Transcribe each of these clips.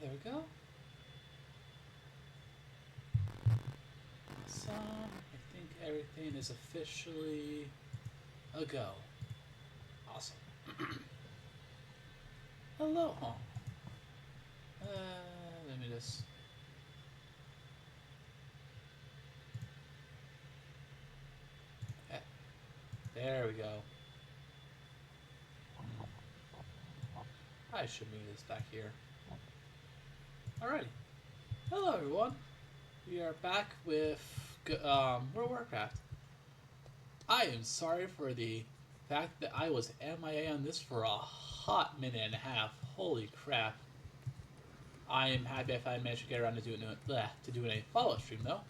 there we go. Awesome. I think everything is officially a go. Awesome. Hello, home. Let me just. Okay. There we go. I should move this back here. Alrighty. Hello, everyone. We are back with World of Warcraft. I am sorry for the fact that I was MIA on this for a hot minute and a half. Holy crap. I am happy if I managed to get around to doing a follow-up stream, though.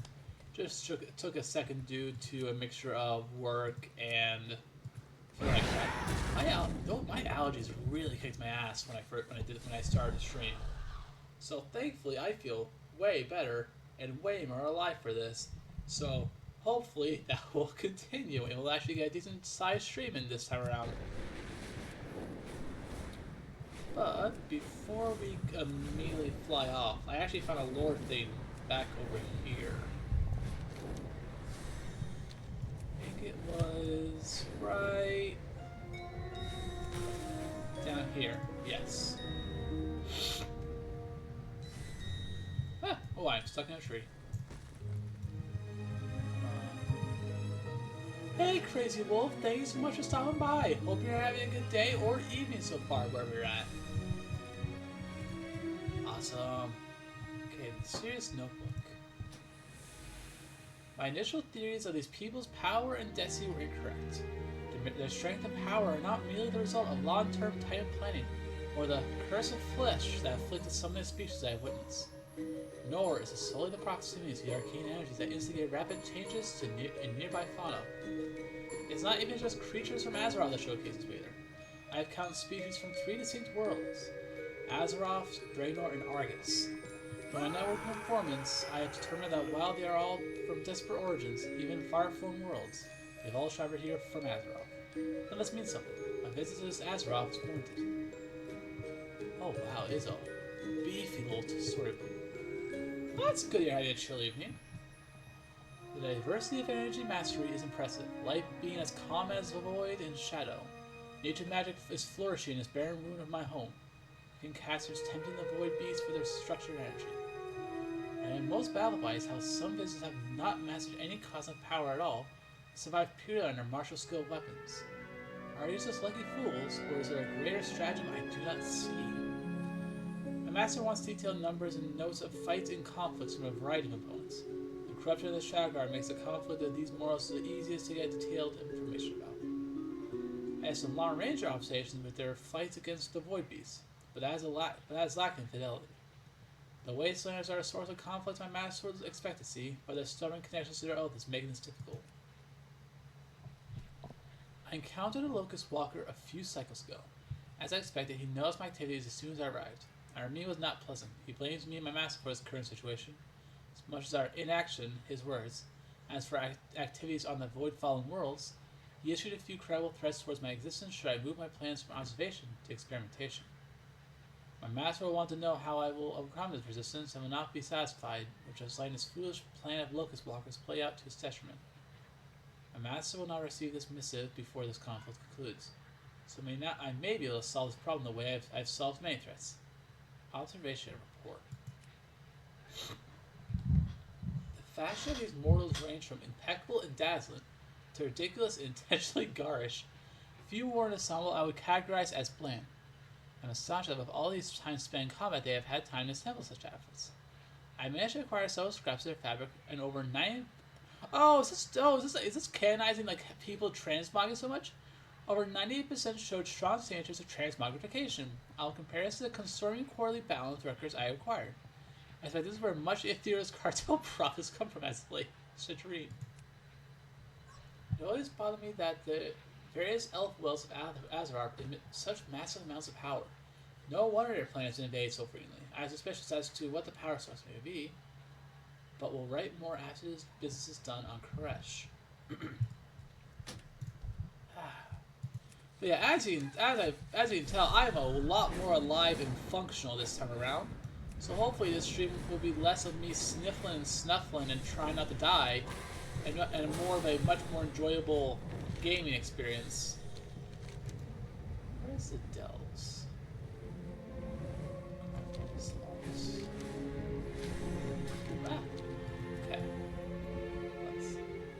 Just took a second due to a mixture of work and feel like that. My allergies really kicked my ass when I started the stream. So thankfully, I feel way better and way more alive for this. So hopefully that will continue and we'll actually get a decent sized stream in this time around. But before we immediately fly off, I actually found a lore thing back over here. I think it was right down here. Yes. Oh, I'm stuck in a tree. Hey, Crazy Wolf, thank you so much for stopping by. Hope you're having a good day or evening so far, wherever you're at. Awesome. Okay, the serious notebook. My initial theories of these people's power and destiny were incorrect. Their strength and power are not merely the result of long-term Titan planning, or the curse of flesh that afflicted some of the species I have witnessed. Nor is it solely the proximity to the arcane energies that instigate rapid changes in nearby fauna. It's not even just creatures from Azeroth that showcases either. I have counted species from 3 distinct worlds: Azeroth, Draenor, and Argus. From my networking performance, I have determined that while they are all from disparate origins, even far-flung worlds, they've all traveled here from Azeroth. That must mean something. A visit to this Azeroth is warranted. Oh wow, it is a beefy little storybook. Well, that's good you're having a chill evening. The diversity of energy mastery is impressive, light being as calm as the void and shadow. Nature magic is flourishing in this barren ruin of my home. Casters tempting the void beasts for their structured energy. I am most baffled by is how some visitors have not mastered any cosmic power at all, and survived purely under martial skill weapons. Are these just lucky fools, or is there a greater stratagem I do not see? My master wants detailed numbers and notes of fights and conflicts from a variety of opponents. The corruption of the Shadowguard makes the conflict of these mortals the easiest to get detailed information about. I have some long-range observations with their fights against the void beasts, but that is lacking fidelity. The Wastelanders are a source of conflict my master would expect to see, but their stubborn connections to their oath is making this difficult. I encountered a Locust Walker a few cycles ago. As I expected, he noticed my activities as soon as I arrived. Our meeting was not pleasant. He blames me and my master for his current situation, as much as our inaction, his words. As for activities on the Void-Fallen worlds, he issued a few credible threats towards my existence should I move my plans from observation to experimentation. My master will want to know how I will overcome this resistance and will not be satisfied with just letting this foolish plan of Locust Walkers play out to his detriment. My master will not receive this missive before this conflict concludes, so I may be able to solve this problem the way I've solved many threats. Observation and report. The fashion of these mortals range from impeccable and dazzling to ridiculous and intentionally garish. Few wore an ensemble I would categorize as bland. I'm astonished that of all these times spent in combat they have had time to assemble such outfits. I managed to acquire several scraps of their fabric and over 9. Is this canonizing like people transmogging so much? Over 98% showed strong signatures of transmogrification. I'll compare this to the concerning quarterly balance records I acquired. I expect this is where much Ithir's cartel profits come from, as late Citrine. It always bothered me that the various elf wells of Azeroth emit such massive amounts of power. No wonder their planets invade so frequently. I am suspicious as to what the power source may be, but we'll write more after this business is done on Karesh. But yeah, as you can tell, I'm a lot more alive and functional this time around. So hopefully this stream will be less of me sniffling and snuffling and trying not to die, and more of a much more enjoyable gaming experience. Where's the dells? Ah, okay.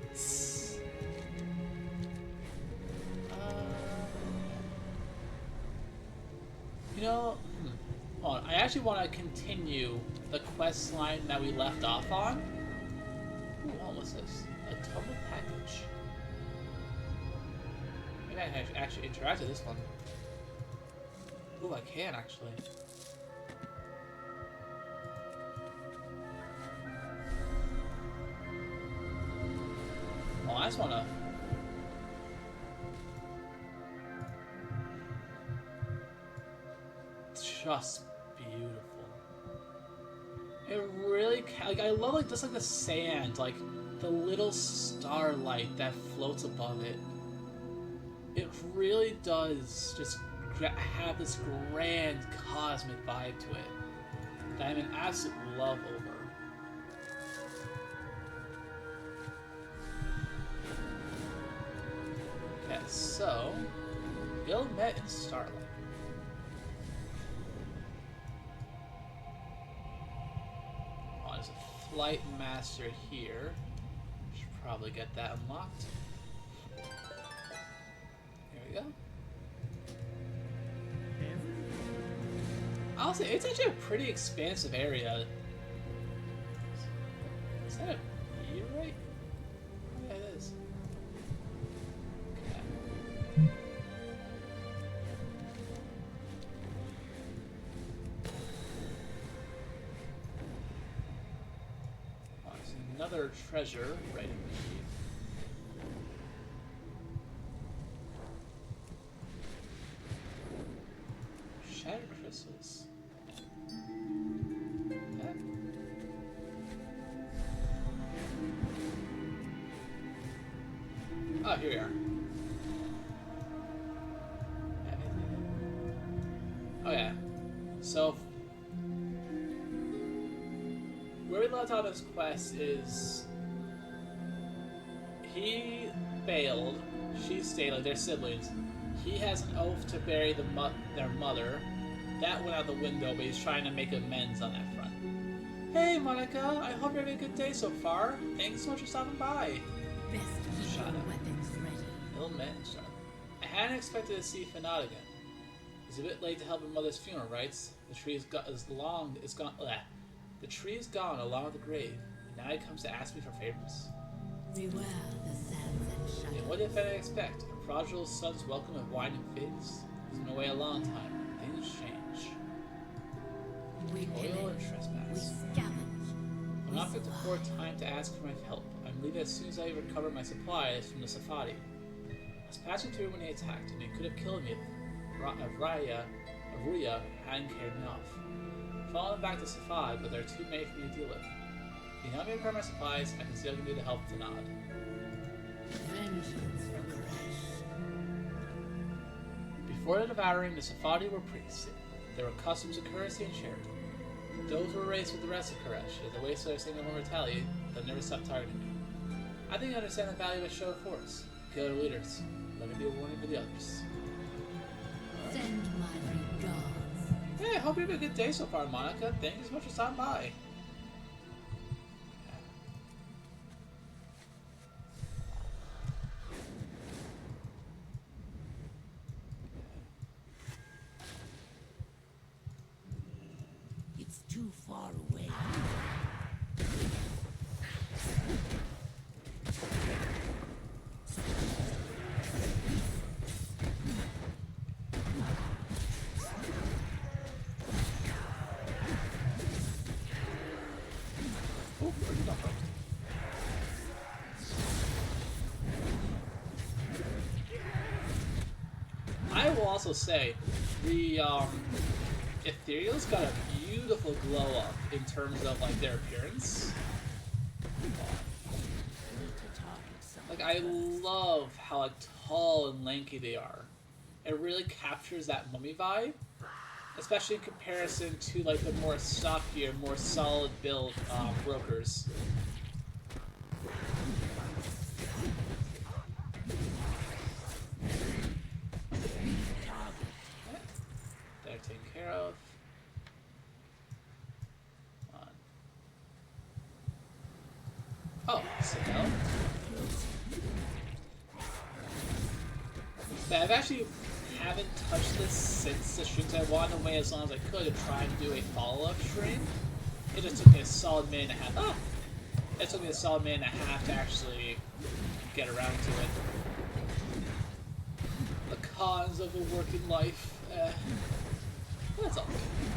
Let's... You know, hold on. I actually want to continue the quest line that we left off on. Ooh, what was this? A tumbled package. Maybe I can actually interact with this one. Ooh, I can actually. Oh, I just wanna. Just beautiful. It really, like, I love like just like the sand, like the little starlight that floats above it. It really does just have this grand cosmic vibe to it that I'm in absolute love over. Okay, so Bill met in Starlight. Oh, there's a flight master here. Should probably get that unlocked. Here we go. Honestly, it's actually a pretty expansive area. Is that a meteorite? Oh, yeah, it is. Okay. Oh, there's another treasure right in the Shadow crystals. Okay. Oh, here we are. Oh yeah. So where we left off this quest is he bailed, she stayed, like they're siblings. He has an oath to bury their mother. That went out the window, but he's trying to make amends on that front. Hey, Monica, I hope you're having a good day so far. Thanks so much for stopping by. Best keep your weapons ready. Ill met and started. I hadn't expected to see Fanad again. He's a bit late to help her mother's funeral rites. The tree is gone. The tree is gone along with the grave, and now he comes to ask me for favors. Beware the sands and shadows. And what did Fanad expect? A prodigal son's welcome of wine and figs? He's been away a long time. Things change. We Oil and pillage, we trespass. scavenge. I'm not fit to afford time to ask for my help. I'm leaving as soon as I recover my supplies from the Safadi. I was passing through when he attacked, and he could have killed me if Ruya hadn't carried me off. Falling back to Safad, but there are too many for me to deal with. If you help me recover my supplies, I can see what I can do to help Fanad. Vengeance for Karesh. Before the devouring, the Safadi were priests. There were customs of courtesy and charity. Those were raised with the rest of Karesh. If they waste their single mortality, they'll never stop targeting me. I think you understand the value of a show of force. Kill their leaders. Let it be a warning for the others. Send my regards. Hey, I hope you have a good day so far, Monica. Thank you so much for stopping by. It's too far away. Oh, where'd you come from? I will also say, the Ethereal's got a beautiful glow up in terms of like their appearance. Like I love how like tall and lanky they are. It really captures that mummy vibe. especially in comparison to like the more stockier, more solid build brokers. They're taken care of. Come on. Oh, Sindel. But I've actually haven't touched this since the streams. I wanted to wait as long as I could to try and do a follow-up stream. It just took me a solid minute and a half. Ah! It took me a solid minute and a half to actually get around to it. The cons of a working life. That's all.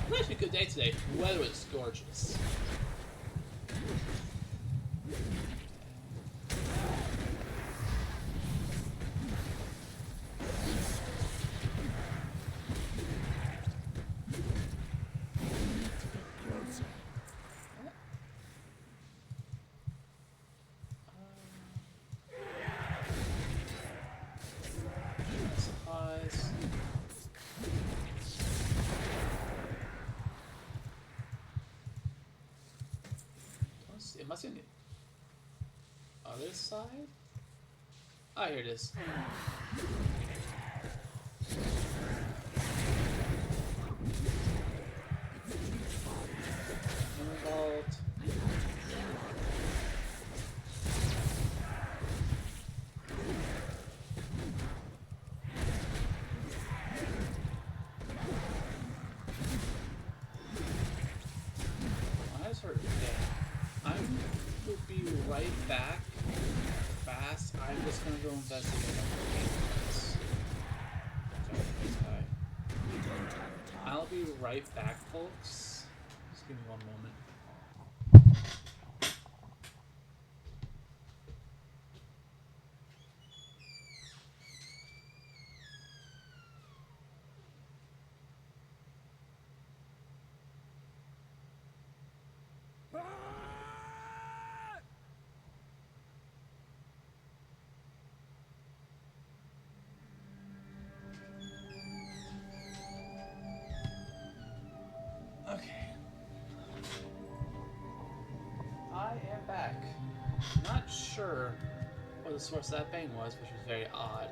It was actually a good day today. The weather was gorgeous. Supplies. It must be on the other side? Ah, here it is. Vault. I just heard it. I will be right back. Fast. I'm just gonna go investigate this. I'll be right back, folks. Just give me one moment. Okay. I am back. Not sure what the source of that bang was, which was very odd.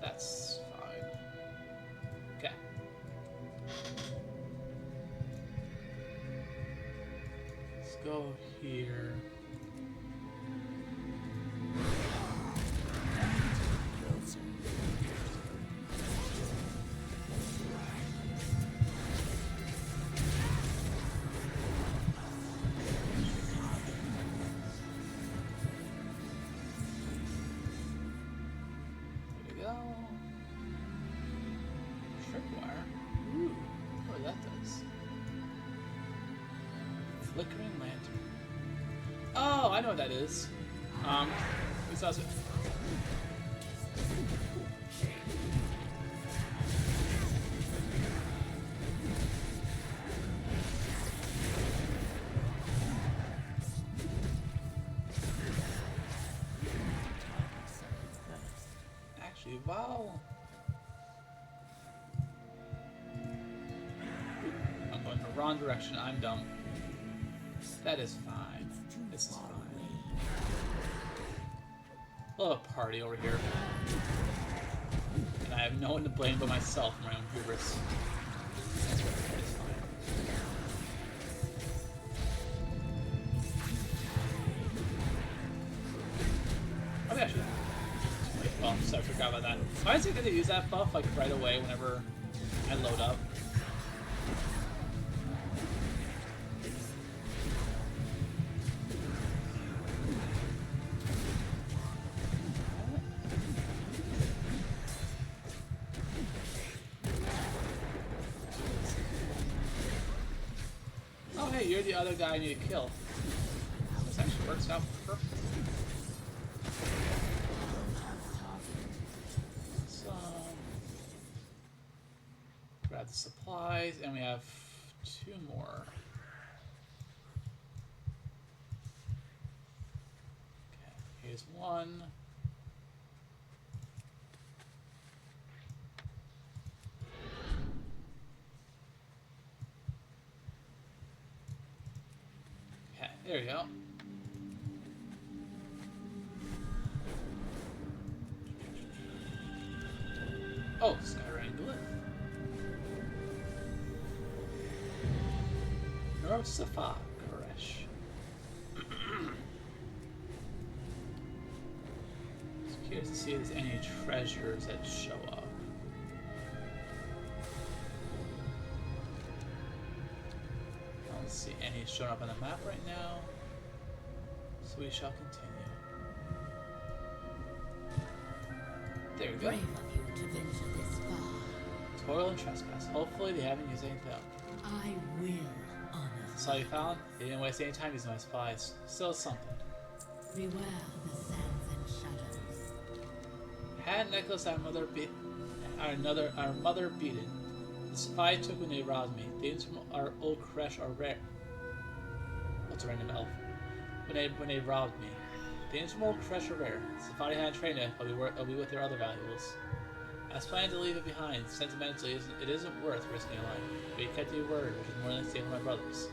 That's fine. Okay. Let's go here. Flickering lantern. Oh, I know what that is. Who saws it? Actually, wow. I'm going the wrong direction. I'm dumb. That is fine. This is fine. We'll have a party over here. And I have no one to blame but myself for my own hubris. It's fine. Oh, yeah, actually. Wait, well, so I forgot about that. Why is it going to use that buff like right away whenever I load up? You're the other guy I need to kill. This actually works out perfect. So, grab the supplies, and we have 2 more. Okay, here's 1. There you go. Oh, Skyrain Glyph. Neurosafa, Karesh. Just curious to see if there's any treasures that show up. I don't see any showing up on the map right now. So we shall continue. There we go. Brave of you to venture this far. Toil and trespass. Hopefully they haven't used anything up. I will honor. Saw you found? They didn't waste any time using my supplies. Still something. Beware the sands and shadows. Had a necklace our mother beaten. The spy took when they robbed me. Things from our old Karesh are rare. What's a random elf? When they robbed me. Things from old Karesh are rare. Safari hadn't trained it, I'll be with their other valuables. I was planning to leave it behind. Sentimentally, it isn't worth risking a life. But you kept your word, which is more than saving my brothers.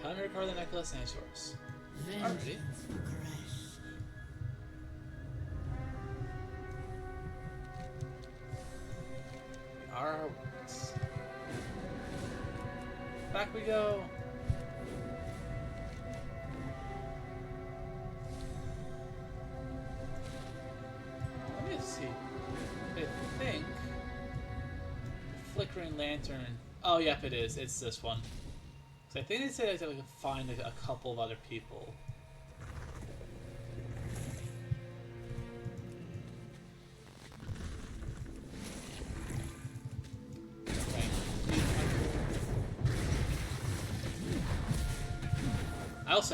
Help me recover the necklace and its source. Vengeance for Karesh. Our words. Back we go. Let me see. I think flickering lantern. Oh, yep, it is. It's this one. So I think they said I could find a couple of other people.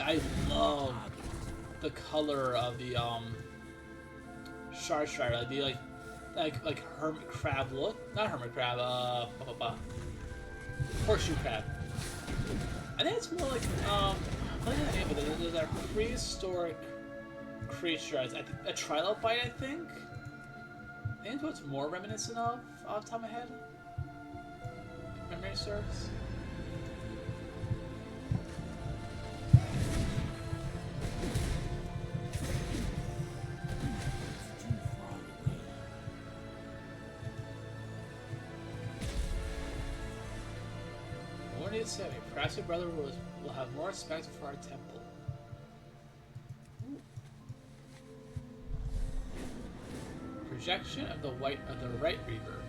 I love the color of the Shard Strider, like hermit crab look. Not hermit crab, horseshoe crab. I think it's more like I think the name of it. There's that prehistoric creature. I think a trilobite. I think it's what's more reminiscent of off the top of my head. If memory serves. Perhaps your brother will have more respect for our temple. Projection of the right reaver.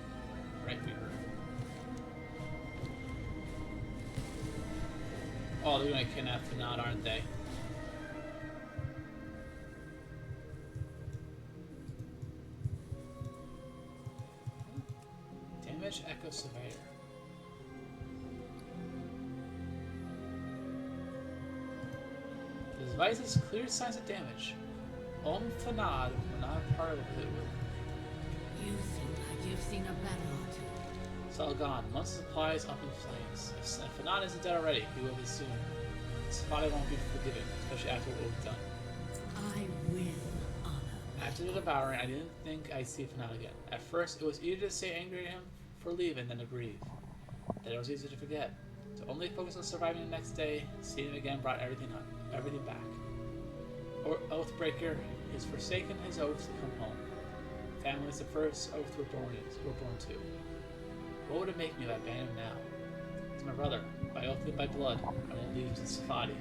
Oh, they're gonna kidnap Fanad, aren't they? Damage Echo Surveyor. The device has clear signs of damage. Fanad will not have part of it. You seem like you've seen a battle or two. It's all gone. Once the supply is up in flames. If Fanad isn't dead already, he will be soon. Spotty won't be forgiven, especially after what we've done. I will honor. After the devouring, I didn't think I'd see Fanad again. At first, it was easier to stay angry at him for leaving than to grieve. Then it was easier to forget. To only focus on surviving the next day, seeing him again brought everything back. Oathbreaker is forsaken his oath to come home. Family is the first oath we're born to. What would it make me if I ban him now? He's my brother, by oath and by blood. I won't leave him to Safadi.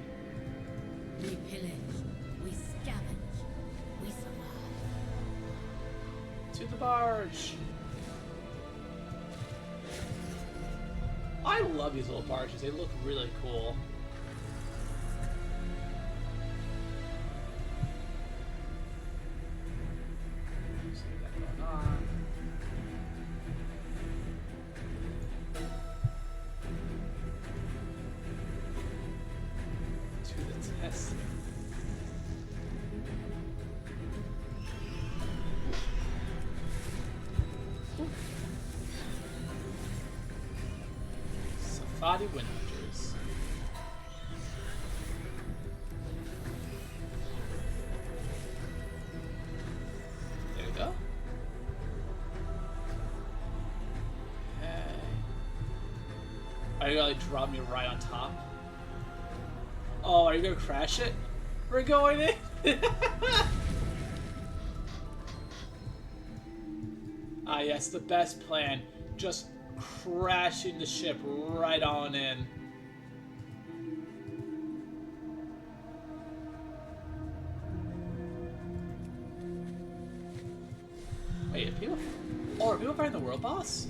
We pillage, we scavenge, we survive. To the barge! I love these little barges. They look really cool. See what we got going on. To the test. Safadi Windhunters. There we go. Hey. Are you gonna like drop me right on top? Oh, are you gonna crash it? We're going in! Ah, yes, the best plan. Just crashing the ship right on in. Wait, are people... Oh, are people fighting the world boss?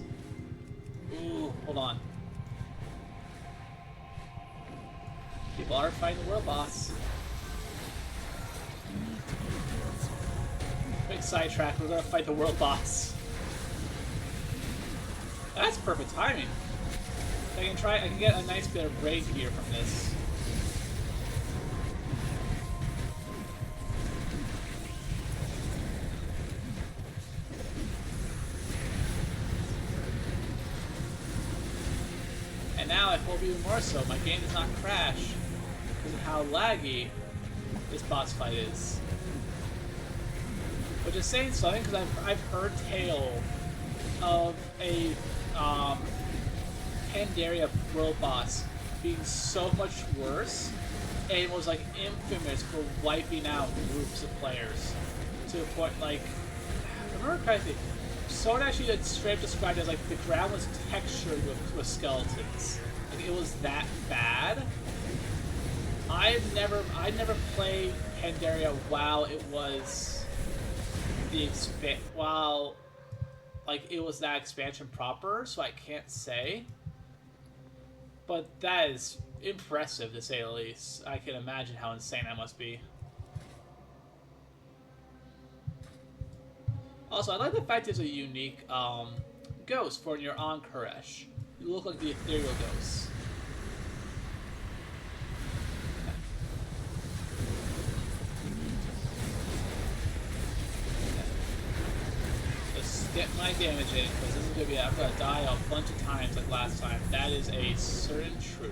Ooh, hold on. People are fighting the world boss. Quick sidetrack, we're gonna fight the world boss. That's perfect timing. I can get a nice bit of raid gear from this. And now I hope even more so my game does not crash because of how laggy this boss fight is. Which is saying something because I've heard tale of a Pandaria world boss being so much worse, and it was like infamous for wiping out groups of players to the point like, if I remember correctly, someone actually straight up described it as like the ground was textured with skeletons. Like it was that bad. I never played Pandaria while it was like it was that expansion proper, so I can't say. But that is impressive to say the least. I can imagine how insane that must be. Also, I like the fact there's a unique ghost for when you're on Karesh. You look like the ethereal ghost. Just get my damage in, because this is going to be, I'm going to die a bunch of times like last time. That is a certain truth.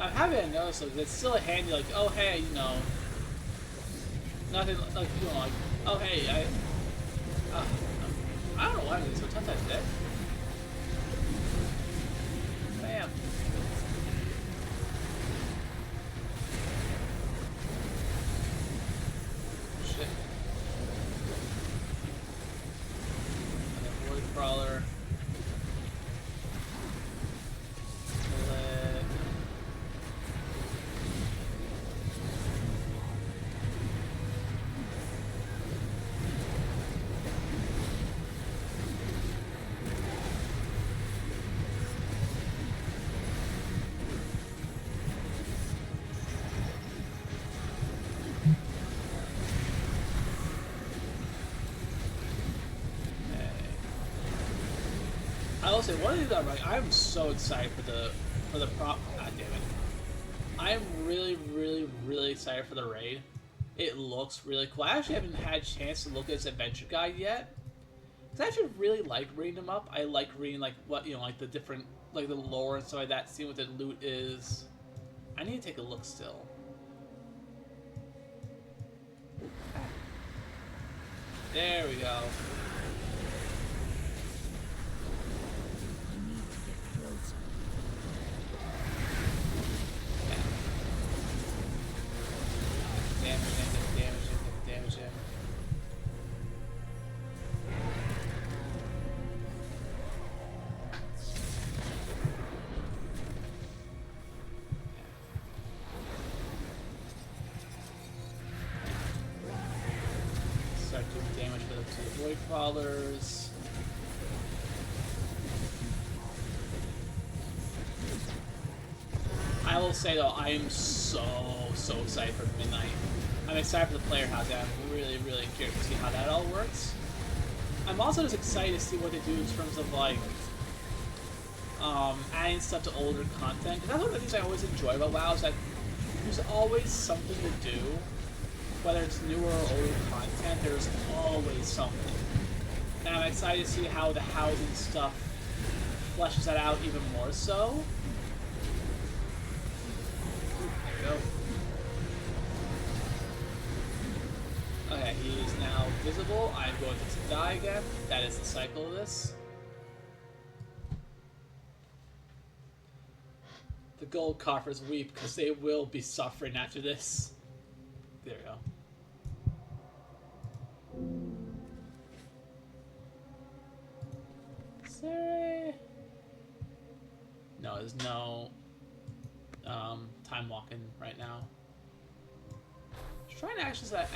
I haven't noticed though, it's still handy, like, oh hey, you know, nothing, like, you know, like, oh hey, I don't know why I'm getting so tough that today. Bam. Shit. Another void crawler. I will say one of the things I'm so excited for the prop. God damn it! I'm really excited for the raid. It looks really cool. I actually haven't had a chance to look at this adventure guide yet. Cause I actually really like reading them up. I like reading like what like the different like the lore and stuff like that. Seeing what the loot is. I need to take a look still. There we go. Damage him. Start doing damage to the void crawlers. I will say though, I am so excited for Midnight. I'm excited for the player house. I'm really curious to see how that all works. I'm also just excited to see what they do in terms of like adding stuff to older content. Because that's one of the things I always enjoy about WoW is that there's always something to do. Whether it's newer or older content, there's always something. And I'm excited to see how the housing stuff fleshes that out even more so. invisible, I'm going to die again. That is the cycle of this. The gold coffers weep because they will be suffering after this. There we go. Sorry. No, there's no time walking right now. I'm trying to access that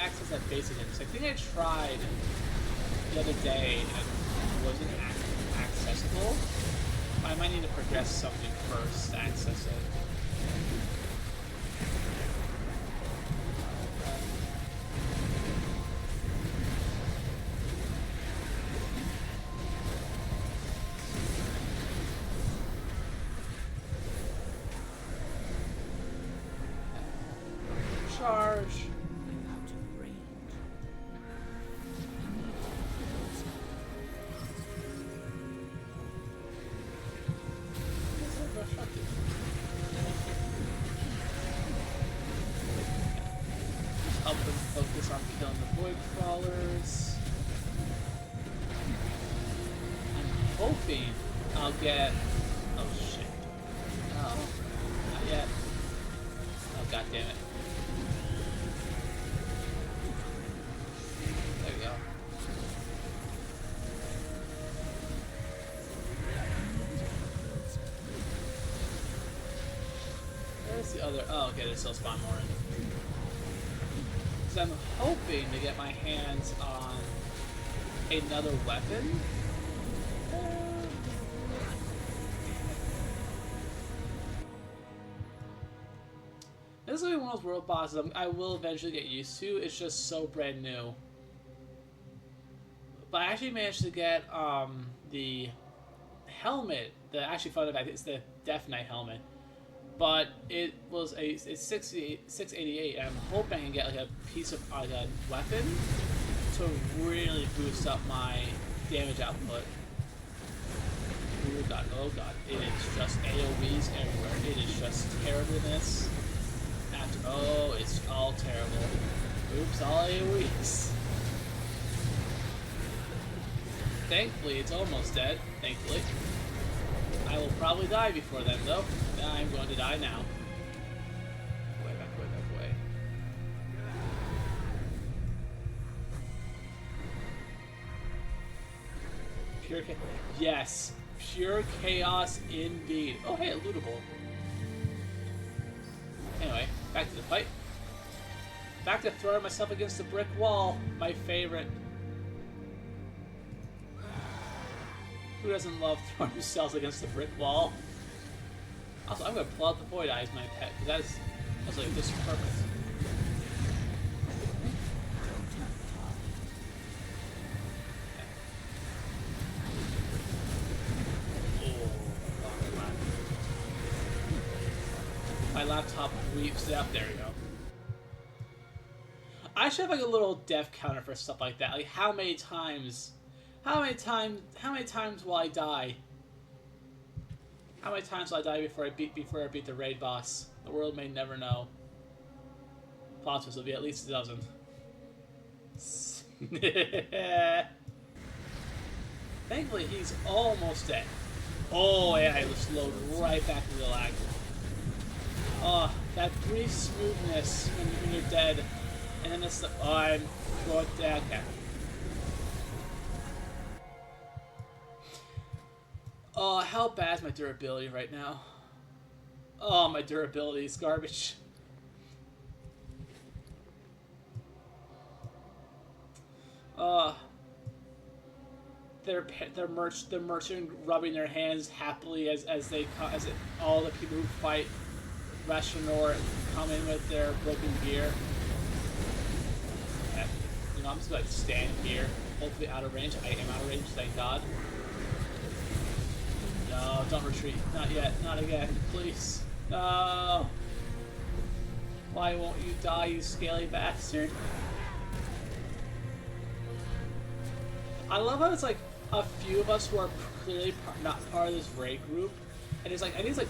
base again. I think I tried the other day and it wasn't accessible. I might need to progress something first to access it. Charge. I'm out of range. Help them focus on killing the void crawlers. I'm hoping I'll get. Oh shit! No, not yet. Oh god damn it! There we go. Where's the other? Oh, okay. There's still spawn more in. I'm hoping to get my hands on another weapon. This will be one of those world bosses I will eventually get used to. It's just so brand new. But I actually managed to get the helmet. The actually fun fact it's the Death Knight helmet. But it was it's 688, and I'm hoping I can get like a piece of like a weapon to really boost up my damage output. Oh god, it is just AoEs everywhere. It is just terribleness. Oh, it's all terrible. Oops, all AoEs. Thankfully, it's almost dead. Thankfully. I will probably die before then, though. I'm going to die now. Way back, way back, way. Pure chaos. Yes, pure chaos indeed. Oh, hey, a lootable. Anyway, back to the fight. Back to throwing myself against the brick wall. My favorite. Who doesn't love throwing themselves against the brick wall? Also, I'm going to pull out the Void Eye as my pet, because that's like, this is perfect. My laptop weeps it up. There we go. I should have like a little death counter for stuff like that. Like how many times will I die? How many times will I die before I beat the raid boss? The world may never know. Plot twist will be at least a dozen. Thankfully, he's almost dead. Oh yeah, I just load right back to the lag. Oh, that brief smoothness when you're dead, and then it's the I'm going down. Okay. Oh, how bad is my durability right now? Oh, my durability is garbage. They're merchant rubbing their hands happily as all the people who fight Rashanor come in with their broken gear. Okay. You know, I'm just gonna like stand here, hopefully out of range. I am out of range, thank God. No, don't retreat. Not yet. Not again. Please. No. Why won't you die, you scaly bastard? I love how it's like a few of us who are clearly not part of this raid group, and it's like I think it's like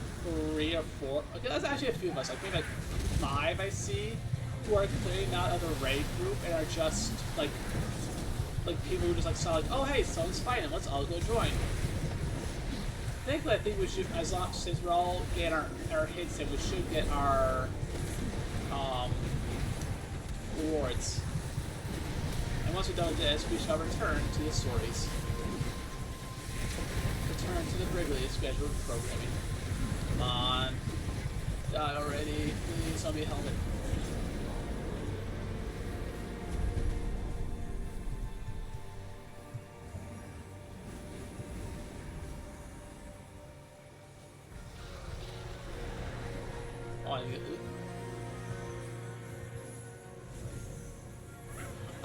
3 or 4. Okay, that's actually a few of us. Like maybe like 5 I see who are clearly not of the raid group and are just like like people who just like saw like, oh hey, someone's fighting, let's all go join. I think we should, as long since we're all getting our hits in, we should get our rewards. And once we're done with this, we shall return to the stories. Return to the regularly scheduled programming. Come on. Die already. Please, I'll be a helmet.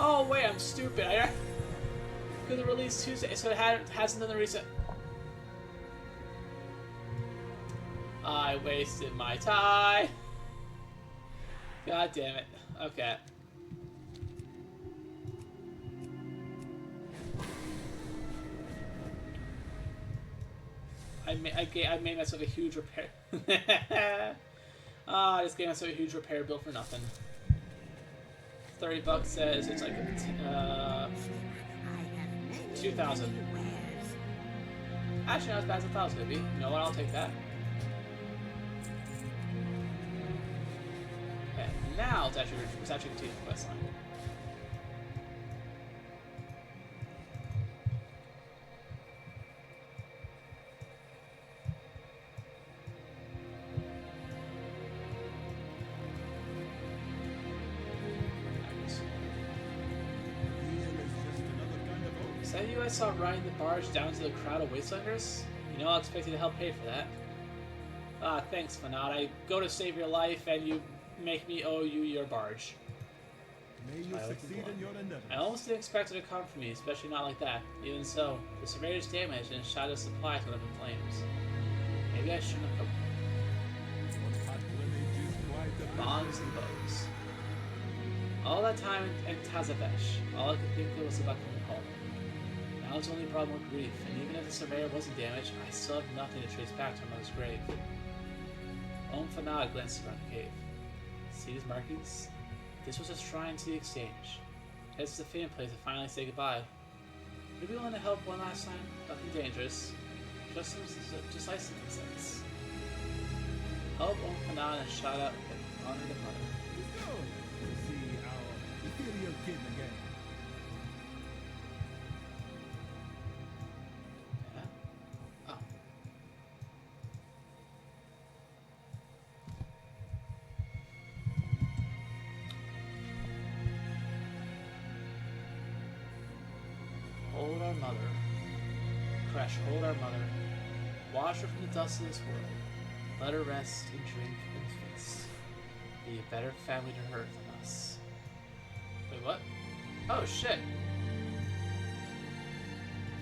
Oh wait, I'm stupid. I could have released Tuesday, so it hasn't done the recent. I wasted my time. God damn it. Okay. I made myself a huge repair. I just gave myself a huge repair bill for nothing. $30 says it's like 2,000. Actually, not as bad as I thought it was gonna be. You know what? I'll take that. Okay, now it's actually continuing the quest line. Is that you I saw riding the barge down to the crowd of wastelanders? You know, I'll expect you to help pay for that. Ah, thanks, Fanat. I go to save your life, and you make me owe you your barge. May you succeed in your endeavors. I almost didn't expect it to come from me, especially not like that. Even so, the surveyor's damaged and shot of supplies went up in flames. Maybe I shouldn't have come. Bombs and bows. All that time in Tazavesh, all I could think of was about coming home. Now it's only brought more grief, and even if the surveyor wasn't damaged, I still have nothing to trace back to my mother's grave. Fanad glanced around the cave. See these markings? This was a shrine to the exchange. It's a fitting place to finally say goodbye. You'll be willing to help one last time? Nothing dangerous. Just like some insects. Help Fanad and shout out and honor the mother. Let's go to see our ethereal king again. Yeah? Oh. Hold our mother. Karesh, hold our mother. Wash her from the dust of this world. Let her rest and drink and feast. Be a better family to her than us. Wait, what? Oh, shit.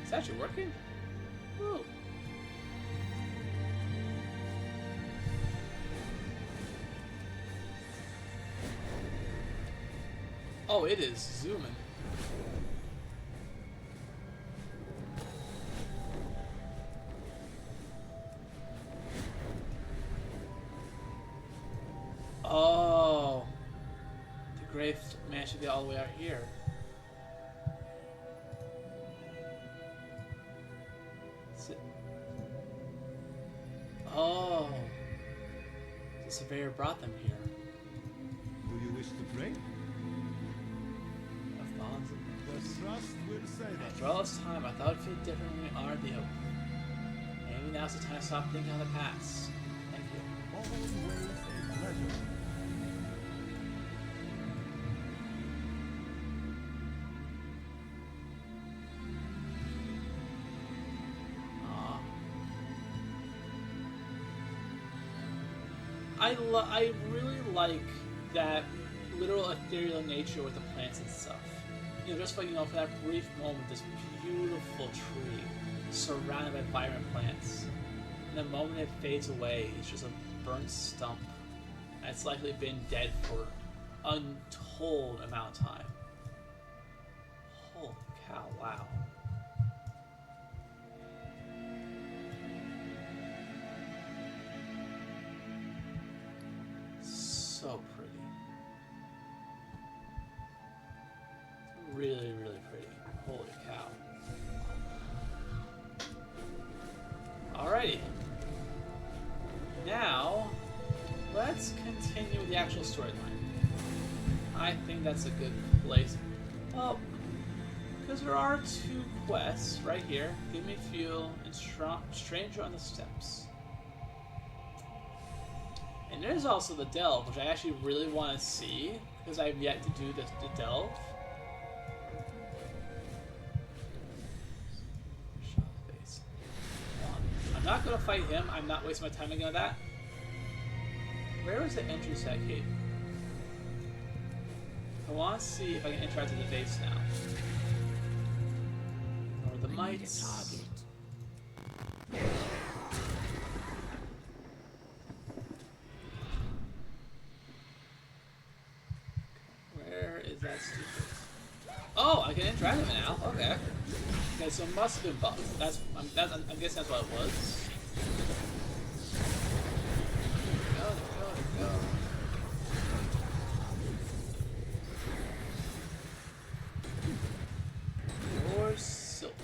It's actually working? Ooh. Oh, it is zooming. Oh, the grave managed to get all the way out here. Oh, the surveyor brought them here. Do you wish to pray? Of bonds and The trust will say that. after all this time, I thought it'd feel different when we honored the oath. Maybe now's the time to stop thinking on the past. Thank you. Always a pleasure. I really like that literal ethereal nature with the plants and stuff. You know, just like, you know, for that brief moment, this beautiful tree surrounded by vibrant plants. And the moment it fades away, it's just a burnt stump. And it's likely been dead for untold amount of time. Holy cow, wow. So pretty. Really, really pretty. Holy cow. Alrighty. Now, let's continue the actual storyline. I think that's a good place. Well, because there are 2 quests right here. Give me fuel and stranger on the steps. And there's also the delve, which I actually really want to see, because I've yet to do the delve. I'm not going to fight him. I'm not wasting my time again on that. Where is the entrance to that cave? I want to see if I can interact with the base now. Or the mites. Where is that stupid? Oh, I can interact with it now. Okay. Okay, so it must have been bugged. I'm guessing that's what it was. There we go. Or silk.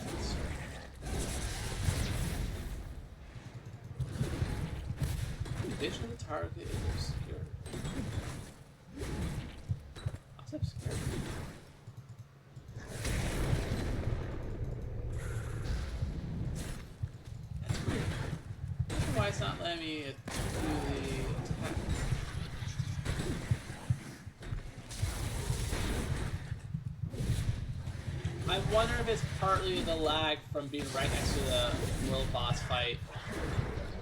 Condition of the target is obscured. How's that obscured? That's weird. I don't know why it's not letting me do the attack. I wonder if it's partly the lag from being right next to the world boss fight,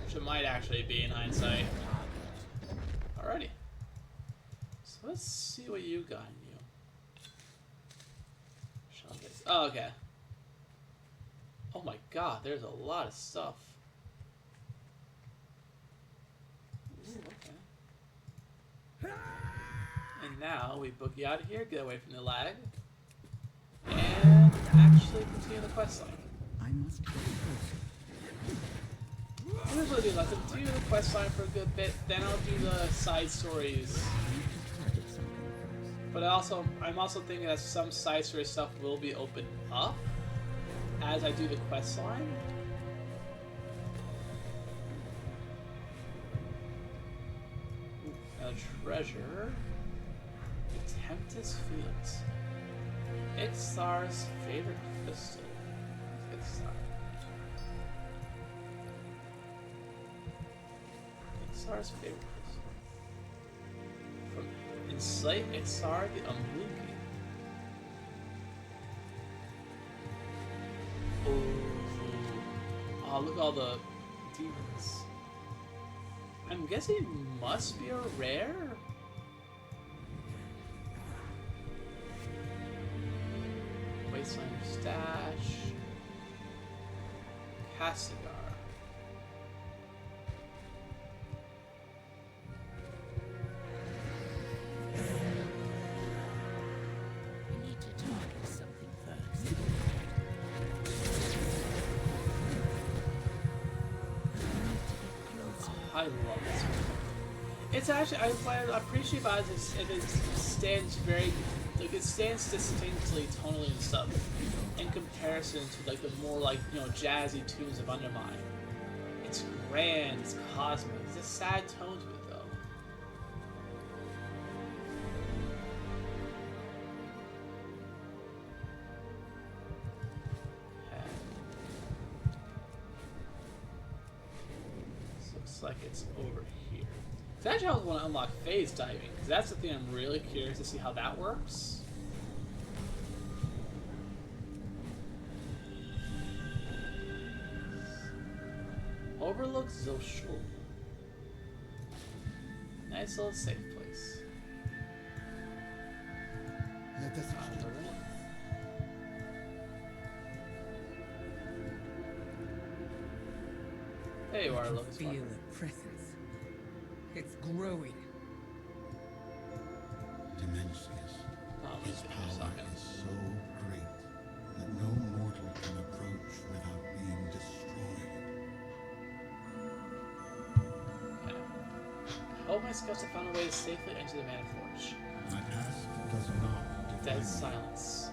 which it might actually be in hindsight. Alrighty. So let's see what you got in you. Oh, okay. Oh my god, there's a lot of stuff. Ooh, okay. And now we boogie out of here, get away from the lag, and actually continue the quest line. I must go closer. Here's what I'll do. I'll continue the quest line for a good bit, then I'll do the side stories. But I'm also thinking that some side story stuff will be opened up as I do the quest line. Ooh, a treasure. The Tempest Fields. Ixar's favorite crystal. Ixar. Ixar's favorite crystal. From Enslave Ixar the Umluki. Oh, look at all the demons. I'm guessing it must be a rare? Wasteland Stash. Cassigar. We need to target something first. I love this one. It's actually, I appreciate about it is it stands very, like it stands distinctly tonally and stuff in comparison to like the more like, you know, jazzy tunes of Undermine. It's grand, it's cosmic, it's a sad tone to it though. Okay. This looks like it's over here. So actually I also want to unlock phase diving, because that's the thing I'm really curious to see how that works. Overlook Zoshul. Nice little safe place. Let us There you are, Lucas. Feel the presence. It's growing. Dimensius. Oh, His just a power second. is so great that no mortal can approach without being destroyed. Okay. Hope my scouts have found a way to safely enter the Mana Forge. My past does not define Dead me. silence.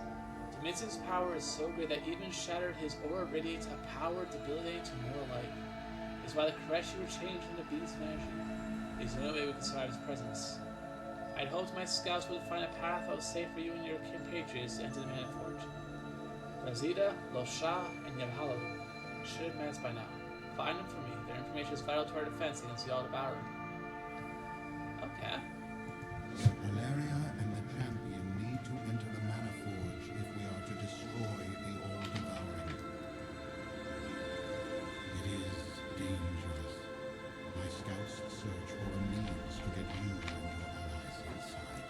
Dimension's power is so great that even shattered his aura radiates a power debilitating to mortal life. It's why the Karesh were changed from the beast of energy. There's no way we can survive his presence. I'd hoped my scouts would find a path that was safe for you and your compatriots to enter the Mana Forge. Razida, Losha, and Yavhalo should have met us by now. Find them for me. Their information is vital to our defense against the All-Devouring. Okay. Valeria and the champion need to enter the Mana Forge if we are to destroy the All-Devouring. It is dangerous. My scouts search for a means to get you and your allies inside.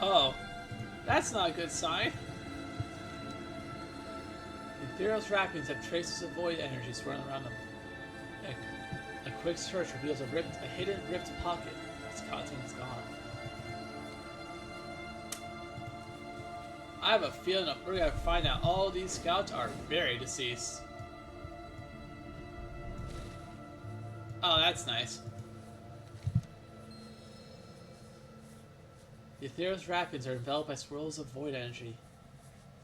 Oh, that's not a good sign. The Ethereal's wrappings have traces of void energy swirling around them. A quick search reveals a hidden ripped pocket. Its contents gone. I have a feeling that we're gonna find out all these scouts are very deceased. Oh, that's nice. The Ethereal's wrappings are enveloped by swirls of void energy.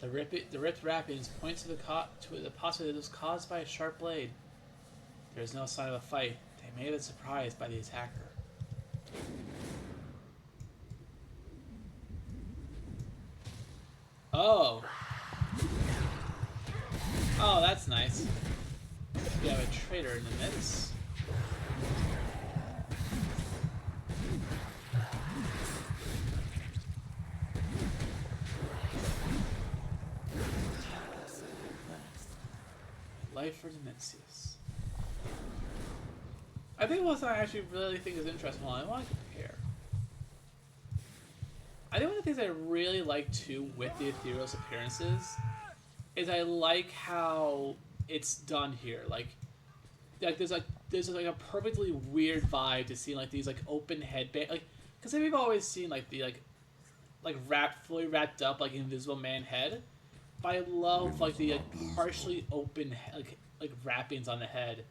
The ripped wrappings point to the possibility that it was caused by a sharp blade. There is no sign of a fight. They may have been surprised by the attacker. Oh. Oh, that's nice. We have a traitor in the midst. Life for Dimensius. I think what I actually really think is interesting, well, I want to compare. I think one of the things I really like too with the Ethereal's appearances is I like how it's done here. Like there's a perfectly weird vibe to seeing like these like open headband, like because we've always seen like the fully wrapped up like Invisible Man head. But I love like the partially open like wrappings on the head.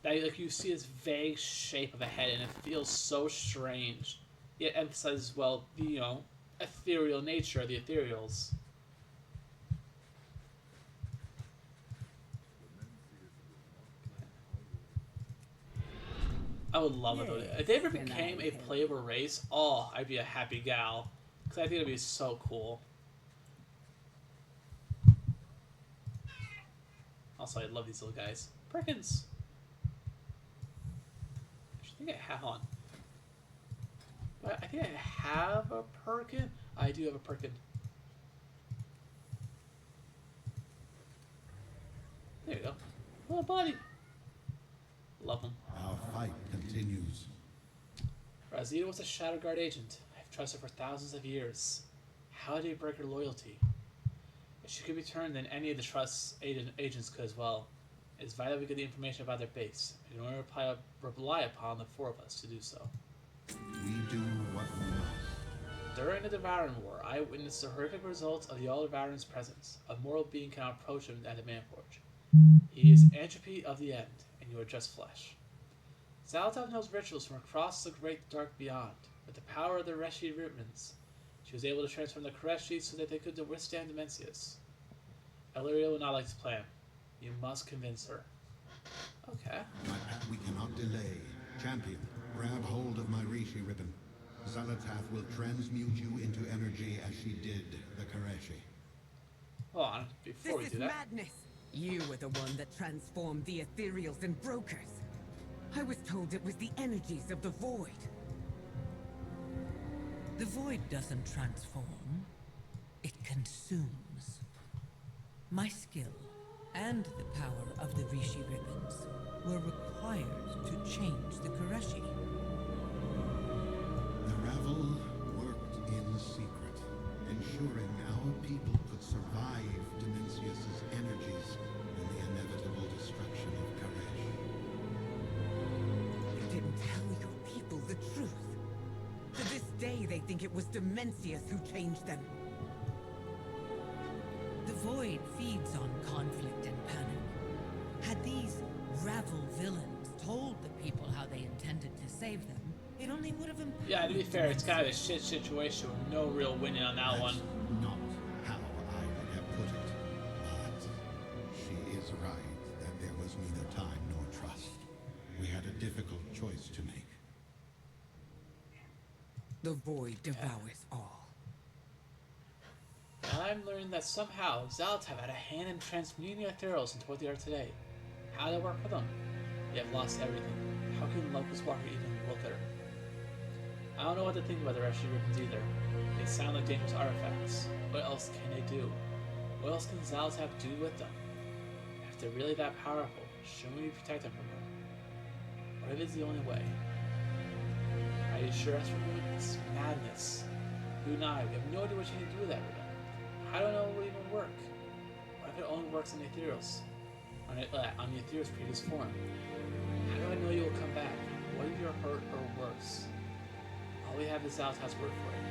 That like you see this vague shape of a head and it feels so strange. It emphasizes well the ethereal nature of the Ethereals. I would love it though. If they ever became a playable race, oh, I'd be a happy gal. Because I think it'd be so cool. Also, I love these little guys. Perkins! I think I have one. But I think I have a Perkin. I do have a Perkin. There you go. Little buddy. Love him. Our fight continues. Razida was a Shadow Guard agent. I've trusted her for thousands of years. How did he break her loyalty? If she could be turned, then any of the Trust's agents could as well. It is vital we get the information about their base. We can only rely upon the four of us to do so. We do what we must. During the Devouring War, I witnessed the horrific results of the All-Devouring's presence. A mortal being cannot approach him at the Manforge. He is entropy of the end, and you are just flesh. Zalatav knows rituals from across the great dark beyond. With the power of the Reshi Ritmans, she was able to transform the Kareshi so that they could withstand Dimensius. Illyria will not like this plan. You must convince her. Okay. We cannot delay. Champion, grab hold of my Rishi ribbon. Zalatath will transmute you into energy as she did the Kareshi. Hold on, before we do that. Madness! You were the one that transformed the Ethereals and Brokers. I was told it was the energies of the Void. The Void doesn't transform. It consumes. My skill and the power of the Rishi ribbons were required to change the Kareshi. The Ravel worked in secret, ensuring our people could survive Dimensius's energies and the inevitable destruction of Karesh. You didn't tell your people the truth. To this day, they think it was Dimensius who changed them. The Void feeds on conflict and panic. Had these Ravel villains told the people how they intended to save them, it only would have improved. Yeah, to be fair, it's kind of a shit situation with no real winning on that one. Not how I would have put it, but she is right that there was neither time nor trust. We had a difficult choice to make. The void devours all. And I'm learning that somehow Zalatav had a hand in transmuting the ethereals into what they are today. How did it work for them? They have lost everything. How can Locust Walker even look at her? I don't know what to think about the Reshi Ribbons either. They sound like dangerous artifacts. What else can they do? What else can Zalatav do with them? If they're really that powerful, shouldn't we protect them from her? What if it's the only way? Are you sure that's for me? It's madness. You and I, we have no idea what you can do with that ribbon. How do I know it will even work? What if it only works on the ethereals? On the ethereal's previous form? How do I know you will come back? What if you're hurt or worse? All we have is Zaltav's word for it.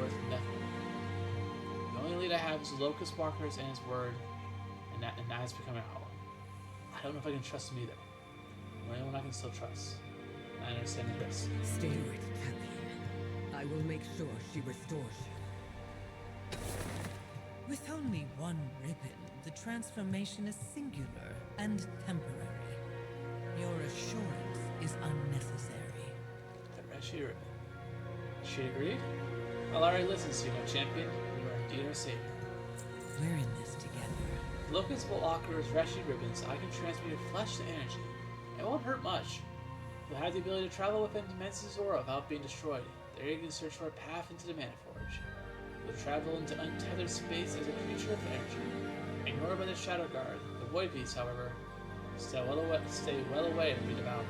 Worth nothing. The only lead I have is the Locust Walkers and his word, and that has become hollow. I don't know if I can trust him either. The only one I can still trust. I understand the risk. Stay with Kathleen. I will make sure she restores you. With only one ribbon, the transformation is singular and temporary. Your assurance is unnecessary. The Reshi ribbon. She agreed? I'll already listen to you, my champion. You are indeed our savior. We're in this together. Locust Walker's Reshi ribbons, I can transmute your flesh to energy. It won't hurt much. You'll have the ability to travel within Dimension's aura without being destroyed. There you can search for a path into the Mana Forge. You'll travel into untethered space as a creature of energy. Ignored by the Shadow Guard, the Void Beast, however, stay well away and be devoured.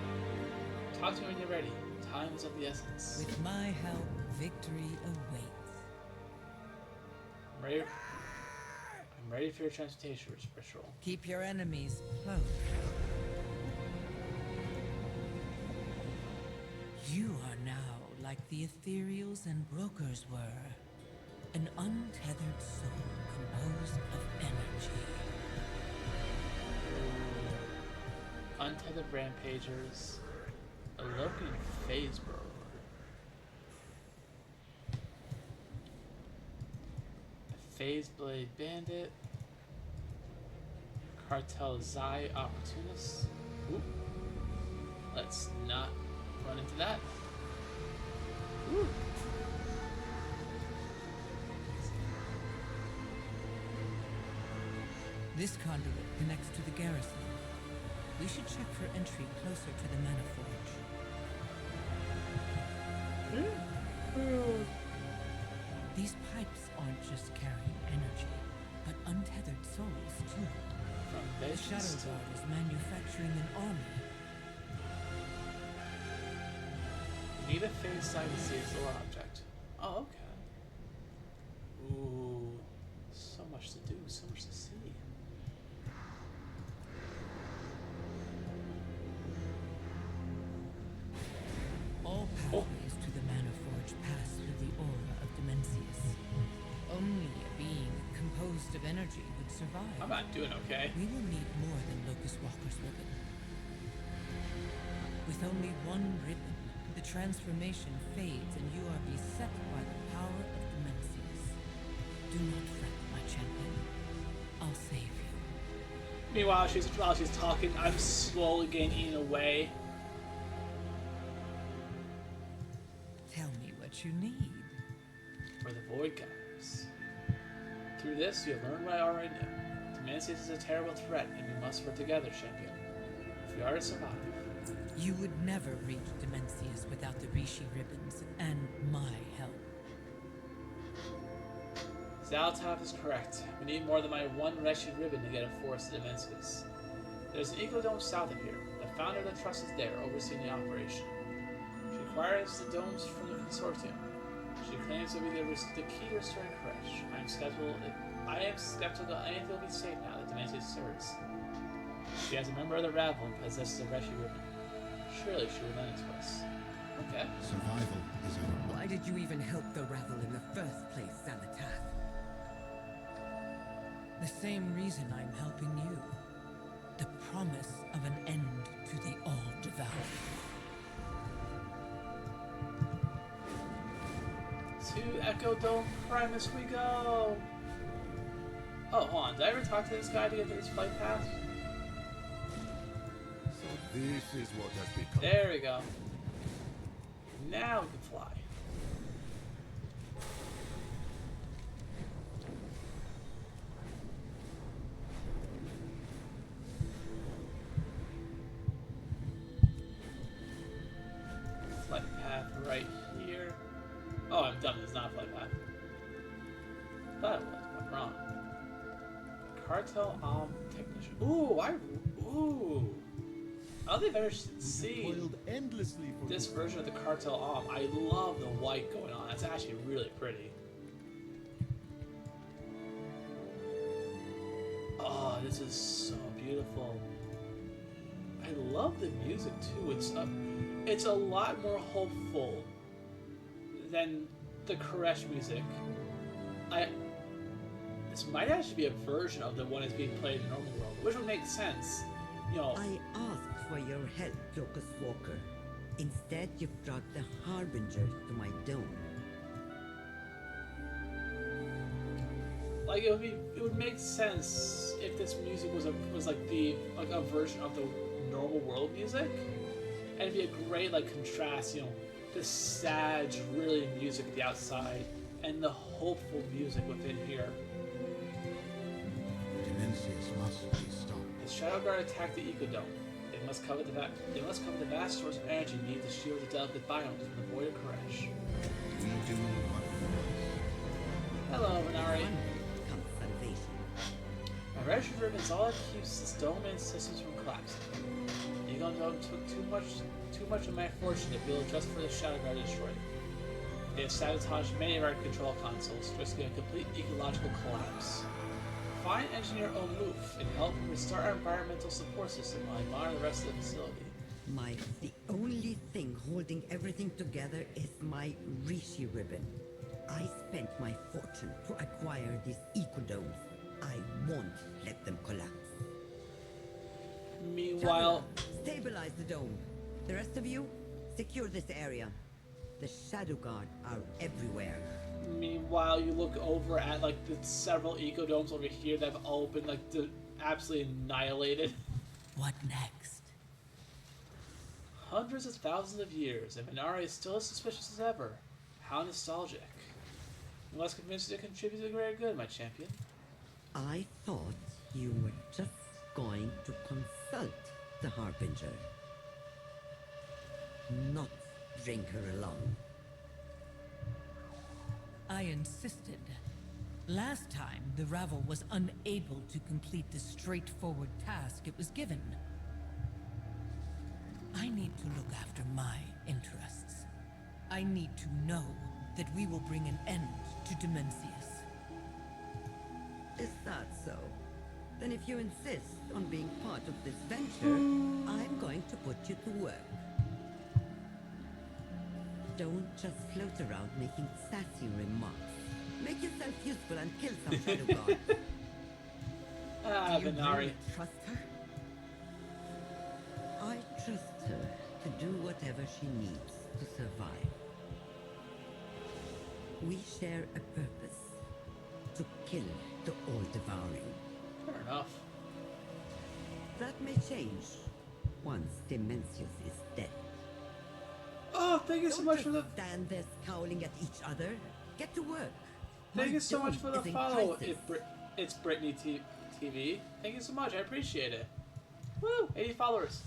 Talk to me when you're ready. Time is of the essence. With my help, victory awaits. I'm ready for your transmutation ritual. Keep your enemies close. You are now like the ethereals and brokers were. An untethered soul composed of energy. Untethered rampagers. A Loki phase bro. A phase blade bandit. Cartel Zai opportunist. Oop. Let's not run into that. Ooh. This conduit connects to the garrison. We should check for entry closer to the Mana Forge. These pipes aren't just carrying energy, but untethered souls too. The Shadow Guard is manufacturing an army. Need a phase side to see a solar object. Oh, okay. Ooh, so much to do, so much to see. All pathways to the Mana Forge pass through the aura of Dimensius. Only a being composed of energy would survive. I'm not doing okay. We will need more than Locust Walker's ribbon. With only one ribbon, the transformation fades and you are beset by the power of Dimensius. Do not fret, my champion. I'll save you. Meanwhile, while she's talking, I'm slowly getting eaten away. Tell me what you need. For the Void Guiders. Through this, you have learned what I already knew. Dimensius is a terrible threat, and we must work together, champion. If we are to survive. You would never reach Dimensius without the Rishi ribbons and my help. Zalatav is correct. We need more than my one Reshi ribbon to get a force to Dimensius. There's an Ecodome south of here. The founder of the trust is there, overseeing the operation. She acquires the domes from the consortium. She claims to be the key to restoring Karesh. I am skeptical anything will be safe now that Dimensius serves. She has a member of the Ravel and possesses a Reshi ribbon. Surely she will lend it to us. Okay. Survival is our... Why did you even help the Ravel in the first place, Zalatav? The same reason I'm helping you. The promise of an end to the All-Devouring. To Echo Dome Primus we go! Oh, hold on. Did I ever talk to this guy to get this flight path? So this is what has become. There we go. Now we can fly. Flight path right here. Oh, I'm dumb. It's not a flight path. Thought it was. I'm wrong. Cartel technician. Ooh, ooh. I don't think I've ever seen Toiled endlessly for this version of the Cartel I love the white going on. That's actually really pretty. Oh, this is so beautiful. I love the music too. It's a lot more hopeful than the Karesh music. This might actually be a version of the one that's being played in the normal world, which would make sense. You know, I asked for your help, Locust Walker. Instead, you've brought the Harbinger to my dome. like it would make sense if this music was a version of the normal world music, and it'd be a great like contrast. You know, the sad, really music at the outside, and the hopeful music within here. Dimensius must be stopped. The Shadow Guard attacked the Ecodome. They must cover the vast source of energy needed to shield the delicate biomes from the void of Karesh. We do what we must. Hello, Minari. Comes salvation. My Resh Ribbon is all that keeps this dome and systems from collapsing. The Ecodome took too much of my fortune to build just for the Shadow Guard to destroy it. They have sabotaged many of our control consoles, risking a complete ecological collapse. Find Engineer Omoof and help him restart our environmental support system while I monitor the rest of the facility. The only thing holding everything together is my Rishi ribbon. I spent my fortune to acquire these ecodomes. I won't let them collapse. Meanwhile, Stabilize the dome. The rest of you, secure this area. The Shadow Guard are everywhere. Meanwhile, you look over at like the several ecodomes over here that have all been like absolutely annihilated. What next? Hundreds of thousands of years, and Minari is still as suspicious as ever. How nostalgic. You must convince you to contribute to the greater good, my champion. I thought you were just going to consult the Harbinger. Not bring her along. I insisted. Last time, the Ravel was unable to complete the straightforward task it was given. I need to look after my interests. I need to know that we will bring an end to Dimensius. Is that so? Then if you insist on being part of this venture, I'm going to put you to work. Don't just float around making sassy remarks. Make yourself useful and kill some Shadow Guards. Ah, Do you Minari. really trust her? I trust her to do whatever she needs to survive. We share a purpose. To kill the All-Devouring. Fair enough. That may change once Dimensius is dead. Oh, thank you so Don't much just for the stand there scowling at each other. Get to work. thank My you so much dome for the is in follow. crisis. It's Brittany TV. Thank you so much. I appreciate it. Woo! 80 followers.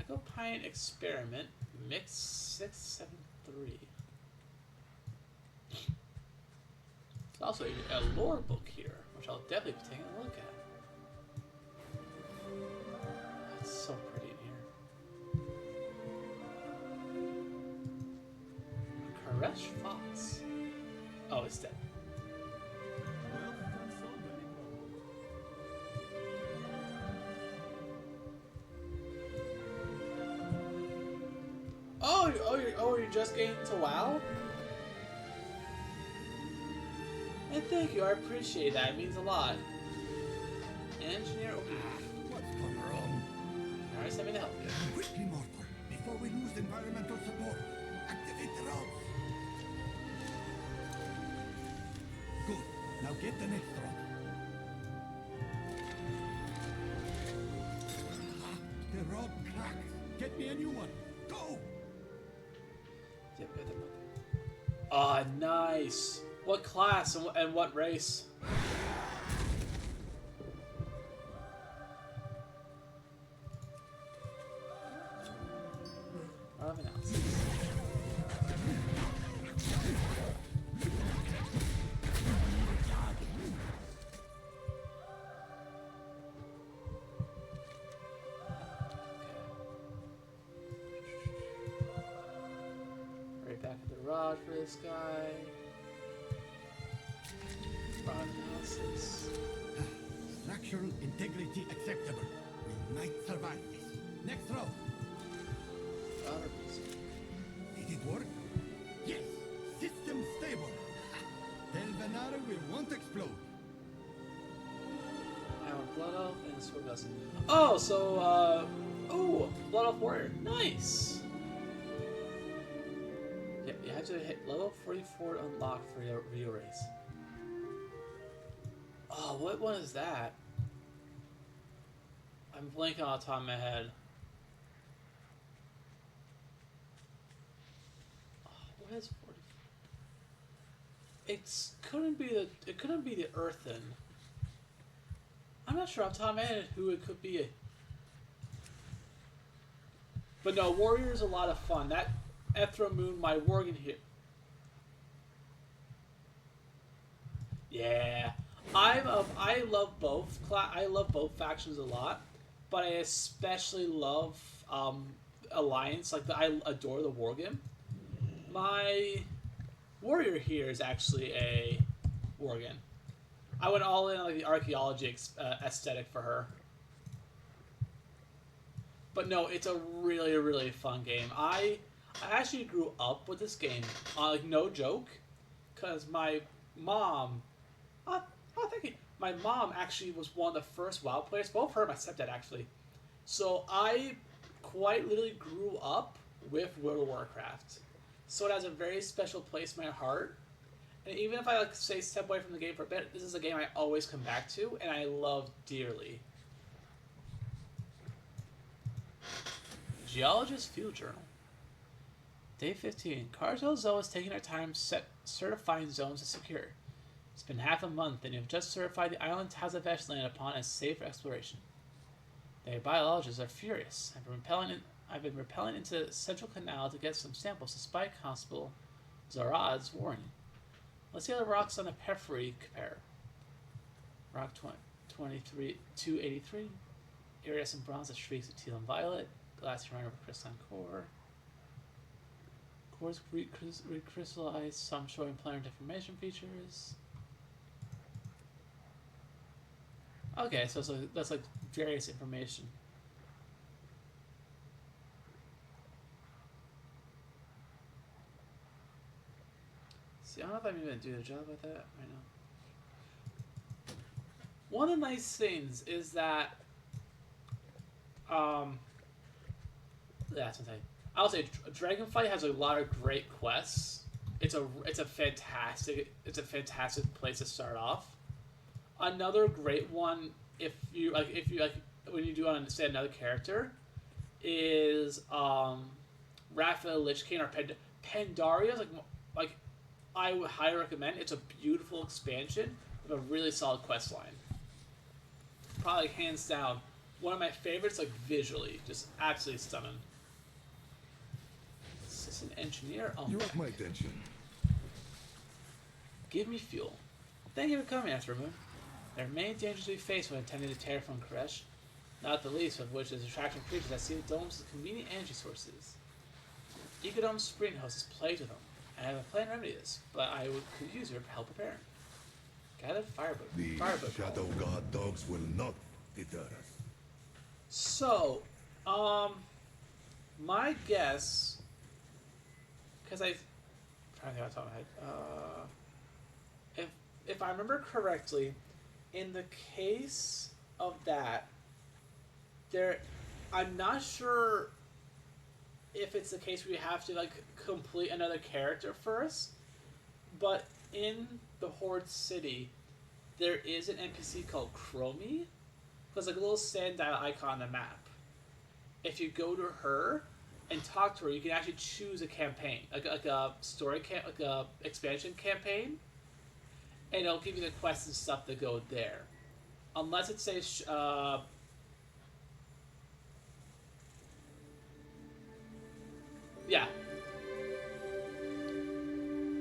Echo Pine Experiment Mix 673. There's also a lore book here, which I'll definitely be taking a look at. It's so pretty in here. Karesh Fox. Oh, it's dead. Well, done so many problems. You're just getting to WoW? And thank you, I appreciate that. It means a lot. Engineer. What Alright, send me the help. Quickly, mortal, before we lose environmental support. Activate the rods. Good. Now get the next rod. The rod cracked. Get me a new one. Go! Yep, got that one. Ah, nice. What class and what race? Of analysis. Right back at the rod for this guy. Rod analysis. Structural integrity acceptable. We might survive this. Next row. Rod or piece? Did it work? Yes. System stable. Del Venaro will won't explode. Now Blood Elf and Sword Gust. Oh, so oh, Blood Elf Warrior. Nice. Yeah, you have to hit level 44 to unlock for your race. Oh, what one is that? I'm blanking on the top of my head. Oh, what is 40? It couldn't be the Earthen. I'm not sure off the top of my head who it could be. But no, Warrior is a lot of fun. That Ethra Moon, my Worgen here. Yeah, I love both. I love both factions a lot, but I especially love Alliance. Like I adore the Worgen. My Warrior here is actually a Worgen. I went all in on like the archaeology aesthetic for her. But no, it's a really, really fun game. I actually grew up with this game, like no joke, because my mom, thank you. My mom actually was one of the first WoW players, both her and my stepdad actually. So I quite literally grew up with World of Warcraft. So it has a very special place in my heart. And even if I like say step away from the game for a bit, this is a game I always come back to and I love dearly. Geologist Field Journal. Day 15. Cartel Zoe is taking her time certifying zones to secure. It's been half a month and you've just certified the island Tazavesh landed upon as safe for exploration. The biologists are furious. I've been repelling into the Central Canal to get some samples despite Constable Zarad's warning. Let's see how the rocks on the periphery compare. Rock 283. Iridescent bronze that streaks with teal and violet. Glassy rind with crystalline core. Cores recrystallized, some showing planar deformation features. Okay, so that's like various information. See, I don't know if I'm even gonna do a job with that right now. One of the nice things is that, yeah, something. I'll say Dragonflight has a lot of great quests. It's a fantastic place to start off. Another great one, if you like when you do want to say another character, is Raphael Lich King or Pandaria. Like I would highly recommend. It's a beautiful expansion with a really solid quest line. Probably hands down one of my favorites. Like visually, just absolutely stunning. Assistant engineer. Oh, You have my attention. Give me fuel. Thank you for coming, Astromoon. There are many dangers we face when attempting to terraform Karesh, not the least of which is attracting creatures that see the domes as convenient energy sources. Ecodome's spring host is plagued with them. I have a plan to remedy this, but I could use your help preparing. Gather firebook. The Shadow God dogs will not deter us. So, my guess, because I'm trying to think off the top of my head, if I remember correctly, in the case of that, I'm not sure if it's the case where you have to like complete another character first, but in the Horde City, there is an NPC called Chromie, who's like a little sand-dial icon on the map. If you go to her and talk to her, you can actually choose a campaign, like a story like a expansion campaign, and it'll give you the quests and stuff that go there. Unless it says, yeah.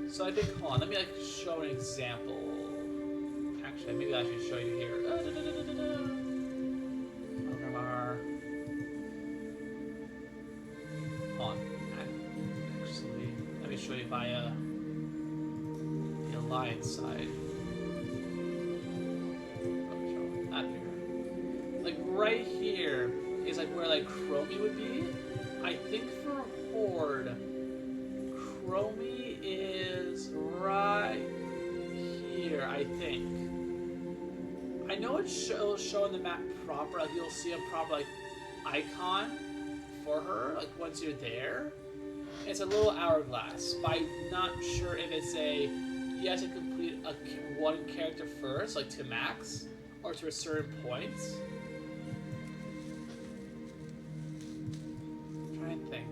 So I think, hold on, let me like show an example. Actually, maybe I should show you here. Hold on. Actually, let me show you via the Alliance side. Not here. Like right here is like where like Chromie would be. I think for Horde, Chromie is right here, I think. I know it'll show on the map proper, like you'll see a proper like icon for her, like once you're there. It's a little hourglass, but I'm not sure if it's a you have to complete one character first, like to max, or to a certain point. I'm trying to think.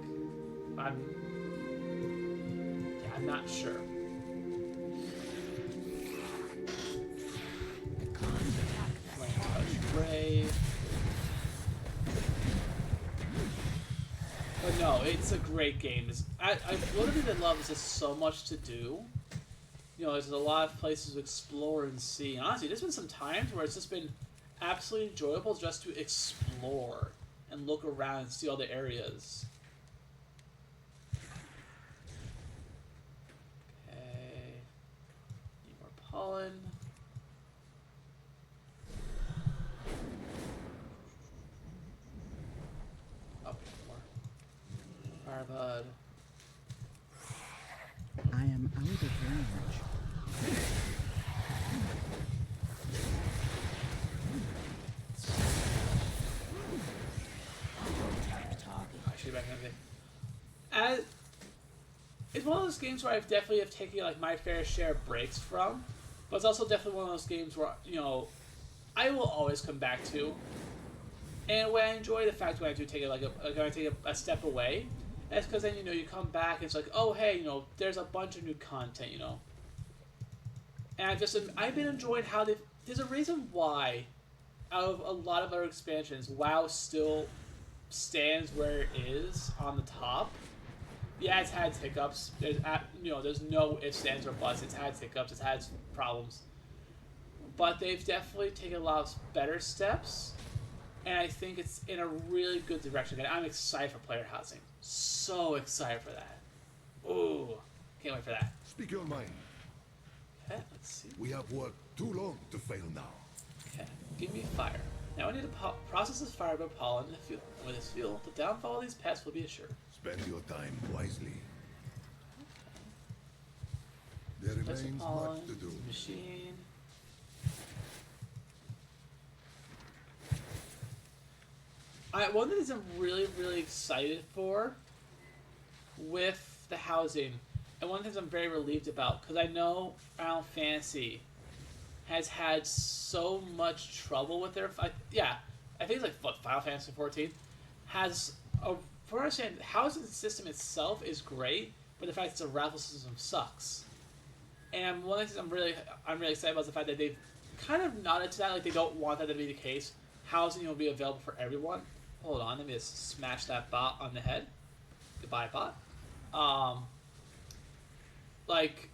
I'm not sure. Brave. But no, it's a great game. One of the things I love is there's so much to do. You know, there's a lot of places to explore and see. And honestly, there's been some times where it's just been absolutely enjoyable just to explore and look around and see all the areas. Okay. Need more pollen. Firebud. I am out of range. Actually, back in the day. It's one of those games where I've definitely have taken like my fair share of breaks from, but it's also definitely one of those games where I will always come back to. And when I enjoy the fact when I do take it when I take a step away, that's because then you come back and it's like, oh hey, there's a bunch of new content, And I've been enjoying how there's a reason why out of a lot of other expansions, WoW still stands where it is on the top. Yeah, it's had hiccups. There's no ifs, ands, or buts. It's had hiccups. It's had problems. But they've definitely taken a lot of better steps. And I think it's in a really good direction. And I'm excited for player housing. So excited for that. Ooh, can't wait for that. Speak your mind. Okay, let's see. We have worked too long to fail now. Okay, give me fire. Now I need to process this fire by pollen in the field. With this fuel, the downfall of these pests will be assured. Spend your time wisely. There Place of remains pollen, much to do. machine. One thing that I'm really, really excited for with the housing, and one of the things I'm very relieved about, because I know Final Fantasy has had so much trouble with their... I think it's like, Final Fantasy 14 has... For understand, the housing system itself is great, but the fact that it's a raffle system sucks. And one of the things I'm really excited about is the fact that they've kind of nodded to that, like they don't want that to be the case. Housing will be available for everyone. Hold on, let me just smash that bot on the head. Goodbye, bot. Like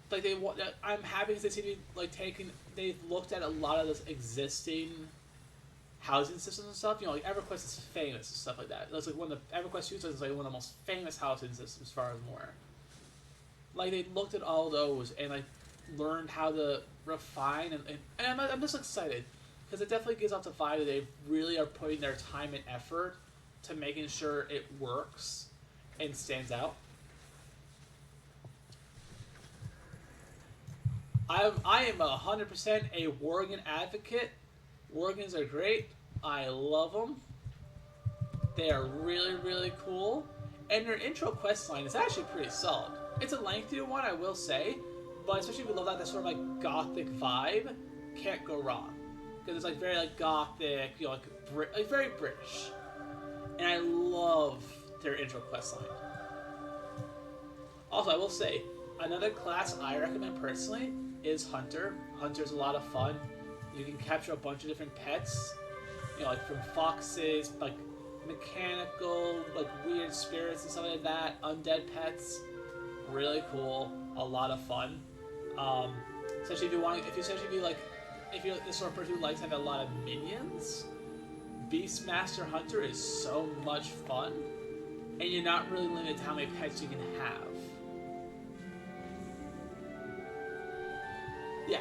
they want. I'm happy because they seem to be they've looked at a lot of those existing housing systems and stuff. Like EverQuest is famous and stuff like that. That's like one of the EverQuest users is like one of the most famous housing systems as far as I'm aware. Like they looked at all those and like learned how to refine and I'm just excited. Because it definitely gives off the vibe that they really are putting their time and effort to making sure it works and stands out. I am 100% a Worgen advocate. Worgens are great. I love them. They are really, really cool. And their intro quest line is actually pretty solid. It's a lengthier one, I will say, but especially if you love that sort of like gothic vibe, can't go wrong. Because it's like very like gothic, you know, like very British. And I love their intro quest line. Also, I will say, another class I recommend personally is Hunter. Hunter's a lot of fun. You can capture a bunch of different pets, you know, like from foxes, like mechanical, like weird spirits and stuff like that, undead pets. Really cool, a lot of fun. Especially if you're the sort of person who likes having a lot of minions, Beastmaster Hunter is so much fun, and you're not really limited to how many pets you can have. Yeah,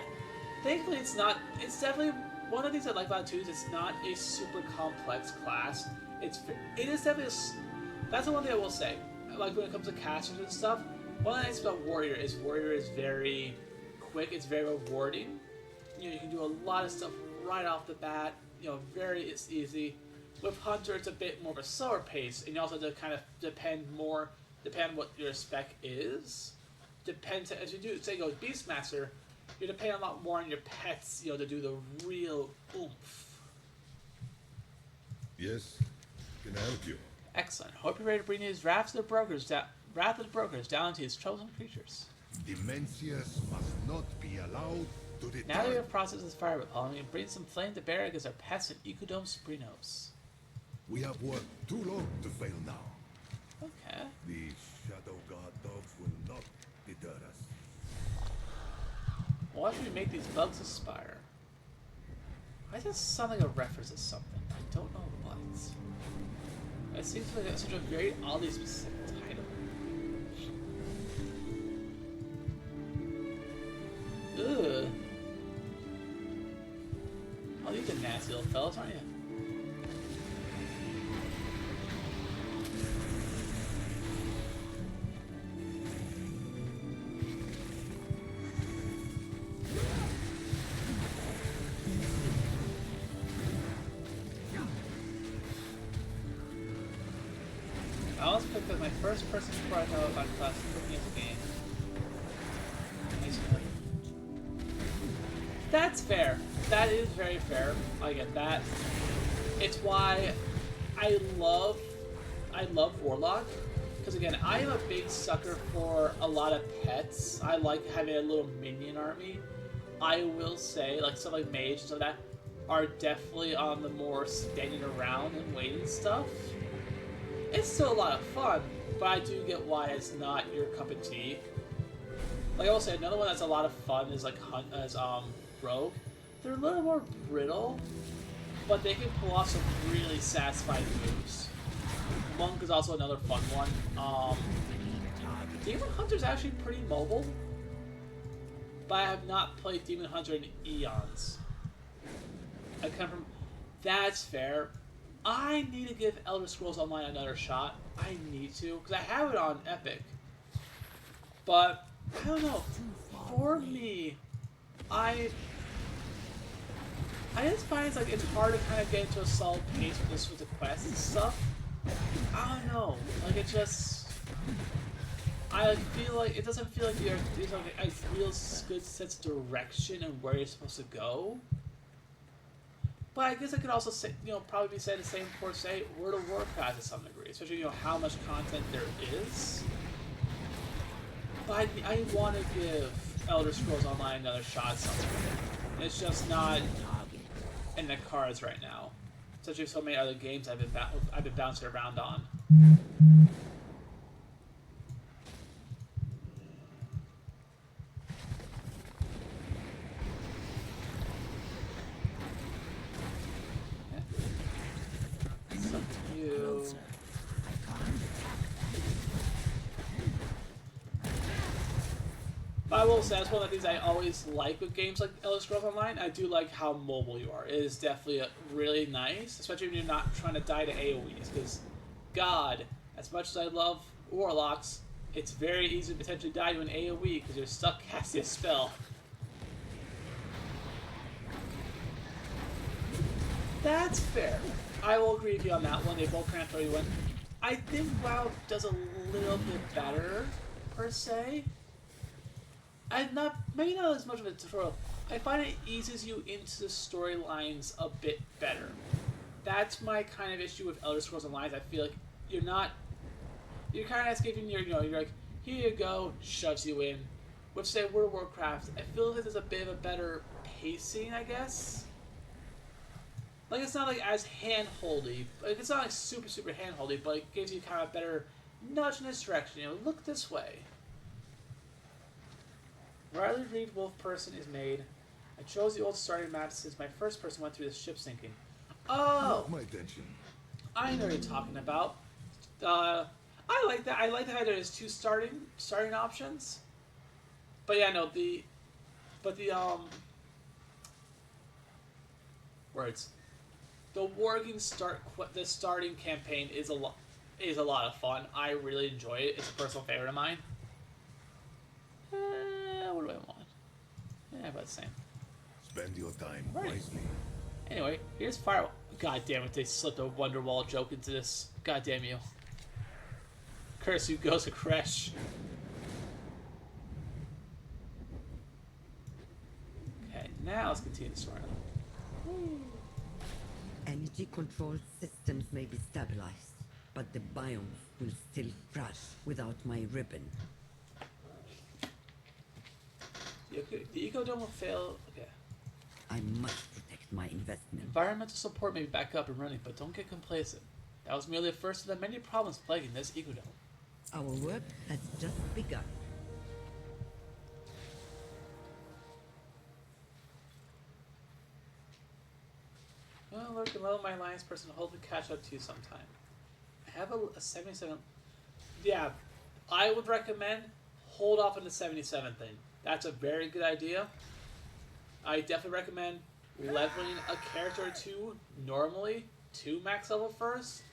thankfully it's definitely one of the things I like about it too is it's not a super complex class. It is definitely that's the one thing I will say. Like when it comes to casters and stuff, one of the nice about Warrior is very quick. It's very rewarding. You know, you can do a lot of stuff right off the bat. You know, it's easy. With Hunter, it's a bit more of a slower pace, and you also have to kind of depend on what your spec is. As you do say go with Beastmaster, you're depending a lot more on your pets, you know, to do the real oomph. Yes, can I help you? Excellent. Hope you're ready to bring these Wrath of the Brokers down to these troublesome creatures. Demencias must not be allowed to return. Now that we have processed this fire repelling, and bring some flame to bear against our pests and Ecodome Suprenos. We have worked too long to fail now. Okay. The Shadow God dogs will not deter us. Why should we make these bugs aspire? Why does this sound like a reference to something? I don't know what. It seems like it's such a very oddly specific title. Ugh. Oh, these are nasty little fellas, aren't you? I almost picked up my first person before I know about class looking at the game. Nice one. That's fair. That is very fair. I get that. It's why I love Warlock. Because again, I am a big sucker for a lot of pets. I like having a little minion army. I will say, like stuff like Mage and stuff like that are definitely on the more standing around and waiting stuff. It's still a lot of fun, but I do get why it's not your cup of tea. Like I will say, another one that's a lot of fun is like Rogue. They're a little more brittle, but they can pull off some really satisfying moves. Monk is also another fun one. Demon Hunter's actually pretty mobile, but I have not played Demon Hunter in eons. I come from. That's fair. I need to give Elder Scrolls Online another shot. I need to, because I have it on Epic. But, I don't know. For me, I just find it's like it's hard to kind of get into a solid pace with the quests and stuff. I don't know. Like it just, I feel like it doesn't feel like there's like a real good sense of direction and where you're supposed to go. But I guess I could also say, probably be said the same for, say, World of Warcraft to some degree, especially, how much content there is. But I want to give Elder Scrolls Online another shot somewhere. It's just not in the cards right now. Especially so many other games I've been bouncing around on. I will say, that's one of the things I always like with games like Elder Scrolls Online. I do like how mobile you are. It is definitely really nice, especially when you're not trying to die to AoEs. Because, God, as much as I love Warlocks, it's very easy to potentially die to an AoE because you're stuck casting a spell. That's fair. I will agree with you on that one. They both kind of throw you in. I think WoW does a little bit better, per se. Maybe not as much of a tutorial. I find it eases you into the storylines a bit better. That's my kind of issue with Elder Scrolls Online. I feel like you're kind of escaping you're like, here you go, shoves you in. With, say, World of Warcraft, I feel like there's a bit of a better pacing, I guess. Like, it's not, like, as hand-holdy. Like, it's not, like, super, super hand-holdy, but it gives you kind of a better nudge in this direction. You know, look this way. Riley Reed Wolf person is made. I chose the old starting map since my first person went through the ship sinking. Oh! Not my attention. I know what you're talking about. I like that. I like the fact there's two starting options. But yeah, no, words. The Worgen the starting campaign is a lot of fun. I really enjoy it. It's a personal favorite of mine. What do I want? Yeah, about the same. Spend your time Right. wisely. Anyway, here's Fire. God damn it! They slipped a Wonderwall joke into this. God damn you. Curse who goes to Karesh. Okay, now let's continue the story. Energy control systems may be stabilized, but the biomes will still crash without my ribbon. The Ecodome will fail. Okay. I must protect my investment. Environmental support may be back up and running, but don't get complacent. That was merely the first of the many problems plaguing this Ecodome. Our work has just begun. Well, look, and let my alliance person hopefully catch up to you sometime. I have a 77. Yeah, I would recommend hold off on the 77 thing. That's a very good idea. I definitely recommend leveling a character or two normally to max level first.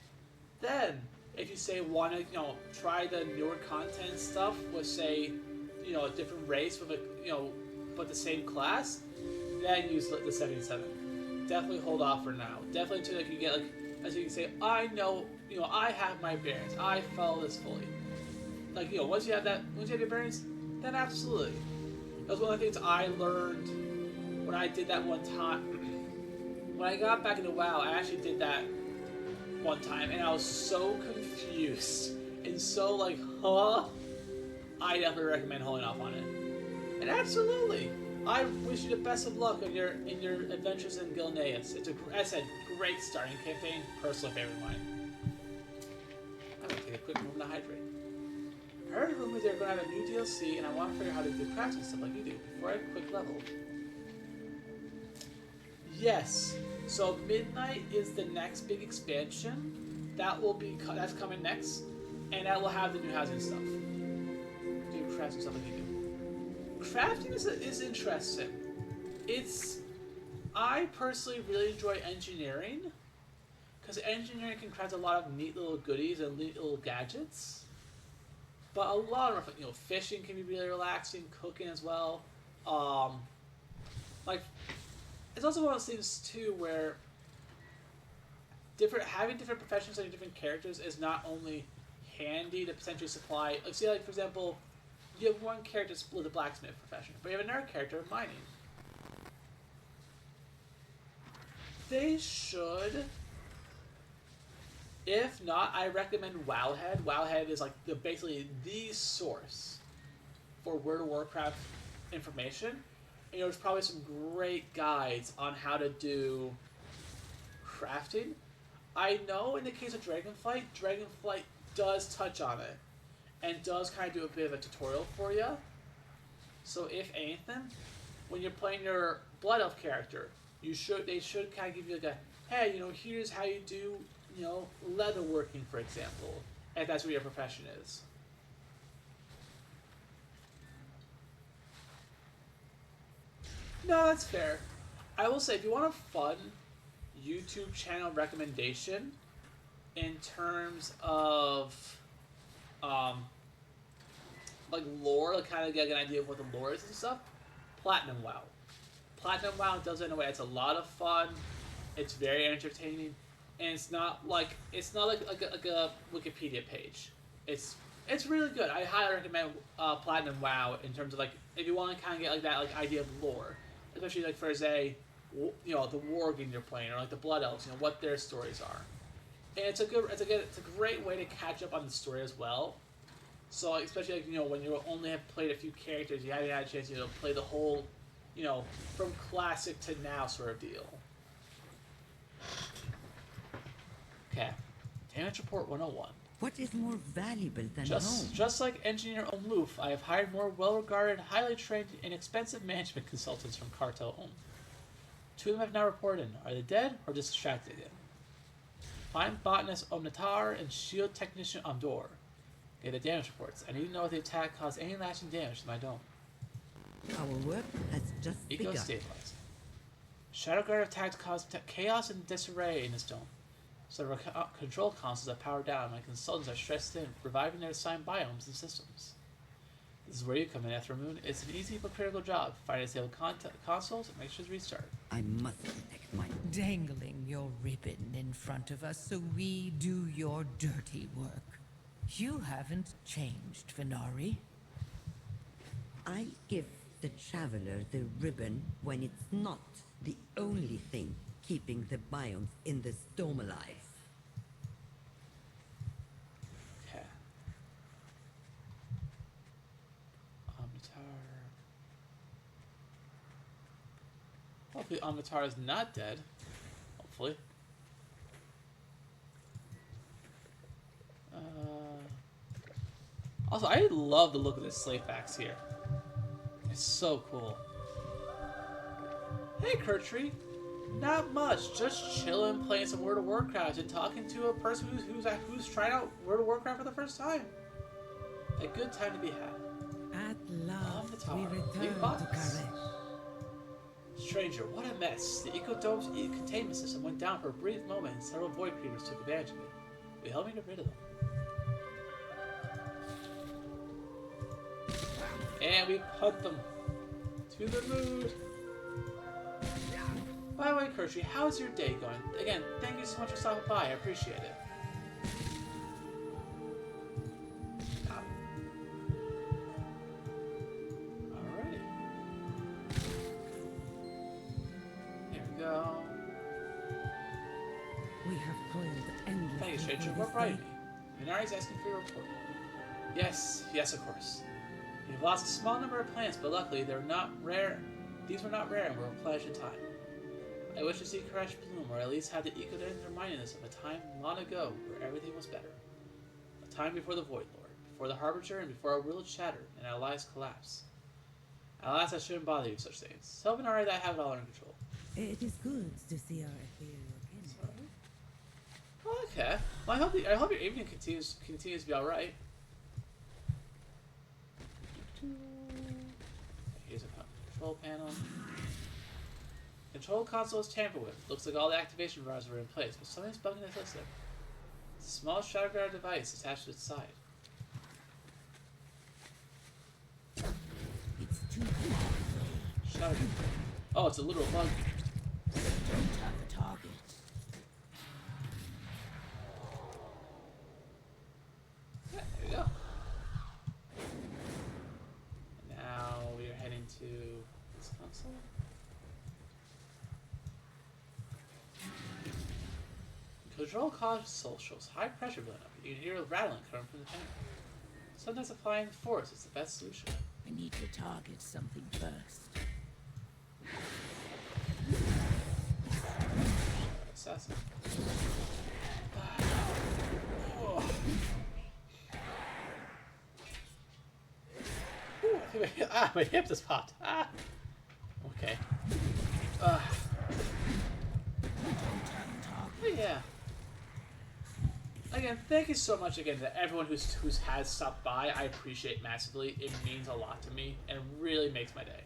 Then, if you say want to, try the newer content stuff with, say, a different race with but the same class, then use the 77. Definitely hold off for now. Definitely until you get as you can say, I know, I have my bearings. I follow this fully. Once you have your bearings, then absolutely. That was one of the things I learned when I did that one time. When I got back into WoW, I actually did that one time, and I was so confused and so huh? I definitely recommend holding off on it. And absolutely, I wish you the best of luck in your adventures in Gilneas. It's as I said, great starting campaign. Personal favorite of mine. I'm gonna take a quick moment to hydrate. I heard rumors they're gonna have a new DLC, and I want to figure out how to do crafting stuff like you do before I quick level. Yes. So Midnight is the next big expansion. That's coming next, and that will have the new housing stuff. Do crafting stuff like you do. Crafting is interesting. I personally really enjoy engineering, because engineering can craft a lot of neat little goodies and neat little gadgets. But a lot of fishing can be really relaxing, cooking as well. It's also one of those things too where having different professions and different characters is not only handy to potentially supply. For example, you have one character with a blacksmith profession, but you have another character mining. They should. If not, I recommend Wowhead. Wowhead is basically the source for World of Warcraft information. And there's probably some great guides on how to do crafting. I know in the case of Dragonflight does touch on it and does kind of do a bit of a tutorial for you. So if anything, when you're playing your Blood Elf character, they should kind of give you hey, here's how you do, leather working, for example, if that's what your profession is. No, that's fair. I will say, if you want a fun YouTube channel recommendation in terms of lore, kind of get an idea of what the lore is and stuff, Platinum WoW. Platinum WoW does it in a way that's a lot of fun. It's very entertaining, and it's not like a Wikipedia page. It's really good. I highly recommend Platinum WoW in terms of like if you want to kind of get like that like idea of lore, especially like for say, you know, the war game you're playing or like the Blood Elves, you know, what their stories are. And it's a great way to catch up on the story as well. So like, especially like, you know, when you only have played a few characters, you haven't had a chance, you know, to play the whole, you know, from classic to now sort of deal. Okay, damage report 101. What is more valuable than home? Just like Engineer Omloof, I have hired more well-regarded, highly trained, and expensive management consultants from Cartel Home. 2 of them have now reported in. Are they dead or just distracted again? Find botanist Omnitar and shield technician Amdor. Get the damage reports. I need to know if the attack caused any lasting damage to my dome. Our work has just begun. Eco-stabilizing. Shadowguard attack caused chaos and disarray in this dome. Several control consoles are powered down. My consultants are stressed in, reviving their assigned biomes and systems. This is where you come in, Ethermoon. It's an easy but critical job. Find a stable consoles and make sure to restart. I must protect my... Dangling your ribbon in front of us so we do your dirty work. You haven't changed, Venari. I give the traveler the ribbon when it's not the only thing keeping the biomes in this dome alive. Okay. Omnitar. Hopefully Omnitar is not dead. Hopefully. Also, I love the look of this slave fax here. It's so cool. Hey, Kurtree. Not much. Just chilling, playing some World of Warcraft, and talking to a person who's trying out World of Warcraft for the first time. A good time to be had. At last, Omnitar, we return to Karesh. Stranger, what a mess. The Ecodome's containment system went down for a brief moment, and several void creatures took advantage of it. We helped me get rid of them. And we put them to the moon. By the way, Kurtree, how's your day going? Again, thank you so much for stopping by. I appreciate it. Alrighty. Here we go. We have toiled endlessly. Thank you, stranger. for What this brought day. me? Minari's asking for your report. Yes, of course. We've lost a small number of plants, but luckily they're not rare. These were not rare and were replenished in time. I wish to see Karesh bloom, or at least have the Ecodays reminding us of a time long ago where everything was better. A time before the Void Lord, before the Harbinger, and before our world shattered and our lives collapsed. Alas, I shouldn't bother you with such things. Tell Venari that I have it all under control. It is good to see our ethereal kin. Oh, okay. Well, I hope your evening continues to be all right. Here's a control panel. Control console is tampered with. Looks like all the activation bars were in place, but something's bugging the system. It's a small Shadowguard device attached to its side. It's too hard. Shadowguard. Oh, it's a literal bug. Don't have a target. Yeah, there we go. Now we are heading to this console. Control console shows high pressure building up. You can hear a rattling coming from the panel. Sometimes applying force is the best solution. I need to target something first. Assassin. My hip just popped. Ah. Okay. Oh, yeah. Again, thank you so much again to everyone who's has stopped by. I appreciate it massively. It means a lot to me and really makes my day.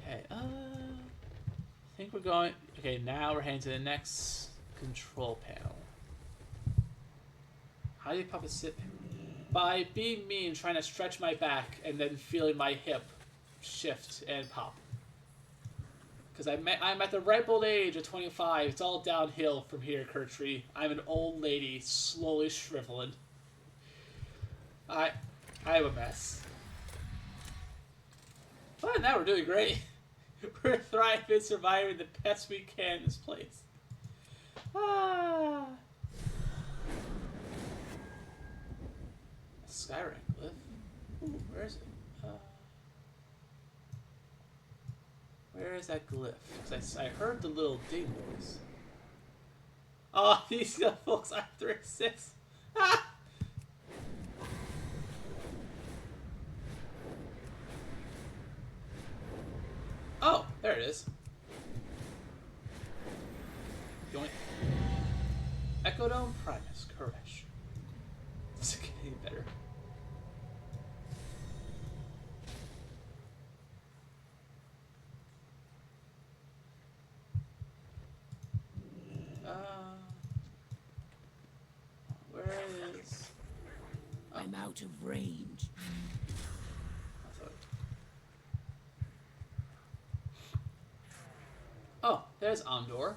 Okay, I think we're going. Okay, now we're heading to the next control panel. How do you pop a sit? By being mean, trying to stretch my back and then feeling my hip shift and pop. Because I'm at the ripe old age of 25. It's all downhill from here, Kurtree. I'm an old lady, slowly shriveling. I'm a mess. But now we're doing great. We're thriving, surviving the best we can in this place. Ah. Skyrank glyph. Ooh, where is it? Where is that glyph? Because I heard the little ding noise. Oh, these folks, I'm 36. Ah! Oh, there it is. Yoink. Ecodome Primus, Karesh. This is getting better. Where is... Oh. I'm out of range. Oh, there's Andor.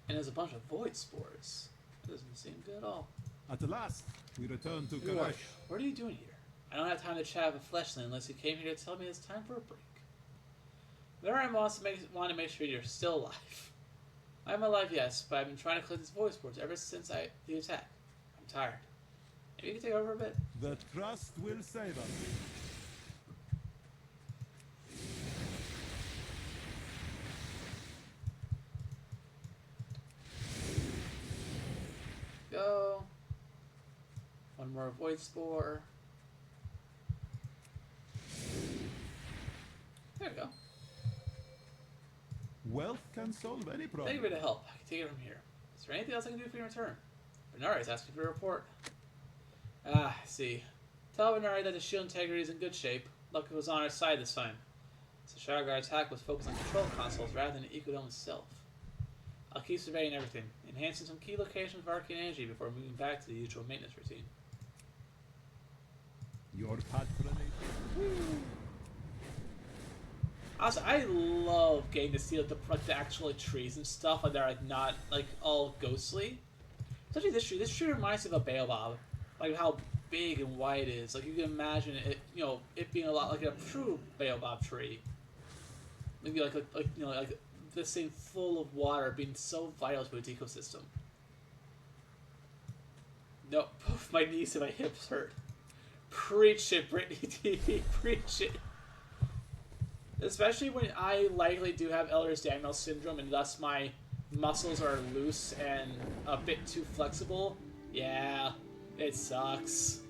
And there's a bunch of void spores. That doesn't seem good at all. At last, we return to What? Karesh. What are you doing here? I don't have time to chat with Fleshland unless you came here to tell me it's time for a break. Miriam want to make sure you're still alive. I'm alive, yes, but I've been trying to collect these void spores ever since the attack. I'm tired. Maybe you can take over a bit? That trust will save us. Go. One more void spore. There we go. Wealth can solve any problem. Thank you for the help. I can take it from here. Is there anything else I can do for you in return? Bernari is asking for a report. Ah, I see. Tell Bernari that the shield integrity is in good shape. Luck was on our side this time. The Shargar attack was focused on control consoles rather than the Ecodome itself. I'll keep surveying everything, enhancing some key locations for arcane energy before moving back to the usual maintenance routine. Your patronage. Also, I love getting to see like the actual trees and stuff, like they're like not like all ghostly. Especially this tree. This tree reminds me of a baobab, like how big and wide it is. Like you can imagine it, you know, it being a lot like a true baobab tree. Maybe like you know like this thing full of water being so vital to its ecosystem. No, both my knees and my hips hurt. Preach it, Brittany TV. Preach it. Especially when I likely do have Ehlers-Danlos syndrome and thus my muscles are loose and a bit too flexible. Yeah, it sucks.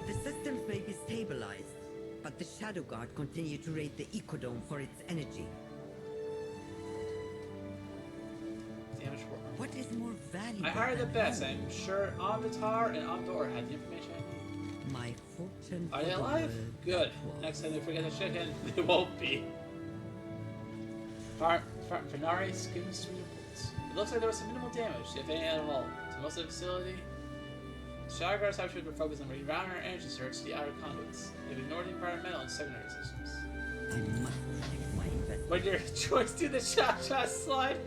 The systems may be stabilized, but the Shadow Guard continue to raid the Ecodome for its energy. Damage for What is more valuable? I hired the than best. home? I'm sure Avatar and Andor had the information I need. My fortune. Are for they the alive? world Good. that was. Next time they forget the chicken, they won't be. Fenari skims through the woods. It looks like there was some minimal damage, if any at all, to most of the facility. The Shadow Guards have been focused on rerouting our energy search to the outer conduits. They've ignored the environmental and secondary systems. I must protect my investment. When your choice to the shot slide.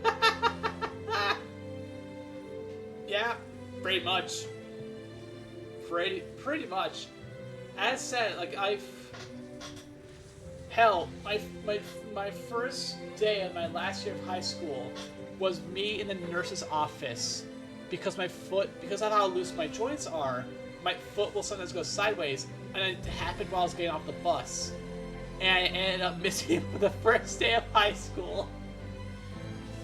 Yeah, pretty much. Pretty much. As said, like hell, my first day of my last year of high school was me in the nurse's office because because of how loose my joints are, my foot will sometimes go sideways, and it happened while I was getting off the bus, and I ended up missing it for the first day of high school.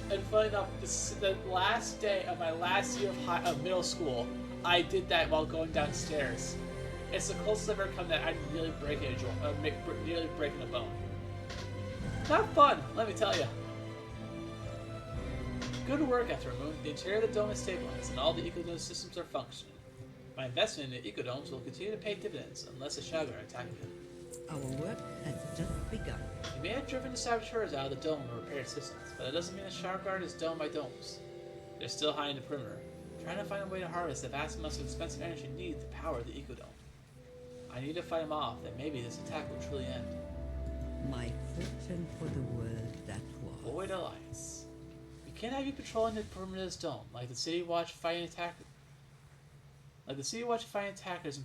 And funny enough, the last day of my last year of middle school, I did that while going downstairs. It's the closest I've ever come that I'm nearly breaking a bone. Not fun, let me tell you. Good work, Ethermoon. The interior of the dome is stabilized, and all the Ecodome systems are functioning. My investment in the Ecodomes will continue to pay dividends unless the Shadow Guard attack again. Our work has just begun. We may have driven the saboteurs out of the dome and repaired systems, but that doesn't mean the Shadow Guard is dome by domes. They're still high in the perimeter, trying to find a way to harvest the vast amounts of expensive energy needed to power the Ecodome. I need to fight them off, and maybe this attack will truly end. My fortune for the world that was. Void Alliance. We can't have you patrolling the perimeter's dome like the City Watch fighting attackers. Like the City Watch fighting attackers in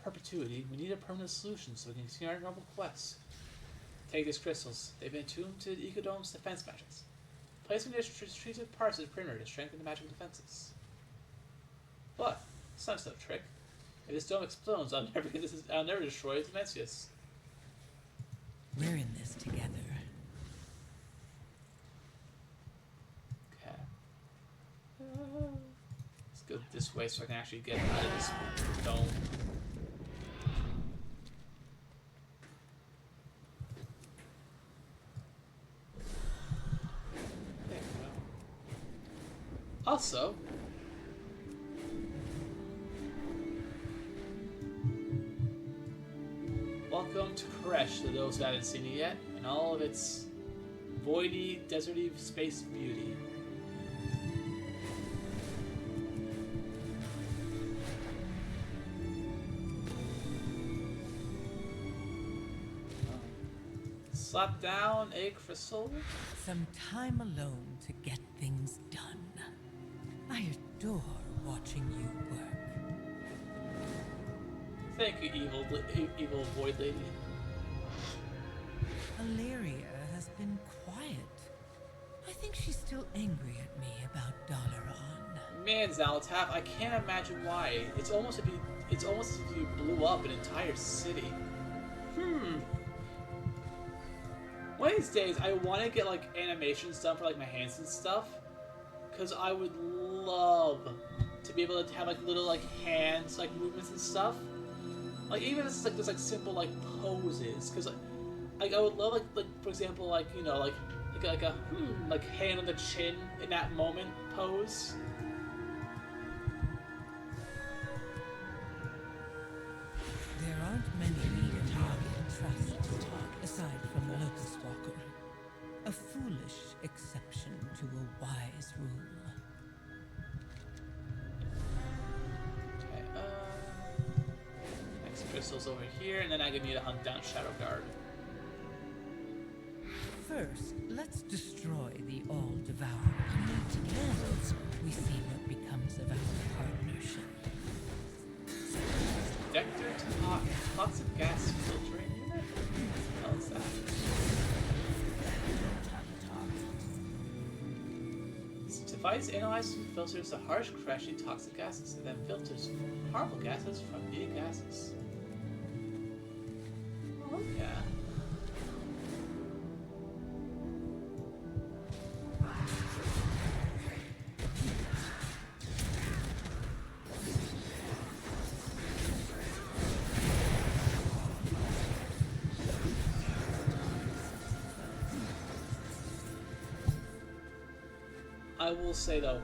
perpetuity. We need a permanent solution so we can continue our normal quests. Take these crystals. They've been attuned to the Ecodome's defense magics. Place them near strategic parts of the perimeter to strengthen the magical defenses. But it's not a trick. If this dome explodes, I'll never destroy Dimensius. We're in this together. Okay. Let's go this way so I can actually get out of this dome. There we go. Also, welcome to Karesh, to those who haven't seen it yet, and all of its voidy, deserty space beauty. Slap down a crystal. Some time alone to get things done. I adore watching you work. Thank you, evil void lady. Valeria has been quiet. I think she's still angry at me about Dalaran. Man, Zalatath, I can't imagine why. It's almost as if you blew up an entire city. One of these days, I want to get like animations done for like my hands and stuff, because I would love to be able to have like little like hands like movements and stuff. Like even if it's like just like simple like poses, because like I would love like for example like you know like a like hand on the chin in that moment pose. There aren't many leaders I can trust, aside from Locust Walker. A foolish exception to a wise rule. Okay, next crystal's over here, and then I can need to hunt down Shadow Guard. First, let's destroy the All-Devourer. Then we see what becomes of our partnership. Detector toxic gas filtering unit? What the hell is that? This device analyzes and filters the harsh, crashy, toxic gases, and then filters harmful gases from needed gases. Oh, yeah. I will say though,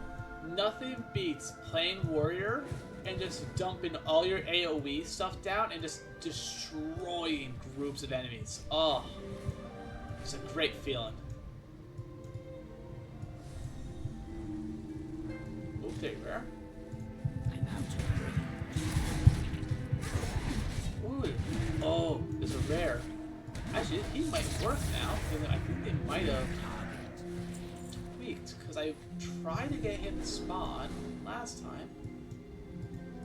nothing beats playing Warrior and just dumping all your AoE stuff down and just destroying groups of enemies. Oh, it's a great feeling. Oh, there you are. Ooh, oh, there's a rare. Actually, he might work now, because I think they might have tweaked, because I tried to get him to spawn last time.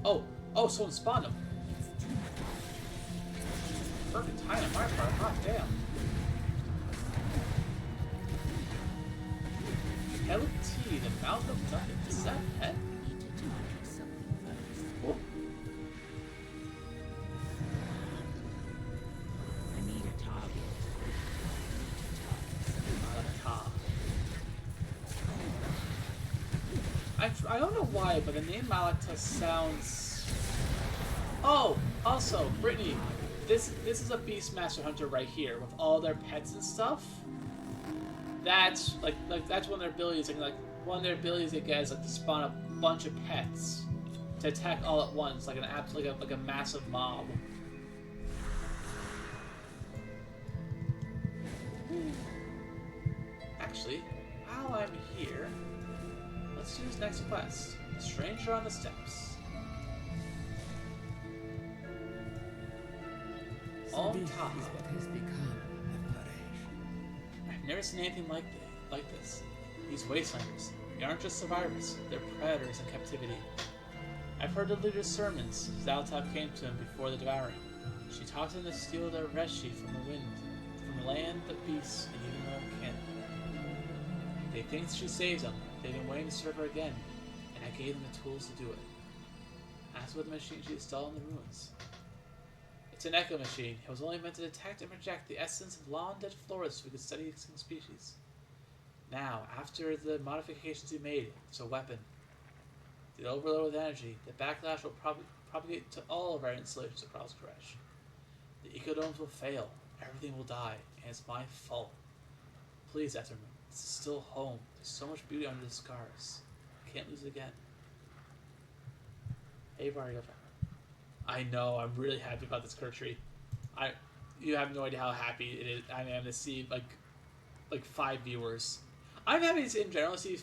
Oh, someone spawned him. Perfect time on my part, hot damn. Hell of tea, the mouth of nothing. Is that a pet? Oh. I don't know why, but the name Malakta sounds... Oh! Also, Brittany, this is a Beastmaster Hunter right here, with all their pets and stuff. That's, like that's one of their abilities, one of their abilities they get is, to spawn a bunch of pets to attack all at once, like a massive mob. Actually, while I'm here, let's do this next quest. Stranger on the Steps. So On this top. is what has become of Never seen anything like this. These wastelanders, they aren't just survivors, they're predators in captivity. I've heard the leader's sermons. Zalatav came to him before the devouring. She taught him to steal the Reshi from the wind, from the land, the beasts, and even their own kin. They think she saves them. They've been waiting to serve her again, and I gave them the tools to do it. As with the machine she installed in the ruins. It's an echo machine. It was only meant to detect and project the essence of long-dead floras so we could study extinct species. Now, after the modifications we made, it's a weapon. The overload with energy, the backlash will propagate to all of our installations across Karesh. The ecodomes will fail, everything will die, and it's my fault. Please, Etherman, this is still home. There's so much beauty under the scars. I can't lose it again. Hey, Mario. I know, I'm really happy about this Kurtree. You have no idea how happy it is. I am to see like 5 viewers. I'm happy to in general see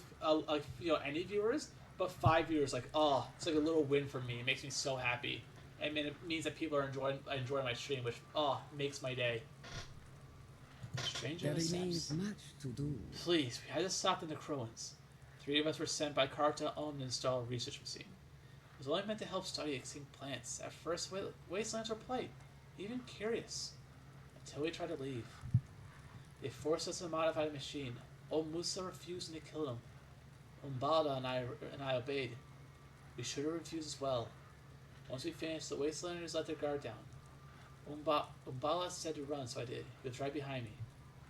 any viewers, but 5 viewers, like, oh, it's like a little win for me. It makes me so happy. I mean, it means that people are enjoying my stream, which makes my day. Stranger There steps. remains much to do. Please, we had to stop the Necroans. 3 of us were sent by Karta on to install a research machine. It was only meant to help study extinct plants. At first, wastelands were polite, even curious, until we tried to leave. They forced us to modify the machine. Old Musa refused and they killed him. Umbala and I obeyed. We should have refused as well. Once we finished, the wastelanders let their guard down. Umbala said to run, so I did. He was right behind me.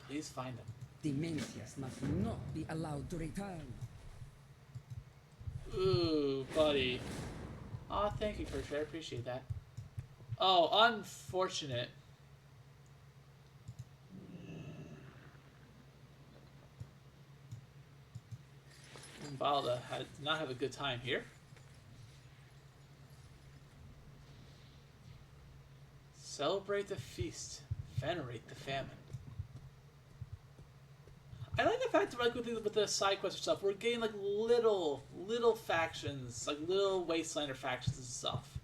Please find him. Demencius must not be allowed to return. Ooh, buddy. Aw, thank you, Karesh. I appreciate that. Oh, unfortunate. Balda did not have a good time here. Celebrate the feast. Venerate the famine. I like the fact that like with the side quests and stuff, we're getting like little factions, like little Wastelander factions and stuff.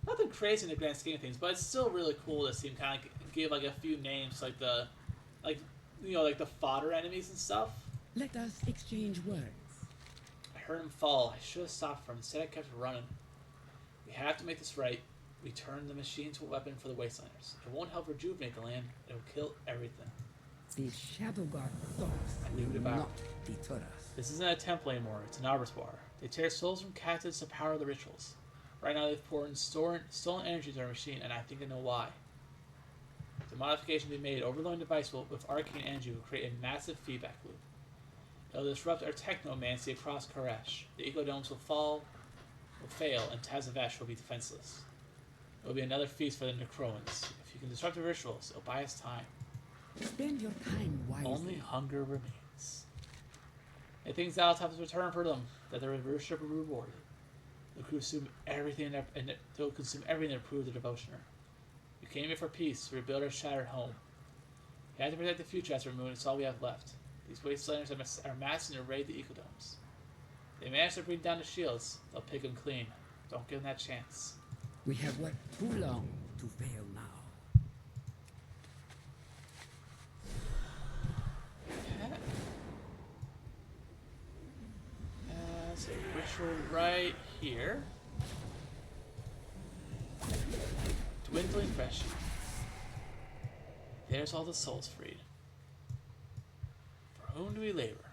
Nothing crazy in the grand scheme of things, but it's still really cool to see him kind of give like a few names, like the fodder enemies and stuff. Let us exchange words. I heard him fall. I should have stopped for him. Instead, I kept running. We have to make this right. We turn the machine into a weapon for the Wastelanders. It won't help rejuvenate the land. It will kill everything. The Shadow Guard thoughts knew will about not deter us. This isn't a temple anymore. It's an abattoir. They tear souls from captives to power the rituals. Right now, they've poured in stolen energy to our machine, and I think I know why. The modification we made, overloading the device with arcane energy, will create a massive feedback loop. It'll disrupt our technomancy across Karesh. The ecodomes will fail, and Tazavesh will be defenseless. It will be another feast for the Necroans. If you can disrupt the rituals, it'll buy us time. Spend your time wisely. Only hunger remains. They think Zalatav has returned for them, that their worship will be rewarded. They'll consume everything to prove their devotioner. We came here for peace, to rebuild our shattered home. We have to protect the future as removed, it's all we have left. These wastelanders are massing to raid the ecodomes. They manage to bring down the shields, they'll pick them clean. Don't give them that chance. We have worked too long to fail now. Okay. So ritual right here. Dwindling fresh. There's all the souls freed. For whom do we labor?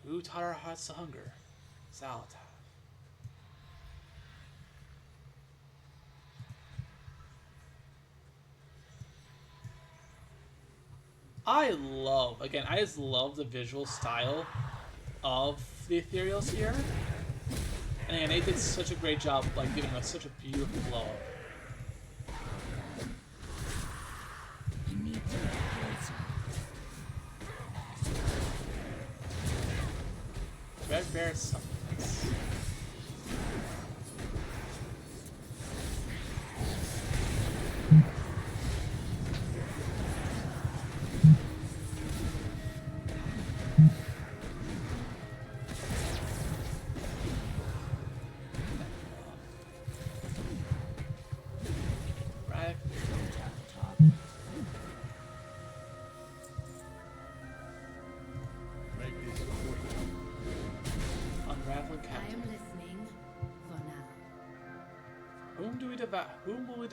Who taught our hearts to hunger? Zalatav. I just love the visual style of the ethereal sphere. And again, they did such a great job, like, giving us such a beautiful glow up. Red Bear supplements. Right.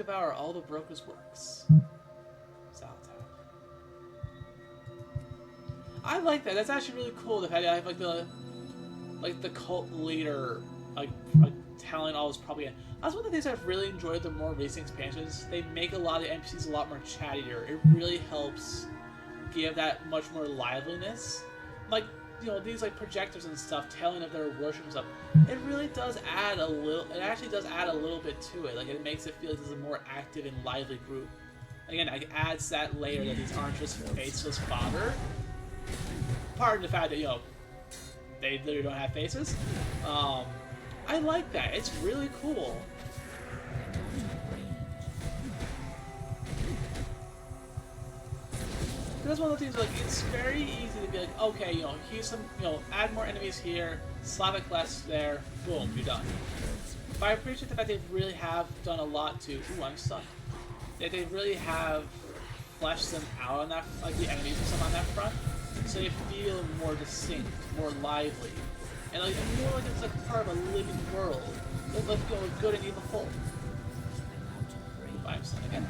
devour all the broker's works. Zaltar. I like that. That's actually really cool. The fact that I have like the cult leader like telling all this propaganda. That's one of the things I've really enjoyed the more recent expansions. They make a lot of the NPCs a lot more chattier. It really helps give that much more liveliness. Like, you know, these like projectors and stuff telling of their worship and stuff. It really does add a little. It actually does add a little bit to it. Like, it makes it feel like this is a more active and lively group. Again, it adds that layer that these aren't just faceless fodder. Pardon the fact that, you know, they literally don't have faces. I like that. It's really cool. That's one of the things, like, it's very easy to be like, okay, you know, here's some, you know, add more enemies here, Slavic less there, boom, you're done. But I appreciate the fact they really have done a lot to, ooh, I'm stunned. That they really have fleshed them out on that, like the enemies and stuff on that front, so they feel more distinct, more lively, and like more like it's like part of a living world, with like, you know, good and evil full. I'm stunned again.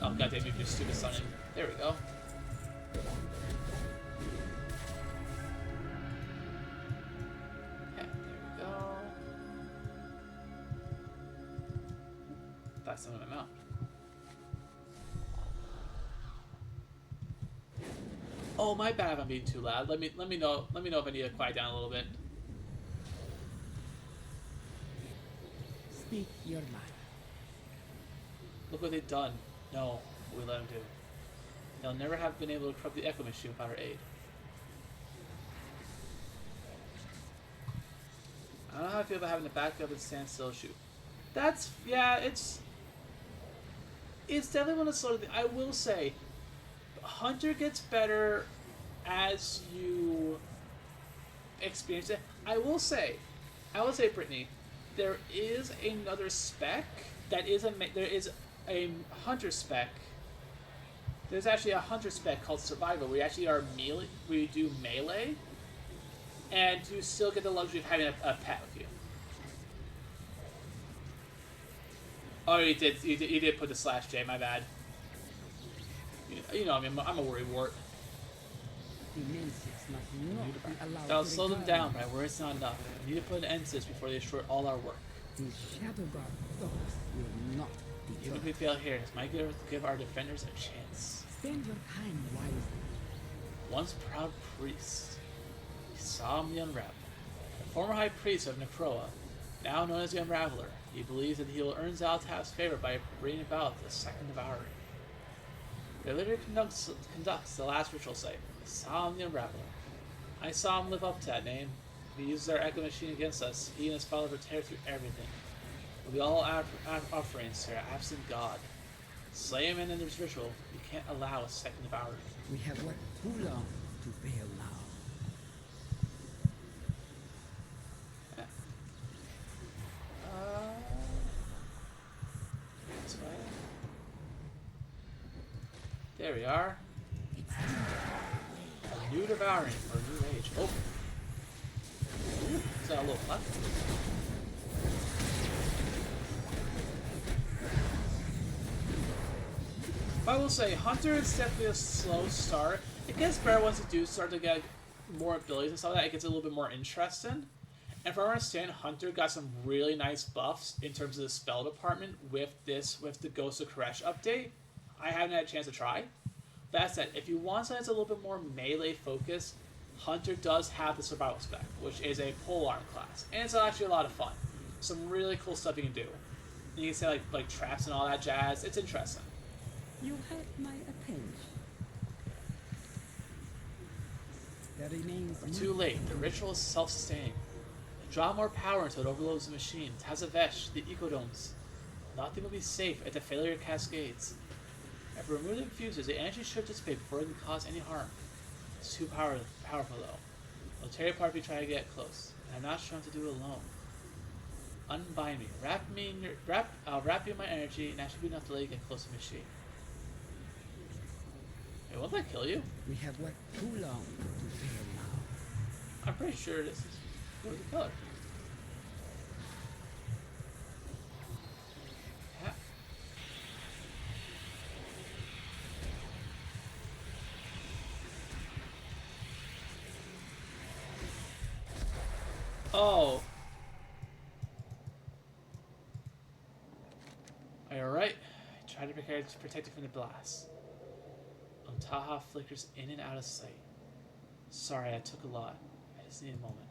Oh, goddamn, you just stupid stunning. There we go. Yeah, there we go. That's some of my mouth. Oh, my bad if I'm being too loud. Let me know if I need to quiet down a little bit. Speak your mind. Look what they've done. No, we let them do. They'll never have been able to corrupt the Echo Machine without our aid. I don't know how I feel about having to back up and stand still shoot. That's, yeah, it's definitely one of the sort of things. I will say, Hunter gets better as you experience it. I will say, Brittany, there is another spec that is there is a hunter spec. There's actually a hunter spec called Survivor. We actually are melee. We do melee, and you still get the luxury of having a pet with you. Oh, you did put the /J. My bad. You know, I mean, I'm a worrywart. That'll slow them down, but it's not enough. We need to put an end to this before they destroy all our work. The Shadow Guard thoughts will not be Even if we fail here, it's my good to give our defenders a chance. Spend your time wisely. Once proud priest, he saw him the Unraveler. The former high priest of Necroa, now known as the Unraveler, he believes that he will earn Zaltav's favor by bringing about the second devouring. The leader conducts the last ritual site. I saw him the Unraveler. I saw him live up to that name. If he uses our Echo Machine against us, he and his followers will tear through everything. We'll be all offerings to our absent God. Slay him and end this ritual. We can't allow a second devouring. We have worked too long to fail now. Yeah. This way. There we are. A new devouring or a new age. Oh. Is that a little left? I will say, Hunter is definitely a slow start. It gets better once you do start to get more abilities and stuff like that. It gets a little bit more interesting. And if I understand, Hunter got some really nice buffs in terms of the spell department with the Ghost of Karesh update. I haven't had a chance to try. That said, if you want something that's a little bit more melee focused, Hunter does have the survival spec, which is a polearm class, and it's actually a lot of fun. Some really cool stuff you can do. And you can say like traps and all that jazz. It's interesting. You have my attention. There remains Too late. The ritual is self-sustaining. Draw more power until it overloads the machine. Tazavesh, the ecodomes. Nothing will be safe at the failure cascades. If we remove the fuses, the energy should dissipate before it can cause any harm. It's too powerful though. It'll tear apart if we try to get close, and I'm not strong to do it alone. Unbind me. I'll wrap you in my energy, and that should be enough to let you get close to the machine. Hey, won't that kill you? we have worked too long to fail now. I'm pretty sure this is going to kill her. Oh. Are you alright? I tried to protect you from the blast. Taha flickers in and out of sight. Sorry, I took a lot. I just need a moment.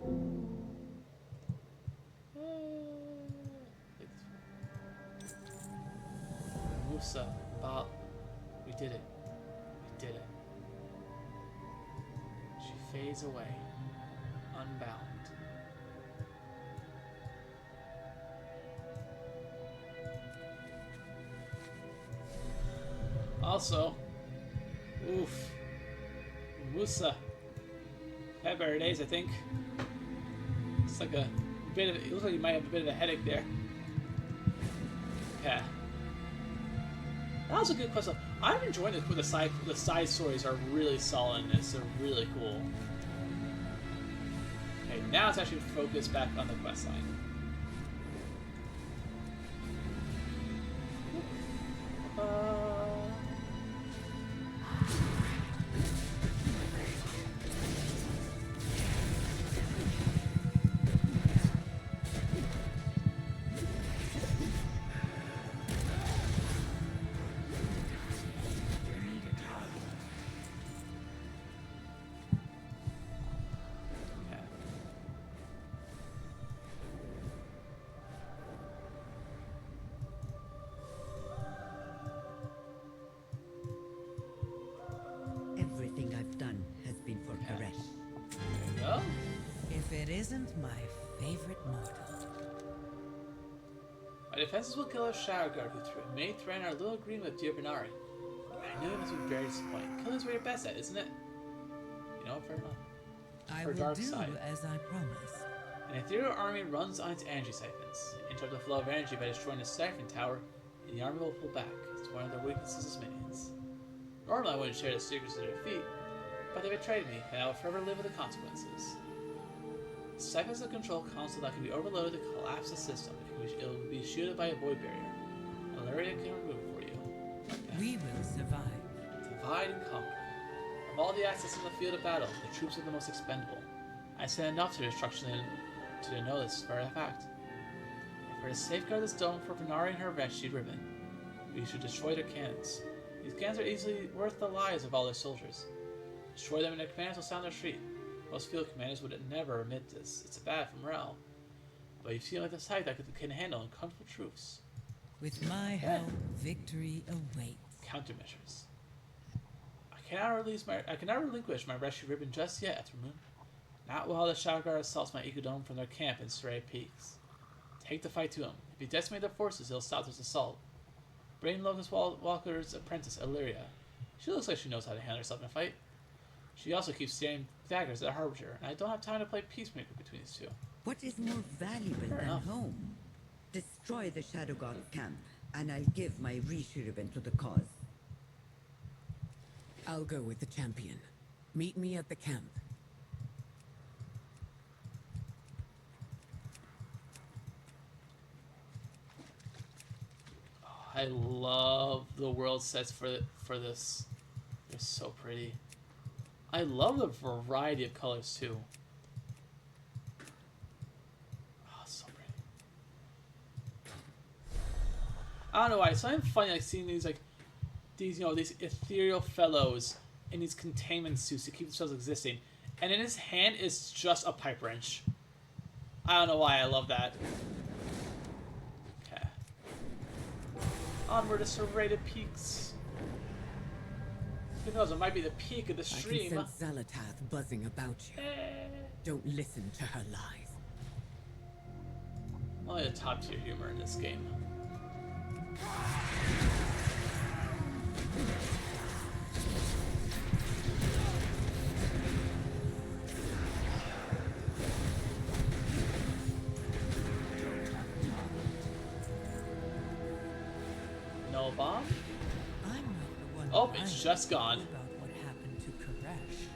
Musa, Bal, we did it. We did it. She fades away, unbound. Also, oof, Musa. Had better days, I think. It's like a bit of. It looks like you might have a bit of a headache there. Yeah. That was a good quest. I'm enjoying this. Where the side stories are really solid in this. They're really cool. Okay, now it's actually focused back on the quest line. Everything I've done has been for Karesh. There you go. If it isn't my favorite mortal. My defenses will kill our Shadow Guard who may threaten our little agreement with Dear Benari. I knew it must be very disappointing. Killing's what you're best at, isn't it? You know, fair enough. I Her will dark do side. as I promise. An ethereal army runs on its energy siphons. Interrupt the flow of energy by destroying the siphon tower, and the army will pull back. It's one of their weaknesses as minions. Normally I wouldn't share the secrets of their defeat, but they betrayed me, and I will forever live with the consequences. The siphons of control console that can be overloaded to collapse the system. It will be shielded by a void barrier. Ilaria can remove it for you. Okay. We will survive. Divide and conquer. Of all the assets in the field of battle, the troops are the most expendable. I sent enough to destruction to know this for a fact. If we're to safeguard this dome for Venari and her rescued ribbon, we should destroy their cannons. These cannons are easily worth the lives of all their soldiers. Destroy them and their commanders will sound their shriek. Most field commanders would never admit this. It's bad for morale. But you seem like the type that can handle uncomfortable truths. With my help, victory awaits. Countermeasures. I cannot relinquish my rescue ribbon just yet, Ethermoon. Not while the Shadow Guard assaults my Ecodome from their camp in Stray Peaks. Take the fight to him. If you decimate their forces, he'll stop this assault. Bring Locust Walker's apprentice, Illyria. She looks like she knows how to handle herself in a fight. She also keeps staring daggers at Harbinger, and I don't have time to play peacemaker between these two. What is more valuable Fair than enough. home? Destroy the Shadow God camp, and I'll give my Rishi ribbon to the cause. I'll go with the champion. Meet me at the camp. I love the world sets for this. They're so pretty. I love the variety of colors too. Oh, so pretty. I don't know why. It's something funny like seeing these these ethereal fellows in these containment suits to keep themselves existing, and in his hand is just a pipe wrench. I don't know why I love that. Okay. Onward to serrated peaks. Who knows? It might be the peak of the I stream. can sense Zalatath buzzing about you. Don't listen to her lies. Only the top tier humor in this game. No bomb? I'm not the one. Oh, it's just gone. About what happened to Karesh.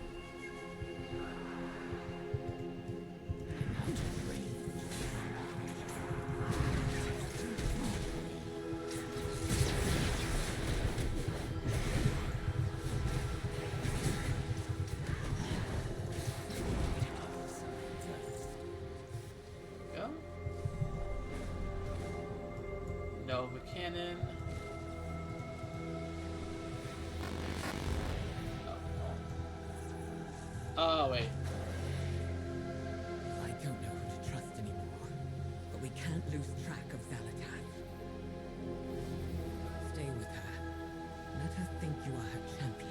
cannon. Oh, wait. I don't know who to trust anymore, but we can't lose track of Zalatath. Stay with her. Let her think you are her champion.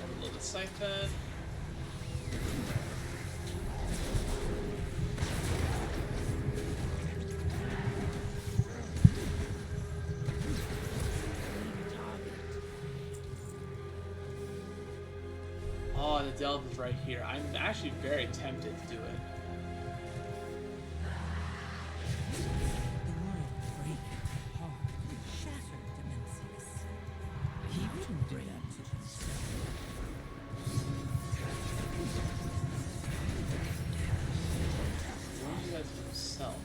Overload the siphon. Oh, the delve is right here. I'm actually very tempted to do it. The world break apart, shatter Dimensius. He wouldn't do that to himself. Why do that to himself?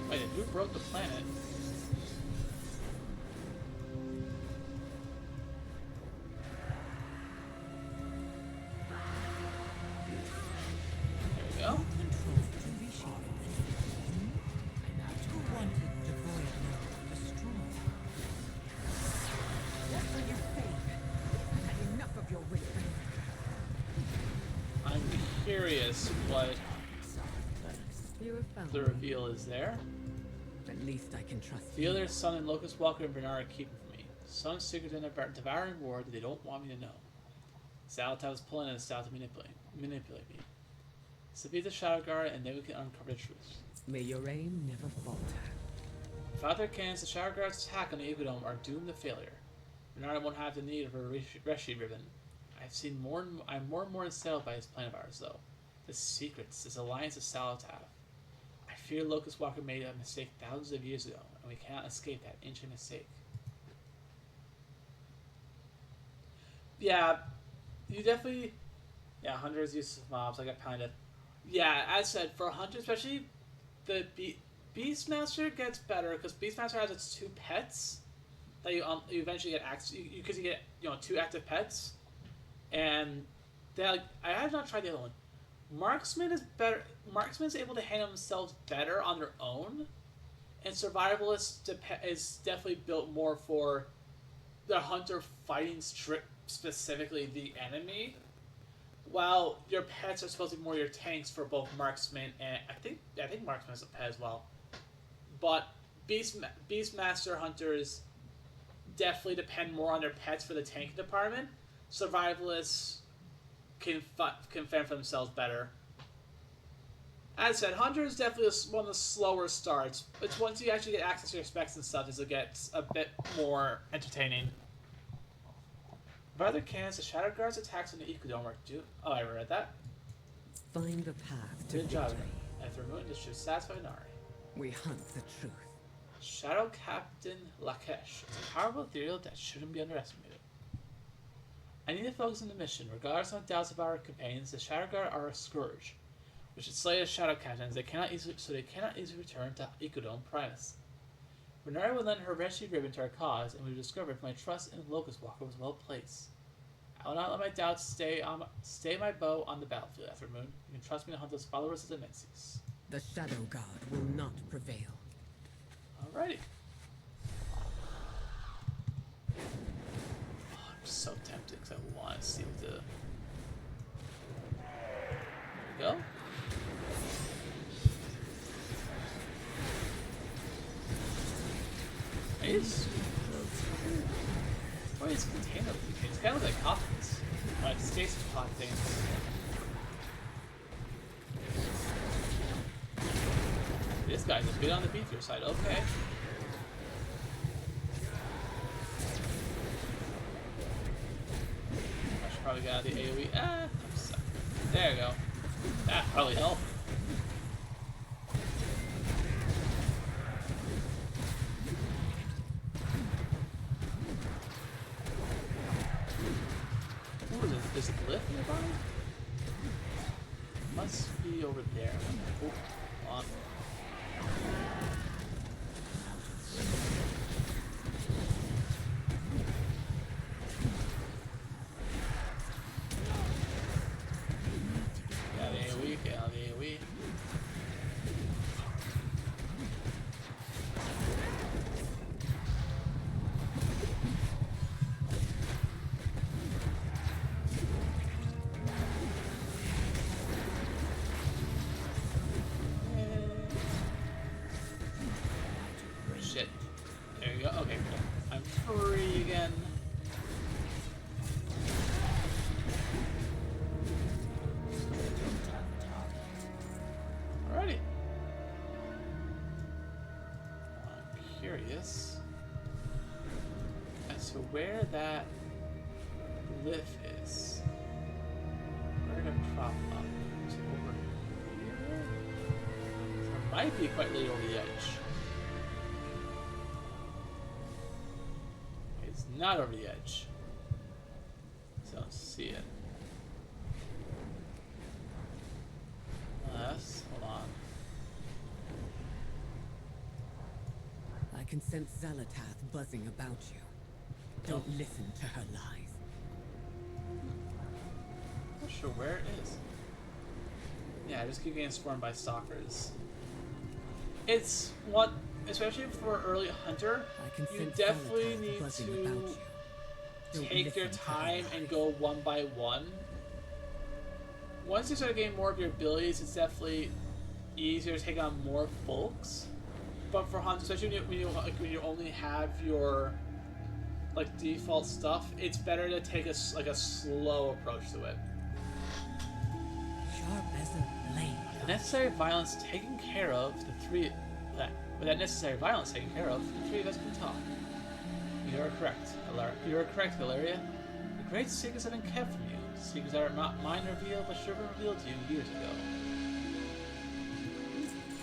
Wait, who broke the planet? There we go. Control to Rishi Ribbon. Who wanted the void now destroyed? What will you say? I've had enough of your wisdom. I'm curious what You have found the me. reveal is there. At least I can trust The you. other Sun and Locust Walker and Bernard are keeping from me. Some secret in a devouring war that they don't want me to know. Zalatath is pulling us out to manipulate me. Subdue the Shadow Guard and then we can uncover the truth. May your aim never falter. Without their cannons, the Shadow Guard's attack on the Ecodome are doomed to failure. Bernard won't have the need of a Reshi ribbon. I'm more and more unsettled by this plan of ours, though. The secrets, this alliance of Zalatath. I fear Locust Walker made a mistake thousands of years ago, and we cannot escape that ancient mistake. Yeah, you definitely... Yeah, Hunter's use of mobs, I got pounded. Yeah, as said, for Hunter, especially, the Beastmaster gets better, because Beastmaster has its 2 pets that you eventually get access... Because you get, 2 active pets. And I have not tried the other one. Marksman is better. Marksman's able to handle themselves better on their own, and Survivalist is definitely built more for the hunter fighting specifically the enemy, while your pets are supposed to be more your tanks for both Marksman and I think Marksman is a pet as well. But Beastmaster hunters definitely depend more on their pets for the tank department. Survivalists can fend for themselves better. As I said, Hunter is definitely one of the slower starts. It's once you actually get access to your specs and stuff, as it gets a bit more entertaining. By other cannons, the Shadow Guard's attacks on the Ecodome are due. Oh, I read that. Find the path to Good job. victory. After removing this should satisfy Nari. We hunt the truth. Shadow Captain Lakesh. It's a powerful ethereal that shouldn't be underestimated. I need to focus on the mission. Regardless of doubts about our companions, the Shadow Guard are a scourge. We should slay the Shadow Captains. They cannot easily return to Ecodome Primus. Bernard will lend her Reshi ribbon to our cause, and we've discovered my trust in Locust Walker was well placed. I will not let my doubts stay my bow on the battlefield, Ethermoon. You can trust me to hunt those followers of the Menses. The Shadow Guard will not prevail. Alrighty. I'm so tempted because I want to see what the... There we go. Nice. What is container? It's kind of like coffins. Like stasis pod things. This guy's a bit on the beefier side, okay. I should probably get out of the AoE. I'm stuck. There you go. That probably helped. Ooh, there's a glyph nearby? Must be over there. Oh, on. curious as to where that glyph is. Where did it prop up? Is it over here? It might be quite literally over the edge. It's not over the edge. So I don't see it. Unless, hold on. I can sense Zalatath buzzing about you. Don't listen to her lies. Not sure where it is. Yeah, I just keep getting swarmed by stalkers. It's what, especially for early hunter, I can you sense definitely Zalatath need buzzing to about you. Don't take your listen to her time and lies. go one by one. Once you start getting more of your abilities, it's definitely easier to take on more folks. But for hunters, especially when you only have your like default stuff, it's better to take a slow approach to it. Sharp as a blade. The necessary violence taken care of, with that necessary violence taken care of, the three of us can talk. You are correct, You are correct, Valeria. The great secrets have been kept from you. Secrets that are not mine revealed, but should have been revealed to you years ago.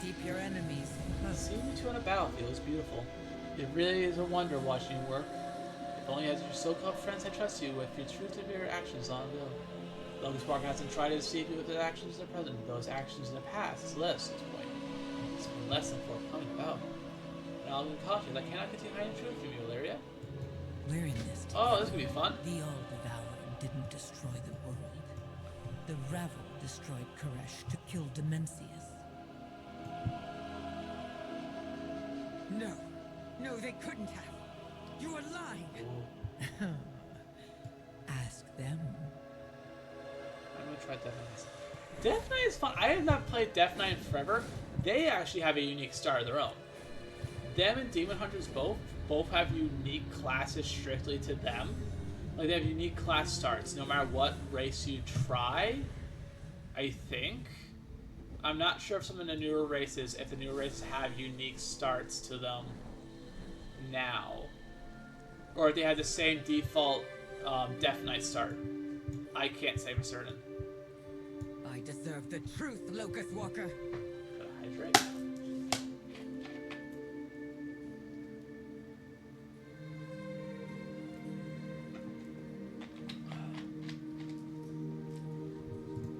Keep your enemies. Seeing you two on a battlefield is beautiful. It really is a wonder watching you work. If only as your so-called friends I trust you with your truth of your actions on Bill. Logan Spark hasn't tried to deceive you with his actions in the present. Those actions in the past is less at this point. It's been less than forthcoming about. And I'll be cautious. I cannot continue hiding the truth from you, Valeria. We're in this together. Oh, this could be fun. The All-Devouring didn't destroy the world. The Ravel destroyed Karesh to kill Demencius. No. No, they couldn't have. You are lying. Ask them. I'm gonna try Death Knight. Death Knight is fun. I have not played Death Knight in forever. They actually have a unique start of their own. Them and Demon Hunters both have unique classes strictly to them. Like they have unique class starts no matter what race you try. I think. I'm not sure if some of the newer races, if the newer races have unique starts to them now, or if they have the same default Death Knight start. I can't say for certain. I deserve the truth, Locust Walker. Gotta hydrate.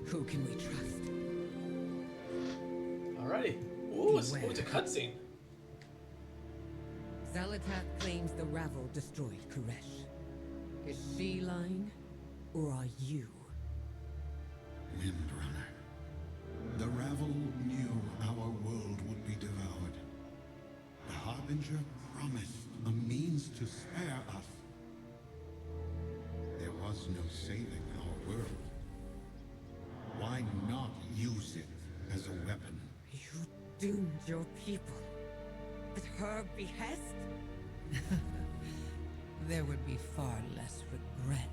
Who can we trust? Alrighty. Ooh, it's a cutscene. Zalatath claims the Ravel destroyed Karesh. Is she lying? Or are you? Windrunner. The Ravel knew our world would be devoured. The Harbinger promised a means to spare us. There was no saving our world. Why not use it as a weapon? You doomed your people. At her behest? There would be far less regret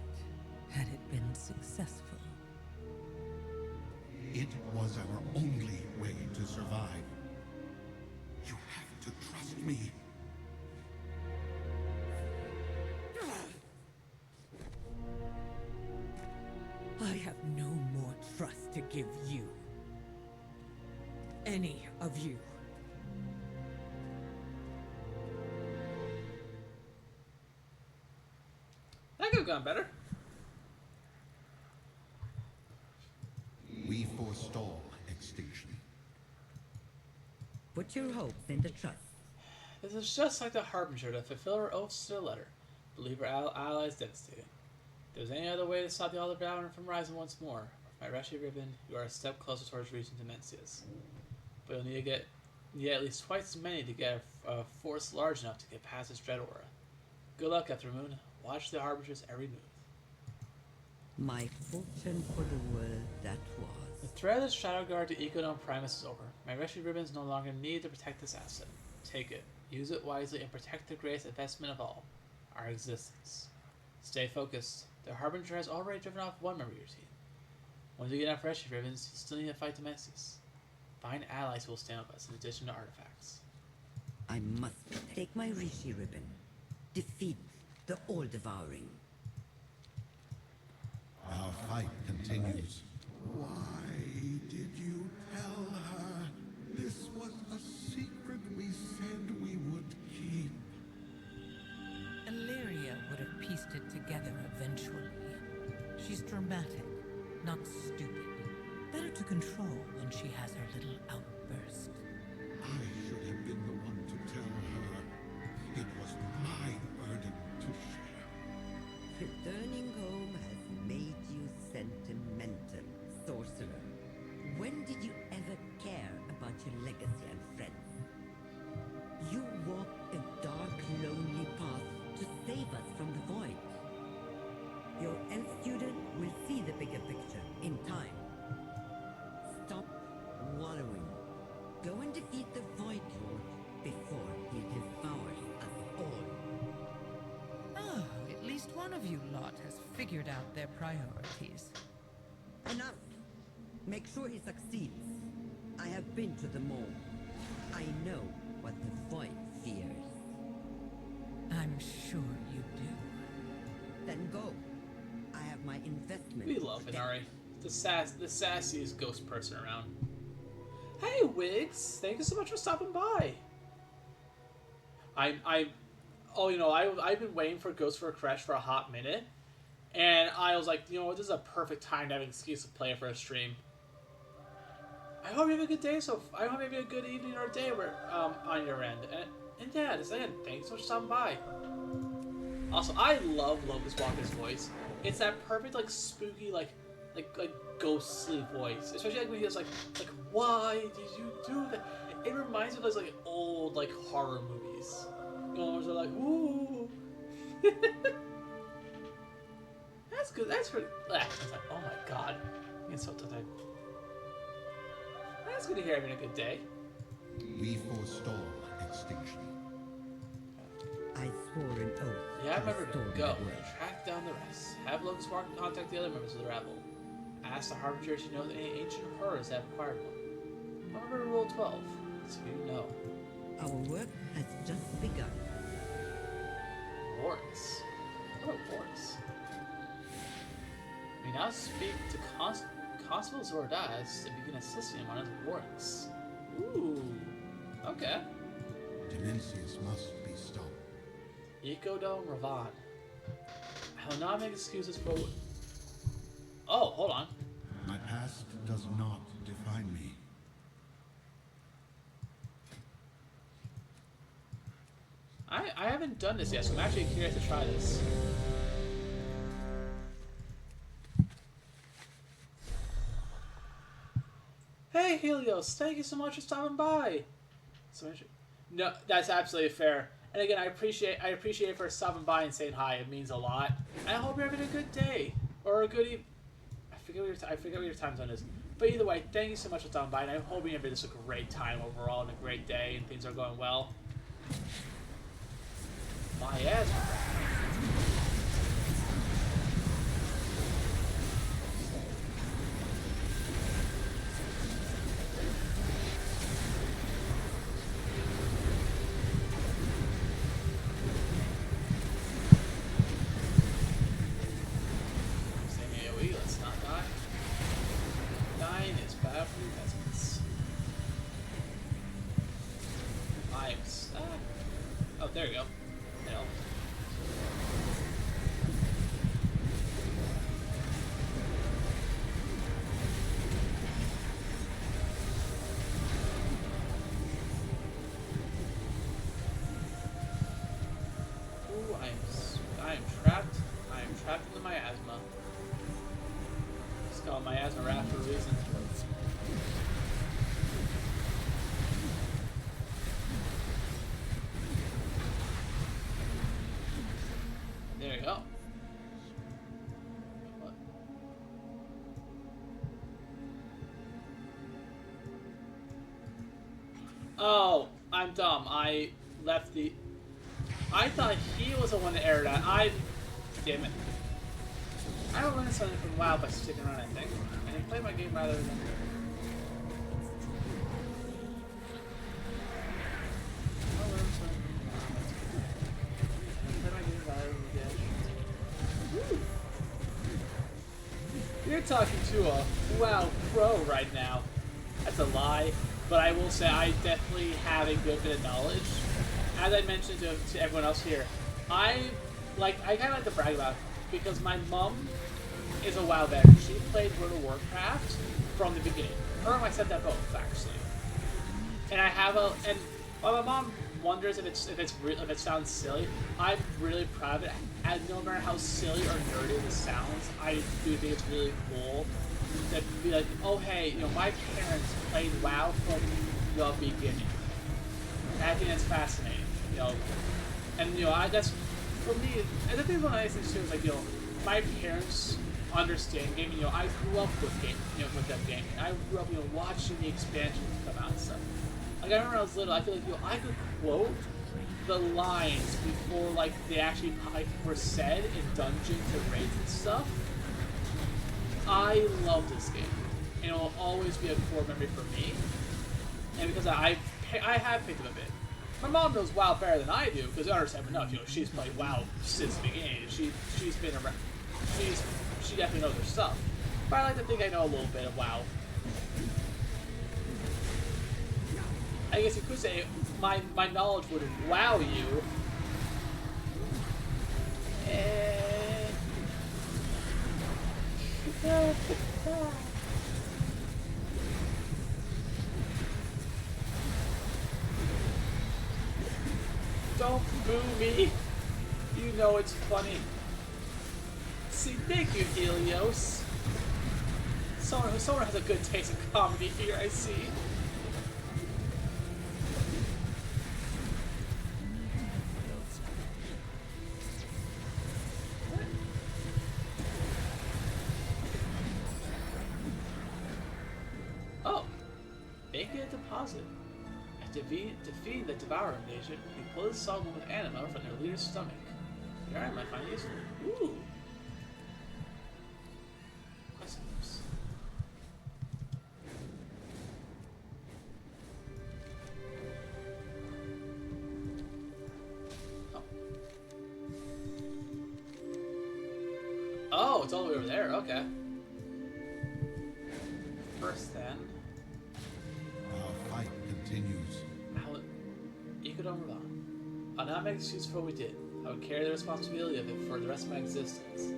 had it been successful. It was our only way to survive. You have to trust me. I have no more trust to give you. Any of you. That could have gone better. We forestall extinction. Put your hopes in the trust. This is just like the Harbinger to fulfill her oaths to the letter. Believe her allies devastated. If there's any other way to stop the All-Devouring from rising once more, with my Reshi ribbon, you are a step closer towards reaching Demencius. But you'll need at least twice as many to get a force large enough to get past this dread aura. Good luck, Aftermoon. Watch the Harbinger's every move. My fortune for the world that The was. threat of Shadow Guard to Ecodome Primus is over. My Reshi ribbons no longer need to protect this asset. Take it, use it wisely, and protect the greatest investment of all, our existence. Stay focused. The Harbinger has already driven off one member of your team. Once you get enough Reshi ribbons, you still need to fight Demencius. Find allies who will stand with us in addition to artifacts. I must take my Rishi ribbon. Defeat the all-devouring. Our fight continues. Why did you tell her? This was a secret we said we would keep. Illyria would have pieced it together eventually. She's dramatic, not stupid. Better to control when she has her little outburst. I should have been the one to tell her. It was my burden to share. Returning home has made you sentimental, sorcerer. When did you ever care about your legacy and friends? You walked a dark, lonely path to save us from the void. Your elf student will see the bigger picture in time. Stop wallowing. Go and defeat the Void Lord before he devours us all. Oh, at least one of you lot has figured out their priorities. Enough! Make sure he succeeds. I have been to the mall. I know what the Void fears. I'm sure you do. Then go. I have my investment. We love Inari. The sassiest ghost person around. Hey, Wiggs! Thank you so much for stopping by. I've been waiting for Ghost for Karesh for a hot minute, and I was like, you know what, this is a perfect time to have an excuse to play it for a stream. I hope you have a good day. I hope you have a good evening or day on your end. And yeah, just again, thanks so much for stopping by. Also, I love Locust Walker's voice. It's that perfect, like, spooky, like ghostly voice. Especially like when he goes like, why did you do that? It reminds me of those like old like horror movies. You know, where they're like, ooh. That's good. That's pretty. It's like, oh my god, I'm getting so tired. That's good to hear. Having a good day. We forestall extinction. I swore an oath. Yeah, I to remember. restore Go. my word. Track down the rest. Have Locust Walker contact the other members of the rabble. Ask the Harbingers to know any ancient horrors that have acquired one. Remember Rule 12, so you know. Our work has just begun. Warrants. What are warrants? We now speak to Constable Zordaz to begin assisting him on his warrants. Ooh. Okay. Dimensius must be stopped. Ikodo Ravan. I will not make excuses for. Oh, hold on. My past does not define me. I haven't done this yet, so I'm actually curious to try this. Hey Helios, thank you so much for stopping by. No, that's absolutely fair. And again, I appreciate it for stopping by and saying hi. It means a lot. And I hope you're having a good day or a good evening. I forget what your time zone is. But either way, thank you so much for stopping by, and I'm hoping you're having this a great time overall and a great day, and things are going well. My ass. Let's not die. Dying is bad for the peasants. Lives. Oh, there you go. No. Ooh, I am trapped. I am trapped in the miasma. It's called miasma raft for a reason. There you go. What? Oh, I'm dumb. I left the. I thought he was the one that aired that. Damn it. I will learn something from WoW by sticking around, I think. And I play my game rather than. Oh, well. talking to a WoW pro right now. That's a lie, but I will say I definitely have a good bit of knowledge. As I mentioned to everyone else here, I kind of like to brag about it because my mom is a WoW veteran. She played World of Warcraft from the beginning. Her and my stepdad both, actually. And I have and while my mom wonders if it sounds silly, I'm really proud of it. And no matter how silly or nerdy this sounds, I do think it's really cool to be like, oh hey, you know, my parents played WoW from the beginning. And I think that's fascinating, you know. And you know, that's for me. And the thing about nice things too is like, you know, my parents understand gaming. You know, I grew up with game, you know, with them gaming. I grew up, you know, watching the expansions come out and stuff. Like I remember when I was little, I feel like, you know, I could quote the lines before like they actually like were said in dungeons and raids and stuff. I love this game, and it will always be a core memory for me. And because I have picked up a bit. My mom knows WoW better than I do because I understand enough. You know, she's played WoW since the beginning. She's been around. She definitely knows her stuff. But I like to think I know a little bit of WoW. I guess you could say my knowledge would wow you. Don't boo me. You know it's funny. See, thank you, Helios. Someone has a good taste in comedy here, I see. Oh, make it a deposit. After defeating the Devourer invasion, we pull the solvent with anima from their leader's stomach. The iron might find useful. Ooh. Questions. Oh. Oh, it's all the way over there. Okay. First, then. Our fight continues. I'll not make excuses for what we did. I would carry the responsibility of it for the rest of my existence.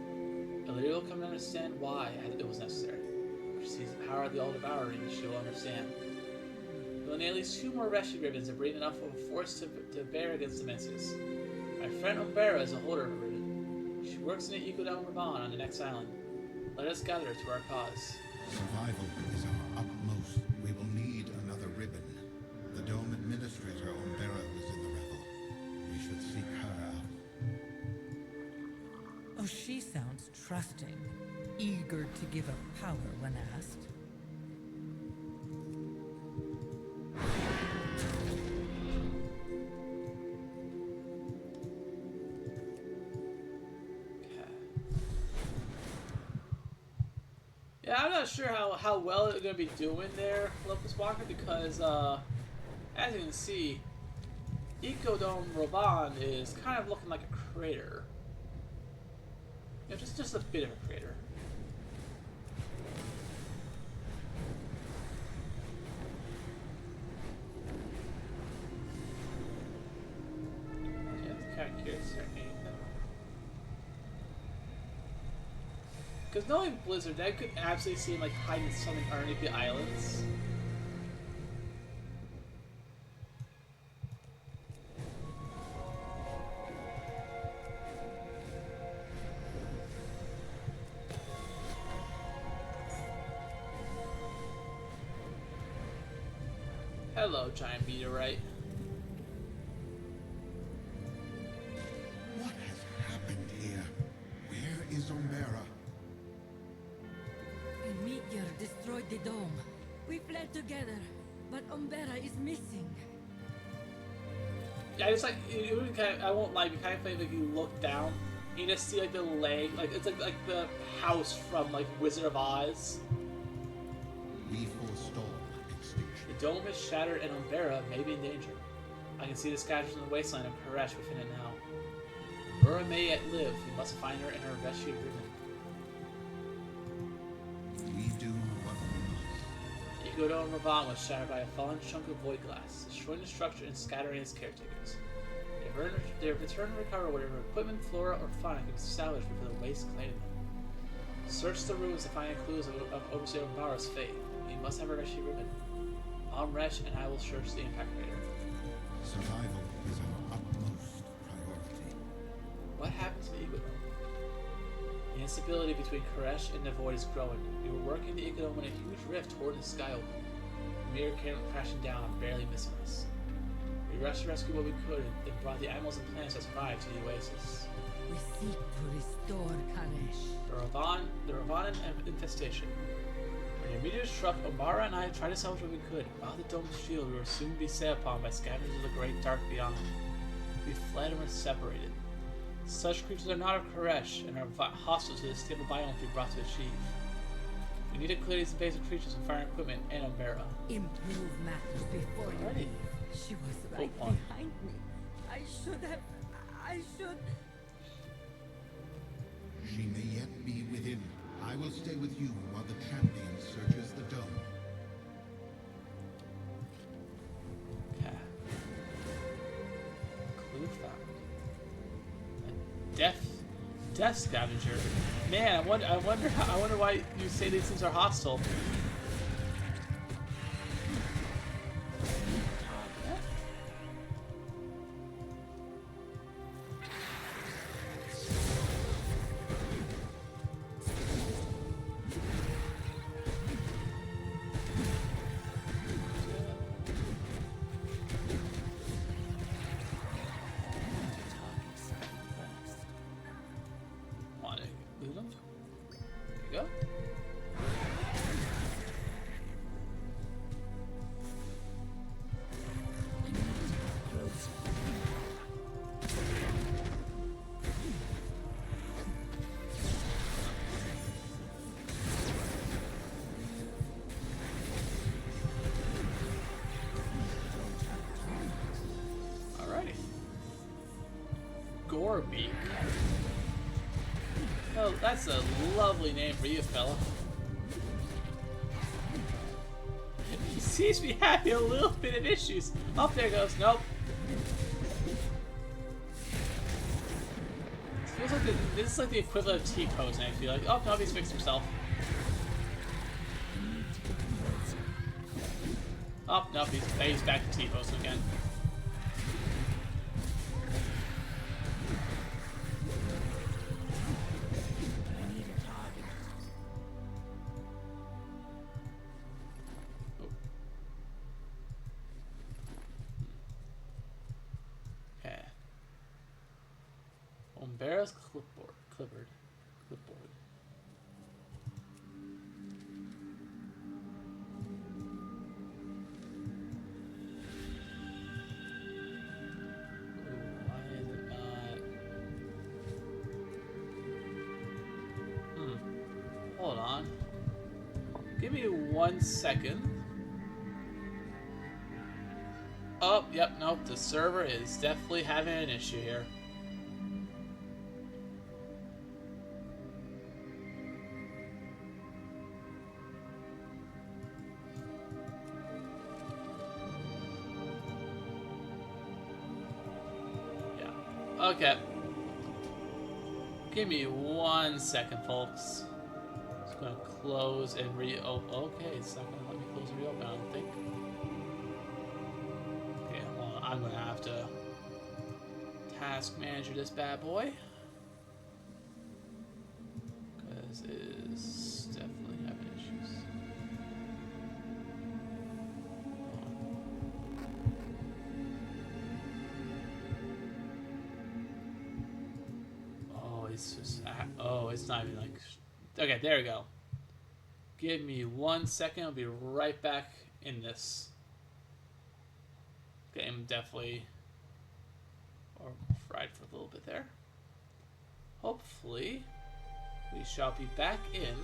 Illyria will come to understand why it was necessary. When she sees the power of the All Devouring, she will understand. We will need at least 2 more rescue ribbons and bring enough of a force to bear against the Mencius. My friend Umbera is a holder of a ribbon. She works in the Eco-Down Raban on the next island. Let us gather to our cause. Survival is our utmost. We will need another ribbon. The Dome Administrator Umbera was in the revel. We should seek her out. Oh, she sounds trusting, eager to give up power when asked. Yeah, I'm not sure how well they're going to be doing there, Locust Walker, because, as you can see, Ecodome Roban is kind of looking like a crater. You know, just a bit of a crater. Yeah, it's kind of curious. Because knowing Blizzard, that could absolutely seem like hiding something underneath the islands. Hello, giant meteorite. What has happened here? Where is Umbera? A meteor destroyed the dome. We fled together, but Umbera is missing. Yeah, it's like it would kind of, I won't lie, you kind of feel like you look down, you just see like the leg, like it's like the house from like Wizard of Oz. We forestall extinction. The dome is shattered and Umbera may be in danger. I can see the scatters from the wasteland of Karesh within it now. Umbera may yet live. We must find her and her rescue ribbon. Iguodon Ravan was shattered by a fallen chunk of void glass, destroying the structure and scattering its caretakers. They return to recover whatever equipment, flora, or fauna can be salvaged before the waste claim them. Search the ruins to find clues of Overseer Umbara's fate. You must have a Reshi ribbon. Resh and I will search the impact crater. Survival is our utmost priority. What happened to the Iguodon? The instability between Karesh and the Void is growing. We were working the Iguodon when a huge rift toward the sky opened. The mirror came crashing down, barely missing us. We rushed to rescue what we could and brought the animals and plants that survived to the oasis. We seek to restore Karesh. The Ravanan infestation. When the meteor struck, Umbara and I tried to salvage what we could. Without the dome's shield, we were soon to be set upon by scavengers of the great dark beyond. We fled and were separated. Such creatures are not of Karesh and are hostile to the stable biome we brought to achieve. We need to clear these invasive creatures from fire equipment and Umbara. Improve matters before you Alrighty. leave. She was right on. behind me. I should... She may yet be within. I will stay with you while the champion searches the dome. Okay. Clue found. A death scavenger. Man, I wonder why you say these things are hostile. There you go. Alrighty. Gorbeak. Oh, that's a lovely name for you, fella. He seems to be having a little bit of issues. Oh, there it goes. Nope. Feels like this is like the equivalent of T-posing, I feel like. Oh, no, he's fixed himself. Oh, no, he's back to T-posing again. Umbara's clipboard. Why is it not? Hold on. Give me 1 second. Oh, yep, nope. The server is definitely having an issue here. Okay. Give me 1 second, folks. Just gonna close and reopen. Okay, it's not gonna let me close and reopen, I don't think. Okay, well, I'm gonna have to task manager this bad boy. Because it is definitely having issues. It's not even like... Okay, there we go. Give me 1 second. I'll be right back in this game. Definitely fried for a little bit there. Hopefully, we shall be back in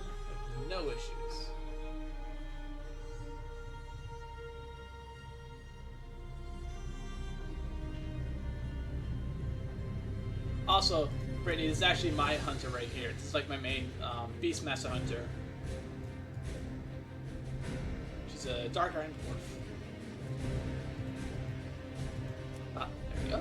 with no issues. Also, Brittany, this is actually my hunter right here. This is like my main Beastmaster hunter. She's a dark iron dwarf. Ah, there we go.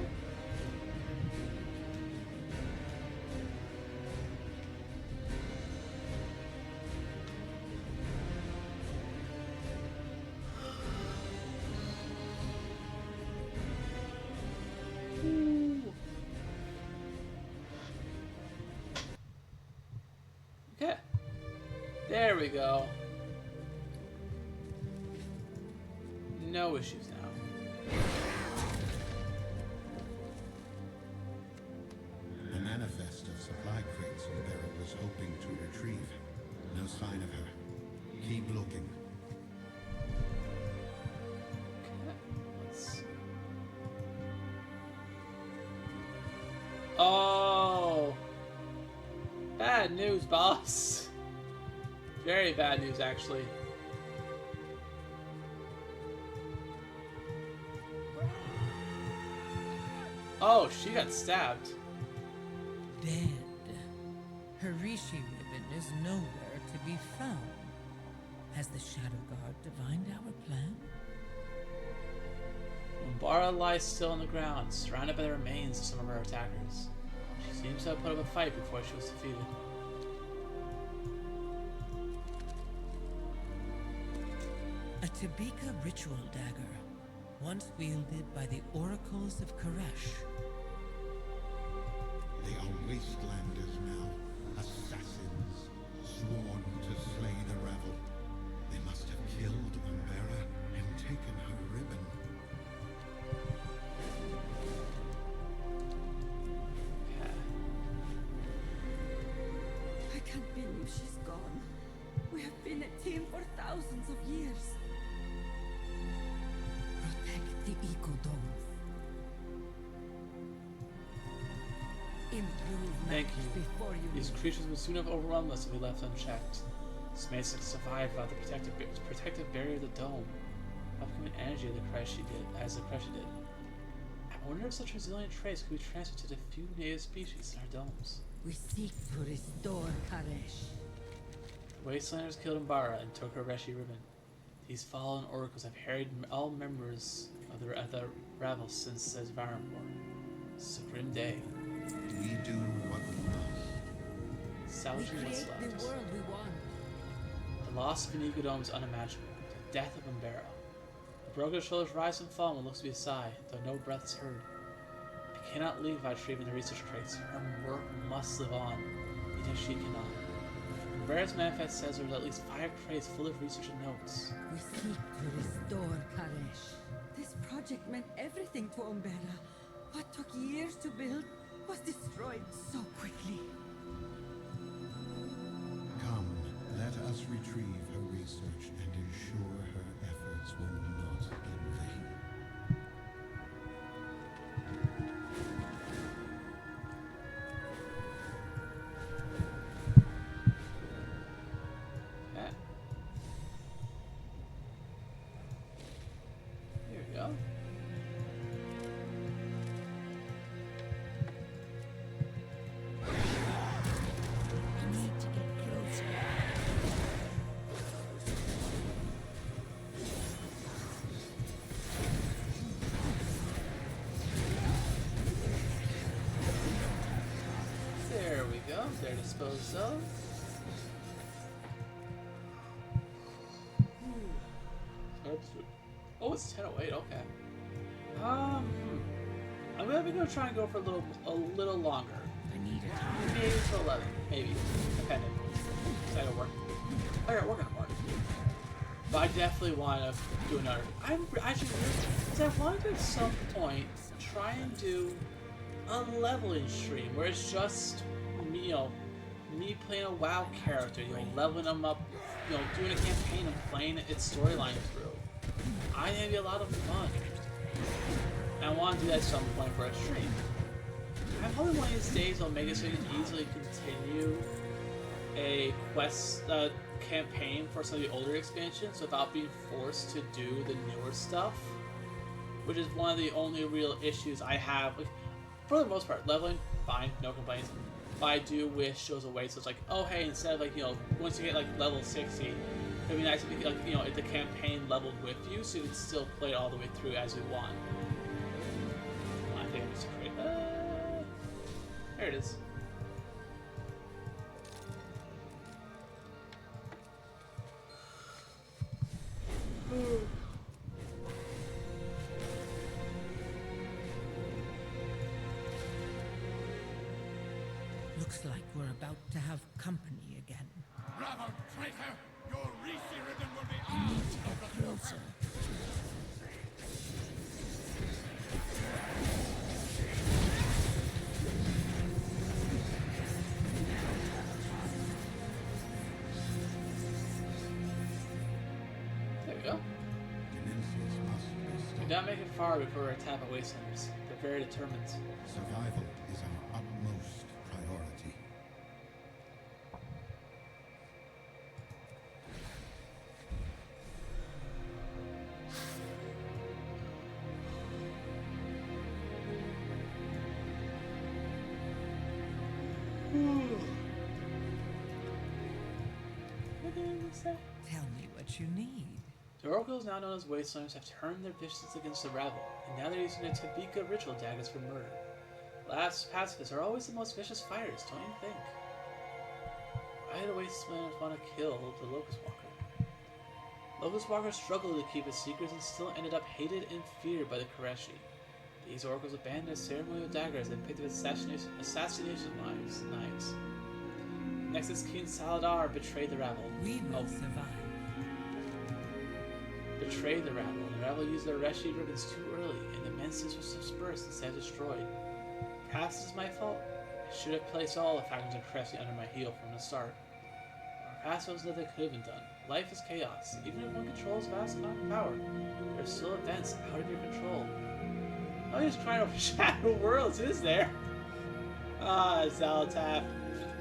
Okay. There we go. No issues now. The manifest of supply crates Umbera was hoping to retrieve. No sign of her. Keep looking. Oh, bad news, boss. Very bad news, actually. Oh, she got stabbed. Dead. Her Rishi ribbon is nowhere to be found. Has the Shadow Guard divined our plan? Umbara lies still on the ground, surrounded by the remains of some of her attackers. She seems to have put up a fight before she was defeated. A Tabika ritual dagger, once wielded by the oracles of Karesh. They are wastelanders now. Assassins, sworn to slay the rebel. They must have killed Umbera and taken her ribbon. I can't believe she's gone. We have been a team for thousands of years. Protect the ecodomes. Improve Thank matters you. before you These leave. creatures would soon have overwhelmed us if we left unchecked. This may survive without the protective barrier of the dome. Upcoming energy of the Karesh did, as the Karesh did. I wonder if such resilient traits could be transferred to the few native species in our domes. We seek to restore Karesh. The Wastelanders killed Umbara and took her Reshi ribbon. These fallen oracles have harried all members of the Ravel since the Varan War. It's a grim day. We do what we must. We Salvaging what's create left. the world we want. The loss of an Egodome is unimaginable. The death of Umbera. The broken shoulders rise and fall and looks to be a sigh, though no breath is heard. I cannot leave without retrieving the research crates. Her work must live on, even if she cannot. Umbera's manifest says there are at least 5 crates full of research and notes. We seek to restore Karesh. This project meant everything to Umbera. What took years to build was destroyed so quickly. Come, let us retrieve her research and ensure her efforts were not in vain. Okay. Here we go. I need to get closer. There we go. They're disposed of. Oh, it's 10:08. Okay. I'm gonna try and go for a little longer. I need a Maybe till 11. Maybe, depending. I gotta work. I gotta work on tomorrow. But I definitely want to do another. I'm actually because I wanted to at some point try and do a leveling stream where it's just me, me playing a WoW character, leveling them up, doing a campaign and playing its storyline through. I think it'd be a lot of fun. And I want to do that at some point for a stream. I'm hoping one of these days I'll make it so you can easily continue a quest campaign for some of the older expansions without being forced to do the newer stuff, which is one of the only real issues I have. Like, for the most part, leveling, fine, no complaints. But I do wish there was a way so it's like, oh hey, instead of once you get level 60, It'd be nice if you, like, if the campaign leveled with you, so you could still play it all the way through as you want. Well, I think I'm just great. There it is. Looks like we're about to have company again. Bravo, traitor! Your Rishi ribbon will be ours! Closer. There we go. Dimensius must be We stopped. don't make it far before we're attacked by wastelanders. They're very determined. Survival is our utmost priority. Tell me what you need. The oracles, now known as wastelanders, have turned their visions against the rabble, and now they're using their Tabika ritual daggers for murder. Last pacifists are always the most vicious fighters, don't you think? Why do the wastelanders want to kill the Locust Walker? Locust Walker struggled to keep his secrets and still ended up hated and feared by the Kareshi. These oracles abandoned their ceremonial daggers and picked up assassination knives. Next is King Saladar betrayed the rabble. We will survive. Betrayed the rabble, and the rabble used their Reshi ribbons too early, and the Mensis was dispersed instead of destroyed. Perhaps this is my fault. I should have placed all the factions of Cressy under my heel from the start. Or perhaps there was nothing that could have been done. Life is chaos. Even if one controls vast amount of power, there are still events out of your control. Oh, you're just trying to overshadow worlds, is there? Ah, Zalatath.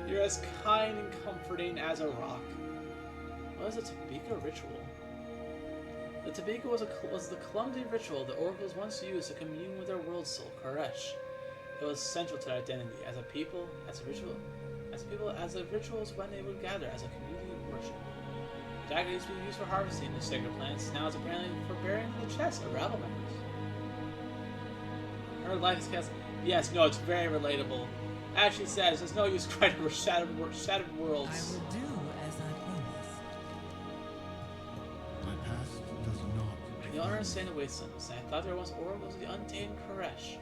You're as kind and comforting as a rock. What is a Tabika ritual? The Tabika was the clumsy ritual the oracles once used to commune with their world soul, Karesh. It was central to their identity as a people, as a ritual, as the rituals when they would gather as a community of worship. The dagger used to be used for harvesting the sacred plants, now it's apparently for burying the chests of rabble members. Her life is chaos. Yes, no, it's very relatable. As she says, there's no use trying to shattered worlds. I will do as I promised. My past does not. I don't understand the wastelands, and I thought there was oracles of the untamed Karesh.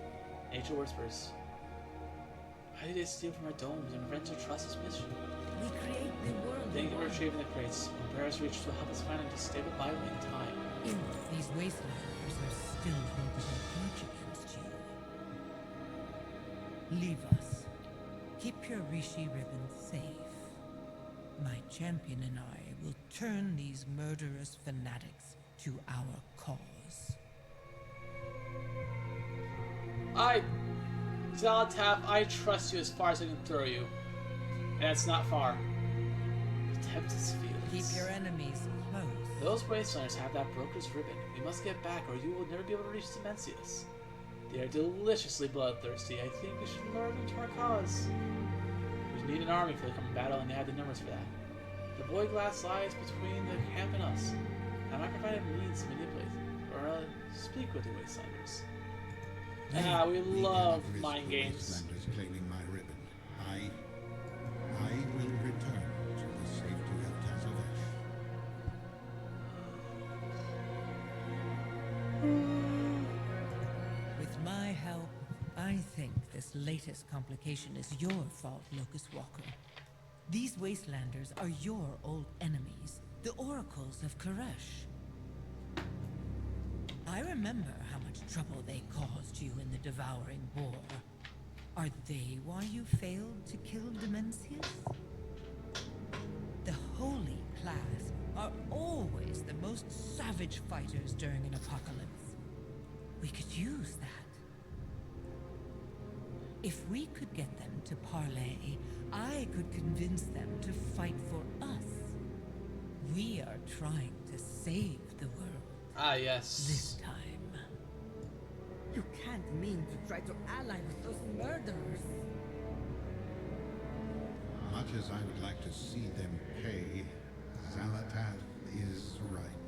Nature whispers. Why did they steal from our domes and rent to trust this mission? We create the world. Thank you for retrieving the crates. When prayers reach to help us find a stable biome in time. These wastelanders are still holding a grudge against you. Leave us. Keep your Rishi ribbon safe. My champion and I will turn these murderous fanatics to our cause. Zalatath, I trust you as far as I can throw you. And it's not far. Tempest Fields. Keep your enemies close. Those wastelanders have that broker's ribbon. We must get back or you will never be able to reach Dimensius. They are deliciously bloodthirsty. I think we should lure them to our cause. We need an army for the coming battle and they have the numbers for that. The void glass lies between the camp and us. I might provide a means to manipulate or speak with the wastelanders. We love mind games. Wastelanders claiming my ribbon. I will return to the safety of Tazavesh. With my help, I think this latest complication is your fault, Locust Walker. These wastelanders are your old enemies, the oracles of Karesh. I remember how much trouble they caused you in the Devouring War. Are they why you failed to kill Dimensius? The Holy Class are always the most savage fighters during an apocalypse. We could use that. If we could get them to parley, I could convince them to fight for us. We are trying to save the world. Ah, yes. This time. You can't mean to try to ally with those murderers. Much as I would like to see them pay, Zalatath is right.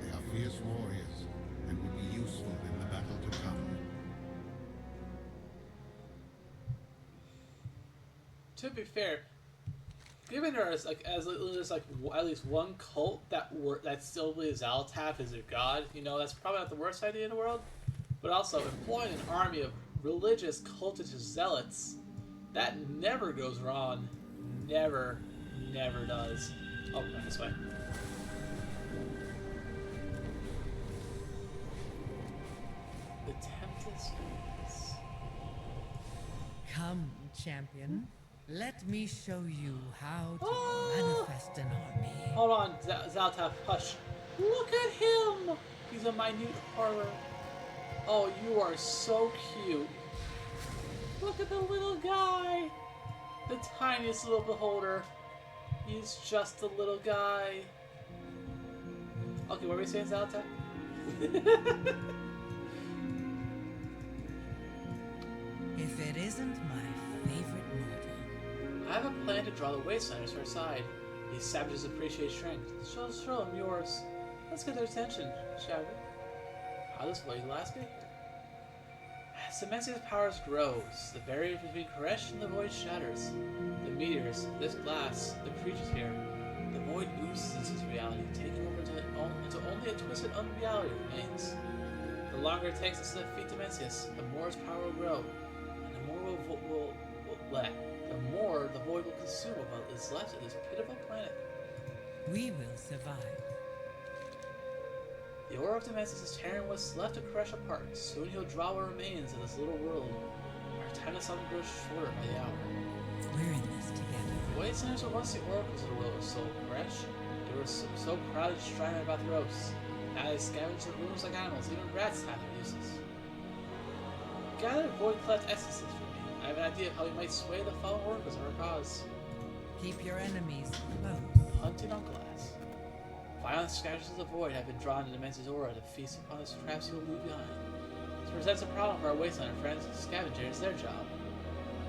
They are fierce warriors and will be useful in the battle to come. To be fair, given there's like at least one cult that still believes Zalatath is their god, you know, that's probably not the worst idea in the world. But also employing an army of religious cultist zealots, that never goes wrong. Never, never does. Oh, not this way. The Tempest Winds. Come, champion. Let me show you how to manifest an army. Hold on, Zalatath, hush. Look at him! He's a minute horror. Oh, you are so cute. Look at the little guy. The tiniest little beholder. He's just a little guy. Okay, what were we saying, Zalatath? If it isn't my favorite mortal. I have a plan to draw the Wastelanders to our side. These savages appreciate strength. Show them yours. Let's get their attention, shall we? How this will last me? As Dimensia's powers grows, the barrier between Karesh and the void shatters. The meteors, this glass, the creatures here. The void oozes into reality, taking over until only a twisted unreality remains. The longer it takes us to defeat Dimensius, the more its power will grow, and the more the void will consume of what is left of this pitiful planet. We will survive. The aura of Dimensius is tearing what's left of Karesh apart. Soon he'll draw what remains of this little world. Our time to something grows shorter by the hour. We're in this together. The Wastelanders were once the oracles of the world of soul, Karesh. They were so proud to striving about the ropes. Now they scavenge the rooms like animals. Even rats have their uses. Gather void cleft essences for me. I have an idea of how we might sway the fallen workers of our cause. Keep your enemies close. Hunting on glass. Violent scavengers of the void have been drawn to Dimensia's aura to feast upon the traps he will leave behind. This presents a problem for our Wastelander friends. Scavenger is their job.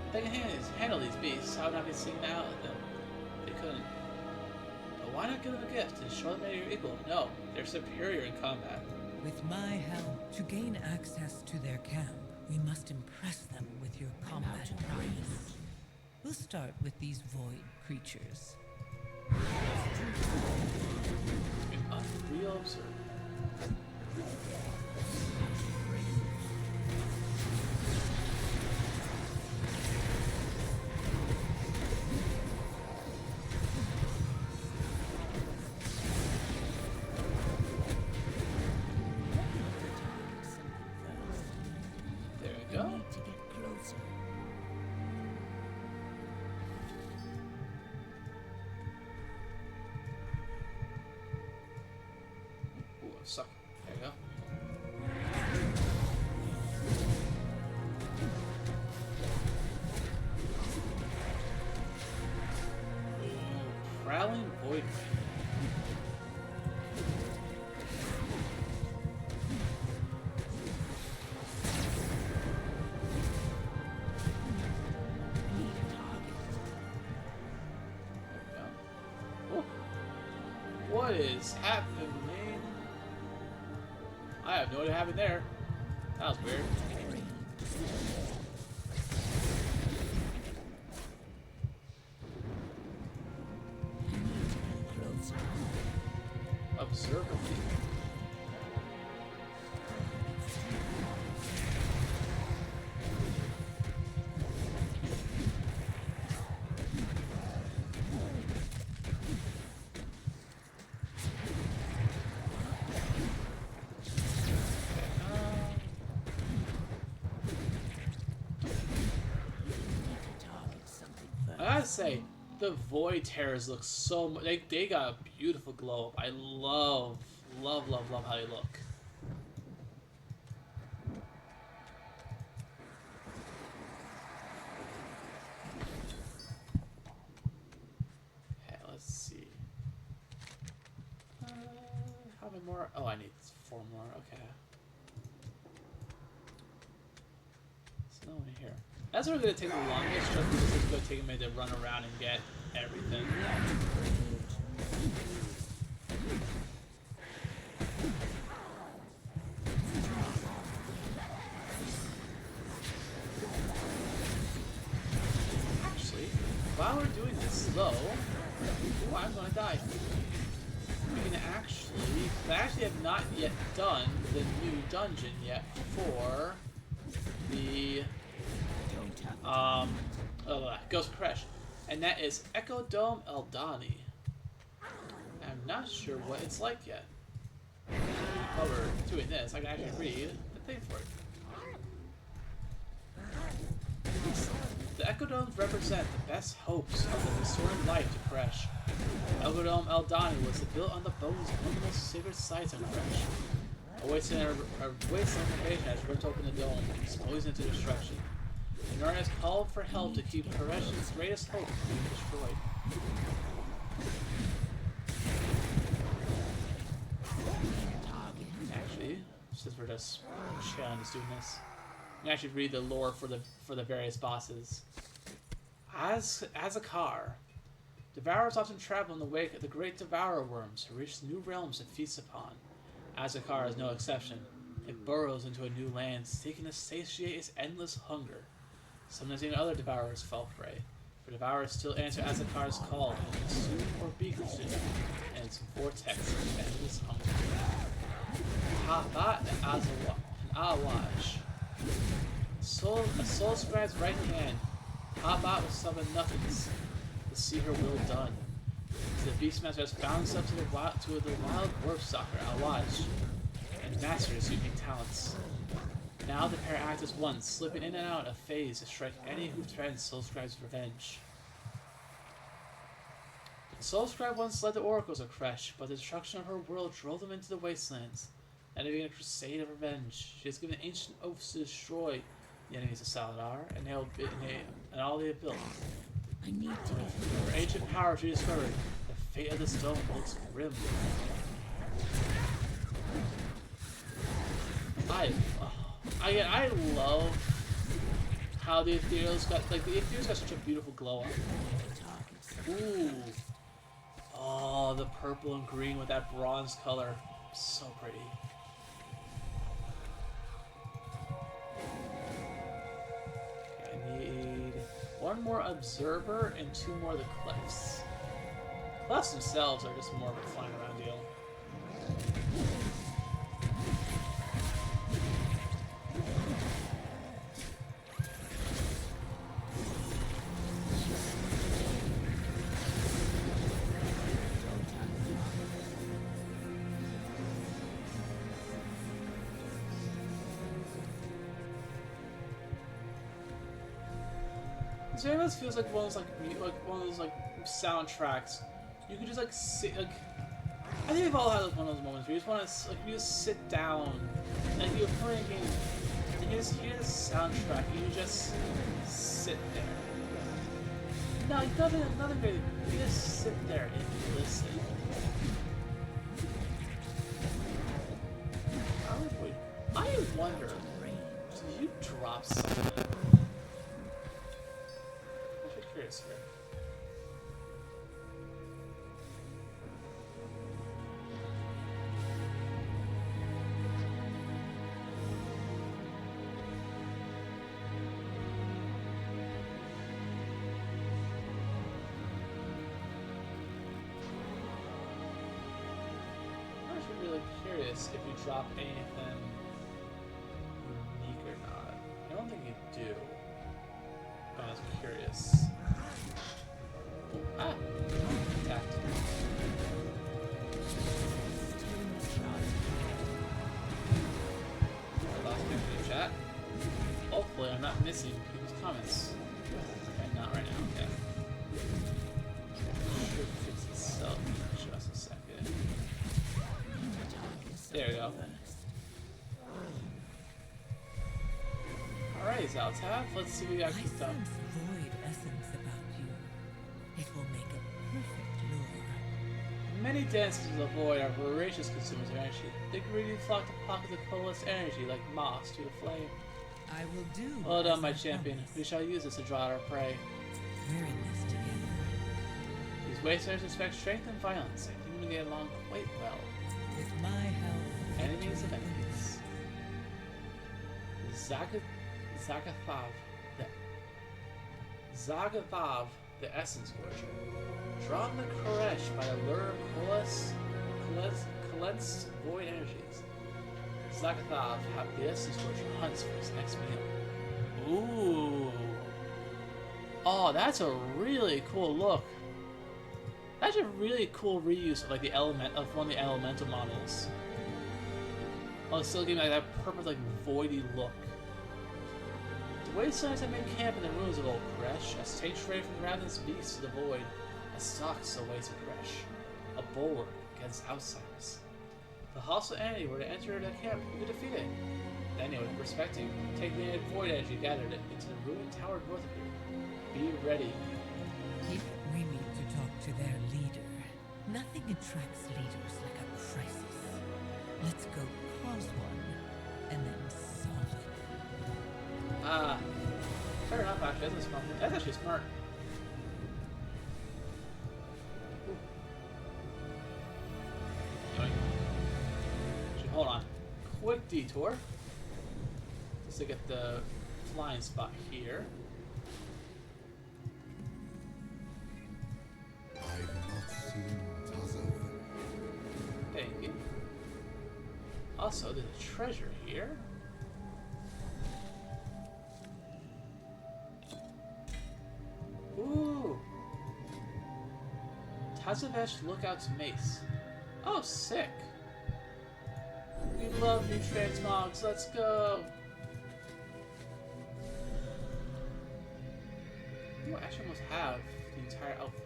If they can handle these beasts, I would not be singing out at them. They couldn't. But why not give them a gift and show them that you're equal? No, they're superior in combat. With my help, to gain access to their camp, we must impress them with your combat prowess. We'll start with these void creatures. An unreal observer. There we go. To get closer. Ooh, I'm stuck. There you go. Prowling Void Ring. There we go. What is happening? I have no idea what happened there. That was weird. Observer. I gotta say, the Void Terrors look so much. They got a beautiful glow up. I love how they look. Okay, let's see. How many more? Oh, I need 4 more. Okay. There's no one here. That's really gonna take the longest, just because it's gonna take a minute to run around and get everything. Actually, while we're doing this slow, ooh, I'm gonna die. We can actually, I actually have not yet done the new dungeon yet for the Ghost Karesh, and that is Echo Dome Eldani. I'm not sure what it's like yet. While we're doing this, I can actually read the thing for it. The Echo Domes represent the best hopes of the restoring life to Karesh. Echo Dome Eldani was built on the bones of one of the most sacred sites on Karesh. A wasteland invasion has ripped open the dome, exposing it to destruction. And Narn has called for help to keep Karesh's greatest hope from being destroyed. Actually, since we're just chilling, just doing this, you can actually read the lore for the various bosses. As a car, devourers often travel in the wake of the great devourer worms who reach new realms to feast upon. Azakar is no exception. It burrows into a new land, seeking to satiate its endless hunger. Sometimes even other devourers fall prey, for devourers still answer Azakar's call and consume or be consumed in its vortex of endless hunger. Habat and Awaj. A soul scribe's right hand, Habat will summon nothings to see her will done. The Beastmaster has bound himself to the wild warp stalker, Awaj, and mastered his unique talents. Now the pair act as one, slipping in and out of phase to strike any who threatens Soulscribe's revenge. Soulscribe once led the oracles of Karesh, but the destruction of her world drove them into the wastelands. Now to begin a crusade of revenge, she has given ancient oaths to destroy the enemies of Saladar and all they have built. I need to get With her ancient power, she discovered the fate of this dome looks grim. I love how the ethereal's got such a beautiful glow on it. Ooh. Oh, the purple and green with that bronze color. So pretty. Okay, I need one more observer and 2 more of the cliffs. Cliffs themselves are just more of a flying around deal. This very much feels like one of those soundtracks. You could just sit I think we've all had one of those moments where you just want to you just sit down and you're playing a game and you just hear the soundtrack and you just sit there. No, nothing really. You just sit there and listen. I wonder, do you drop something? I'm curious here. I'm actually really curious if you drop anything unique or not. I don't think you do. But I was curious. Ah! Attacked. I lost my video chat. Hopefully I'm not missing people's comments. Okay, not right now, okay. Should fix itself in just a second. There we go. Alright, Zaltav, let's see what we got kicked up. I sense void essence about you. It will make a perfect lure. Many dances of the void are voracious consumers of energy. They greedily flock to pockets of colorless energy like moss to the flame. I will do. Well done, as my I champion. promised. We shall use this to draw out our prey. We're in this together. These Wasters expect strength and violence, and seem to get along quite well. With my help, Enemies of victory enemies. Zagathav, the Essence Scorcher. Drawn to Karesh by the lure of Kalens's void energies. Zagathav, the Essence Scorcher, hunts for his next meal. Ooh. Oh, that's a really cool look. That's a really cool reuse of like the element of one of the elemental models. Oh, it's still giving like that perfect like voidy look. The wastelands have made camp in the ruins of old Karesh, as take straight from the ravenous beasts of the void, as stalks awaits Karesh, a bulwark against outsiders. If the hostile entity were to enter the camp, you could defeat it. Then it would respecting, take the void energy gathered it into the ruined tower north of here. Be ready. We need to talk to their leader. Nothing attracts leaders like a crisis. Let's go cause one, and then solve it. Fair enough, actually. That's smart. That's actually smart. Actually, hold on. Quick detour. Just to get the flying spot here. I've not seen Tazo. Thank you. Also, there's a treasure here. Ooh. Tazavesh Lookout's Mace. Oh, sick. We love new transmogs. Let's go. Ooh, I actually almost have the entire outfit.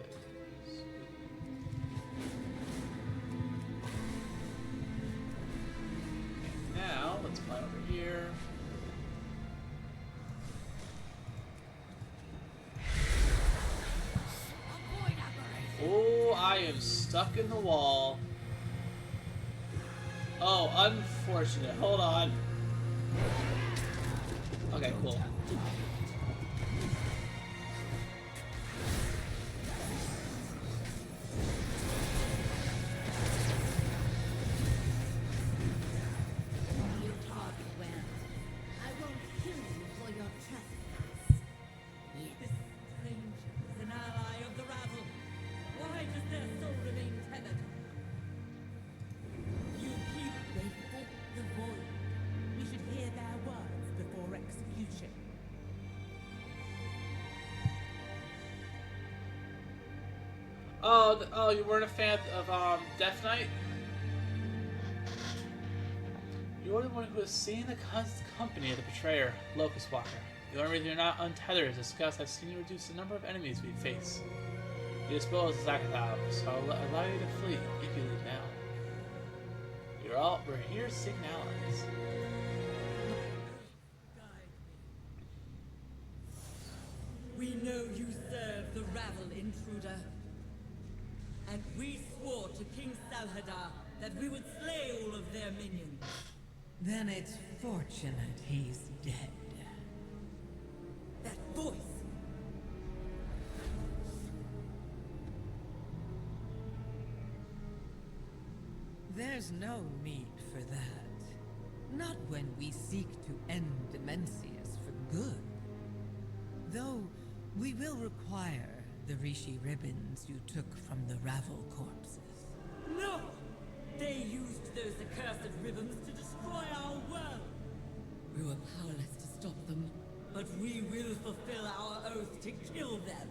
Now, let's fly over here. Oh, I am stuck in the wall. Oh, unfortunate. Hold on. Okay, cool. Oh, you weren't a fan of Death Knight? You're the one who has seen the company of the betrayer, Locust Walker. The only reason you're not untethered is because Gus has seen you reduce the number of enemies we face. You dispose of Zakathav, so I'll allow you to flee if you leave now. We're here seeking allies. We know you serve the Ravel intruder. And we swore to King Salhadar that we would slay all of their minions. Then it's fortunate he's dead. That voice! There's no need for that. Not when we seek to end Demencius for good. Though, we will require the Rishi ribbons you took from the Ravel corpses. No! They used those accursed ribbons to destroy our world! We were powerless to stop them, but we will fulfill our oath to kill them!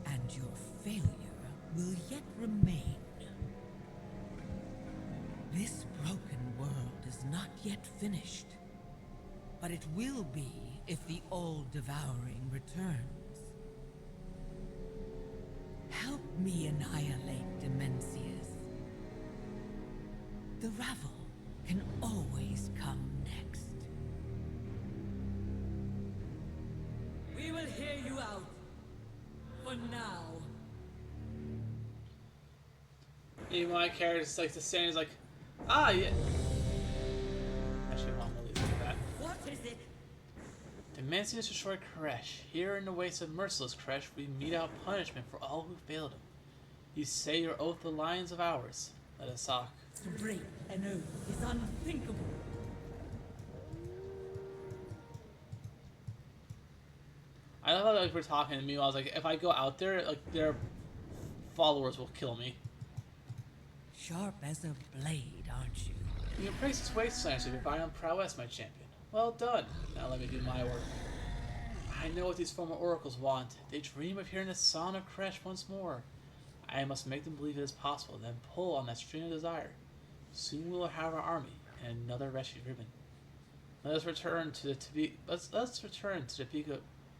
And your failure will yet remain. This broken world is not yet finished. But it will be if the All-Devouring returns. Help me annihilate Demencius. The Ravel can always come next. We will hear you out. For now. Even my character's like the same. Is like, ah, yeah. Actually, I want to leave that. What is it? Demencius destroyed Karesh. Here in the wastes of merciless Karesh, we mete out punishment for all who failed him. You say your oath the lions of ours. Let us talk. To break an oath is unthinkable. I love how like we're talking to me. I was like, if I go out there, like their followers will kill me. Sharp as a blade, aren't you? You embrace this wasteland of your violent prowess, my champion. Well done. Now let me do my work. I know what these former oracles want. They dream of hearing the song of Karesh once more. I must make them believe it is possible, then pull on that string of desire. Soon we will have our army and another rescue ribbon. Let us return to the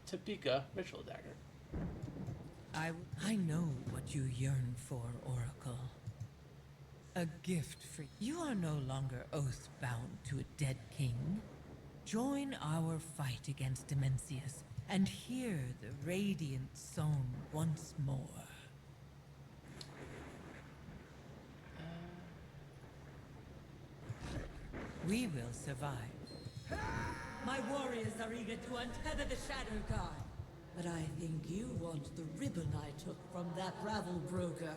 Topeka ritual dagger. I know what you yearn for, Oracle. A gift for you. Are no longer oath-bound to a dead king. Join our fight against Dimensius and hear the radiant song once more. We will survive. My warriors are eager to untether the Shadow Guard. But I think you want the ribbon I took from that rabble broker.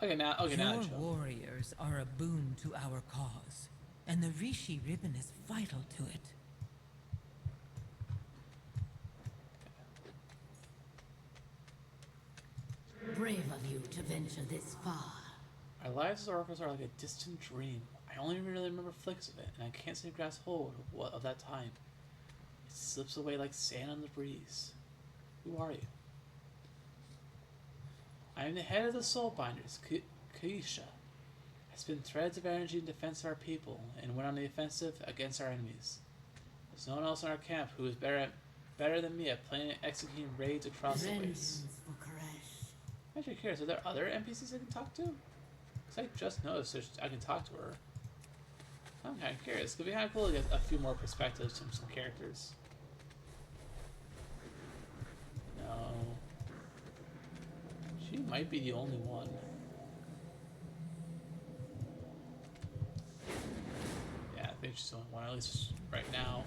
Okay, now, Your chill. warriors are a boon to our cause, and the Rishi ribbon is vital to it. Brave of you to venture this far. Our lives as oracles are like a distant dream. I only really remember flicks of it, and I can't seem to grasp hold of that time. It slips away like sand on the breeze. Who are you? I am the head of the Soulbinders, Kaisha. I spin threads of energy in defense of our people, and went on the offensive against our enemies. There's no one else in our camp who is better than me at planning and executing raids across the waste. For Karesh. I'm actually curious, are there other NPCs I can talk to? Because I just noticed I can talk to her. I'm kind of curious. It could be kind of cool to get a few more perspectives from some characters. No. She might be the only one. Yeah, I think she's the only one, at least right now.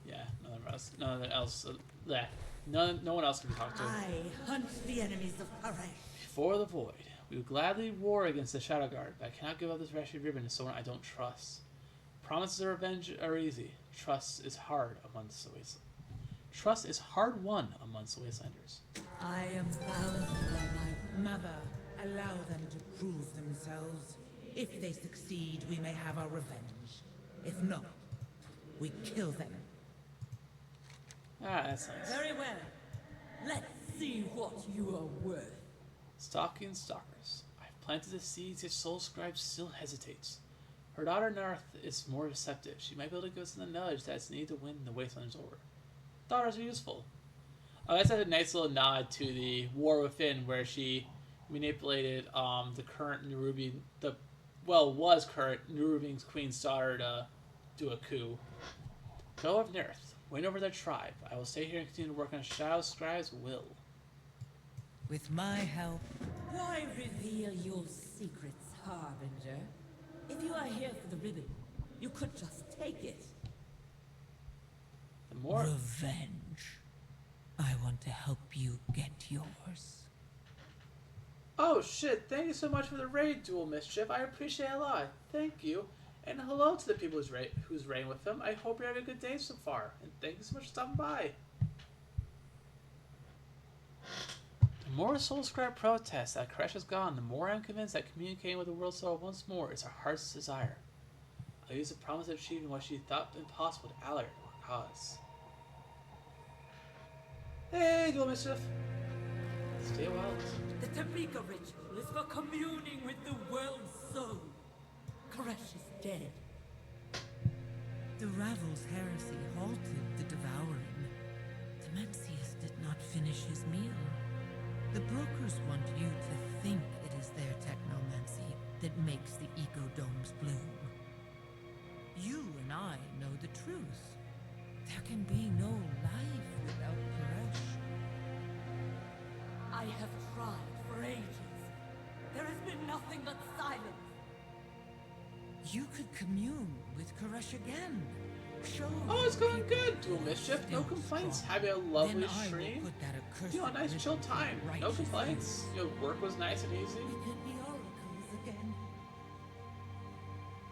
Yeah, no one else can be talked to. I hunt the enemies of Karesh. Before the void, we would gladly war against the Shadow Guard, but I cannot give up this rescue ribbon to someone I don't trust. Promises of revenge are easy. Trust is hard amongst the wastelanders. Trust is hard won amongst the wastelanders. I am bound by my Mother, allow them to prove themselves. If they succeed, we may have our revenge. If not, we kill them. Ah, that's nice. very well. Let's see what you are worth. Stalking stalkers. I've planted the seeds, yet Soul Scribe still hesitates. Her daughter Narth is more receptive. She might be able to give us the knowledge that it's needed to win the Wastelanders over. Daughters are useful. Oh, that's a nice little nod to the War Within, where she manipulated the current Nerubian, was current Nerubian's queen's daughter to do a coup. Go of Narth, win over their tribe. I will stay here and continue to work on Shadow Scribe's will. With my help, Why reveal your secrets, Harbinger? If you are here for the ribbon, you could just take it. The more revenge. I want to help you get yours. Oh shit, thank you so much for the raid, Dual Mischief. I appreciate it a lot. Thank you. And hello to the people who's raiding with them. I hope you're having a good day so far. And thank you so much for stopping by. The more Soul Scribe protests that Karesh is gone, the more I'm convinced that communicating with the World Soul once more is her heart's desire. I'll use the promise of achieving what she thought impossible to ally her to our cause. Hey, Dual Mischief. Stay well. The Topeka ritual is for communing with the world's soul. Karesh is dead. The Ravel's heresy halted the devouring. Dimensius did not finish his meal. The brokers want you to think it is their technomancy that makes the ecodomes bloom. You and I know the truth. There can be no life without Karesh. I have tried for ages. There has been nothing but silence. You could commune with Karesh again. Show Oh, it's the going people good. Dual you're Mischief, no still complaints. strong. Having a lovely Then I will stream. put that accursed You know, a nice chill ribbon to time. No righteous complaints. use. Your work was nice and easy. We could be oracles again.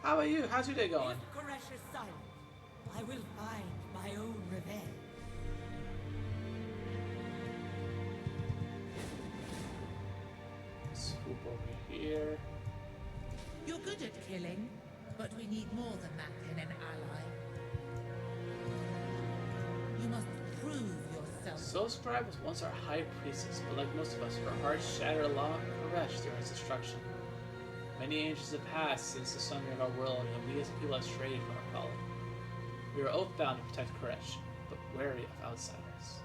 How about you? How's your day going? If Karesh is silent, I will find my own revenge. Swoop over here. You're good at killing, but we need more than that in an ally. You must prove yourself. Soulscribe was once our high priestess, but like most of us, her heart shattered along Karesh during its destruction. Many ages have passed since the sundering of our world, and we as a people have strayed from our calling. We are oath-bound to protect Karesh, but wary of outsiders.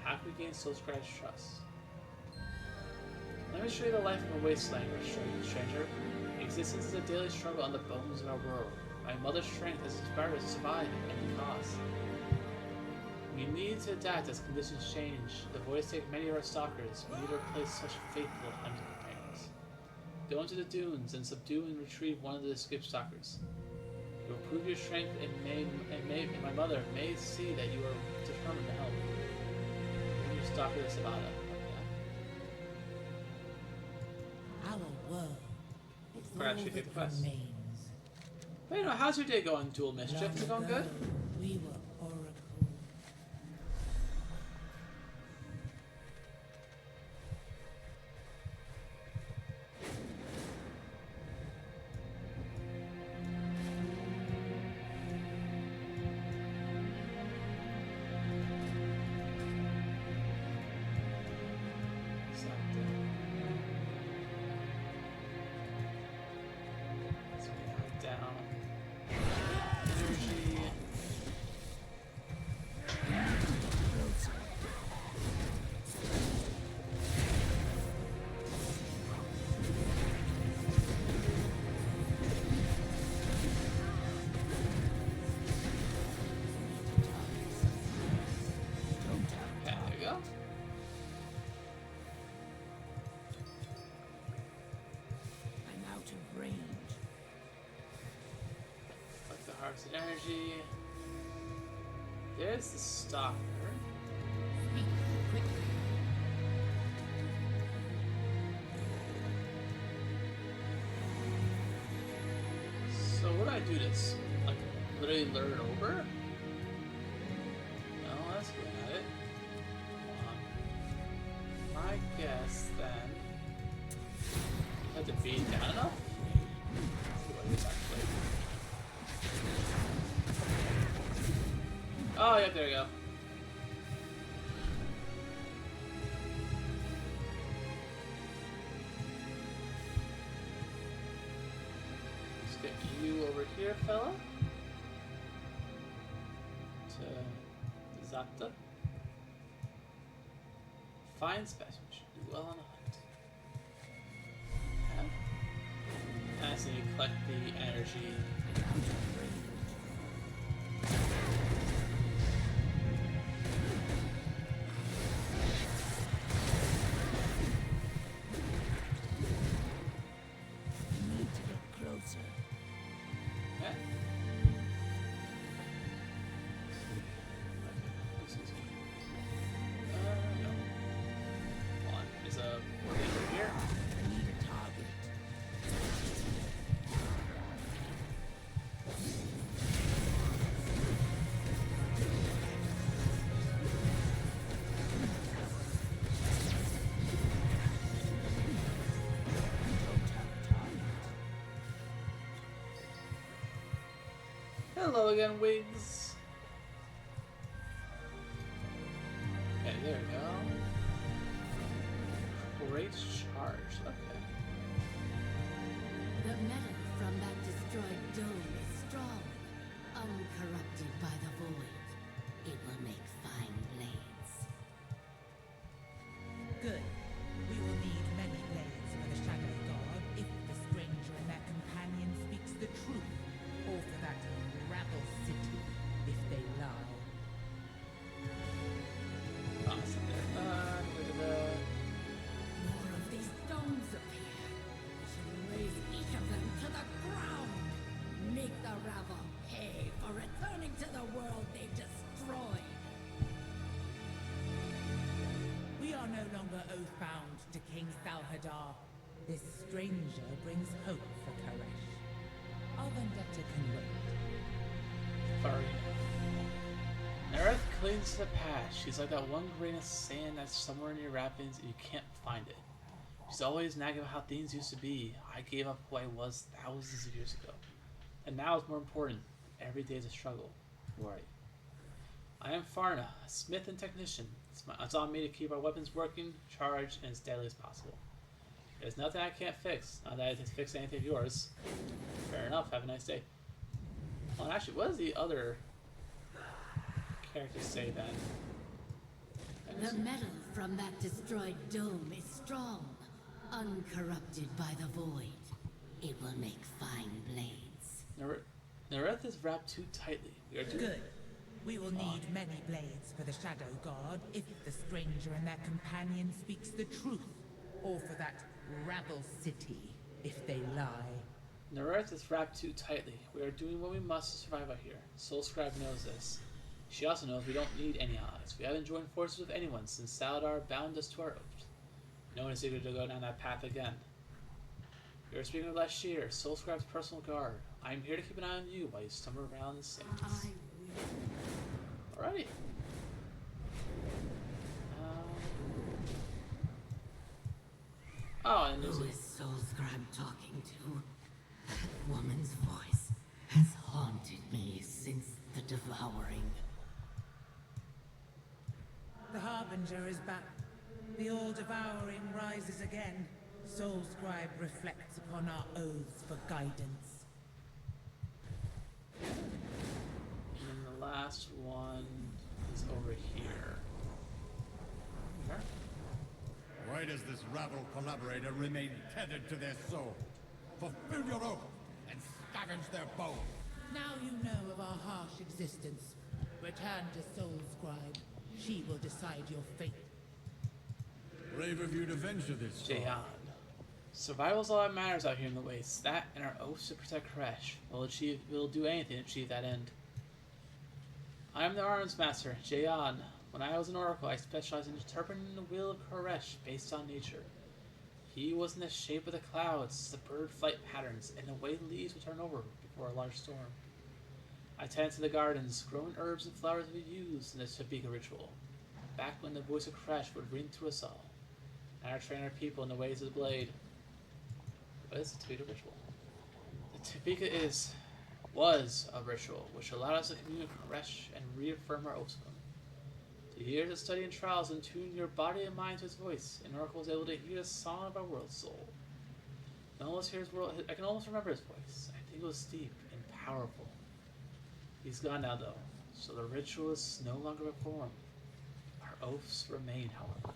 How can we gain Soulscribe's trust? Let me show you the life of a wastelander, stranger. Existence is a daily struggle on the bones of our world. My mother's strength has inspired us to survive at any cost. We need to adapt as conditions change. The voice take many of our stalkers. We need to replace such faithful hunting companions. Go into the dunes and subdue and retrieve one of the escaped stalkers. You will prove your strength and my mother may see that you are determined to help. Bring your stalker to Savannah. Our world is We're all actually that taking quests. remains. But anyway, how's your day going, Dual Mischief? Long You going good? ago, we were oracles. It's not there. Let's go down. Energy. Okay, there you go. I'm out of range. Like the heart's energy. There's the stalker. Speak quickly. So what do I do this? Like literally learn over? No, that's good at it. My guess then you have to beat it down enough? Let's see what it is actually. Oh yep, there you go. Let's get you over here, fella. To Zata. Fine specimen should do well on a hunt. Yeah. As you collect the energy. You need to get closer. Okay. Excuse me. No. Hold on. There's a word over here. I need a target. Hello again, Wigs. Okay, there we go. Great charge. Okay. The metal from that destroyed dome is strong, uncorrupted by the void. It will make fine blades. Good. We will need many blades for the Shadow God if the stranger and their companion speaks the truth, or for that rabble city if they lie. Awesome. More of these domes appear. We should raise each of them to the ground. longer oath-bound to King Salhadar. This stranger brings hope for Karesh. Our vendetta can wait. Furry. Nereth clings to the past. She's like that one grain of sand that's somewhere in your rapids and you can't find it. She's always nagging about how things used to be. I gave up who I was thousands of years ago. And now it's more important. Every day is a struggle. Who are you? I am Farna, a smith and technician. It's on me to keep our weapons working, charged, and as deadly as possible. There's nothing I can't fix. Not that I can fix anything of yours. Fair enough. Have a nice day. Well, actually, what does the other character say then? The metal from that destroyed dome is strong, uncorrupted by the void. It will make fine blades. Nereth is wrapped too tightly. We are too Good. We will need many blades for the Shadow Guard if the stranger and their companion speaks the truth, or for that rabble city if they lie. Nereth is wrapped too tightly. We are doing what we must to survive out here. Soulscribe knows this. She also knows we don't need any allies. We haven't joined forces with anyone since Saladar bound us to our oath. No one is eager to go down that path again. We are speaking of Lashir, Soulscribe's personal guard. I am here to keep an eye on you while you stumble around the sands. Alrighty. Oh, and there's Who is Soulscribe talking to? That woman's voice has haunted me since the devouring. The Harbinger is back. The all-devouring rises again. Soulscribe reflects upon our oaths for guidance. And the last one is over here. Okay. Why does this rabble collaborator remain tethered to their soul? Fulfill your oath and scavenge their bones. Now you know of our harsh existence. Return to Soulscribe. She will decide your fate. Brave of you to venture this far. Jayan. Survival's all that matters out here in the wastes. That and our oaths to protect Karesh. We'll do anything to achieve that end. I am the Arms Master, Jayan. When I was an oracle, I specialized in interpreting the will of Karesh based on nature. He was in the shape of the clouds, the bird flight patterns, and the way the leaves would turn over before a large storm. I tended to the gardens, growing herbs and flowers we used in the Tabika ritual, back when the voice of Karesh would ring through us all. And I train our people in the ways of the blade. What is the Tabika ritual? The Tabika was a ritual which allowed us to commune with Karesh and reaffirm our oaths of him. The years of study and trials and tune your body and mind to his voice, and Oracle was able to hear the song of our world soul. I can almost remember his voice. I think it was deep and powerful. He's gone now, though, so the ritual is no longer performed. Our oaths remain, however.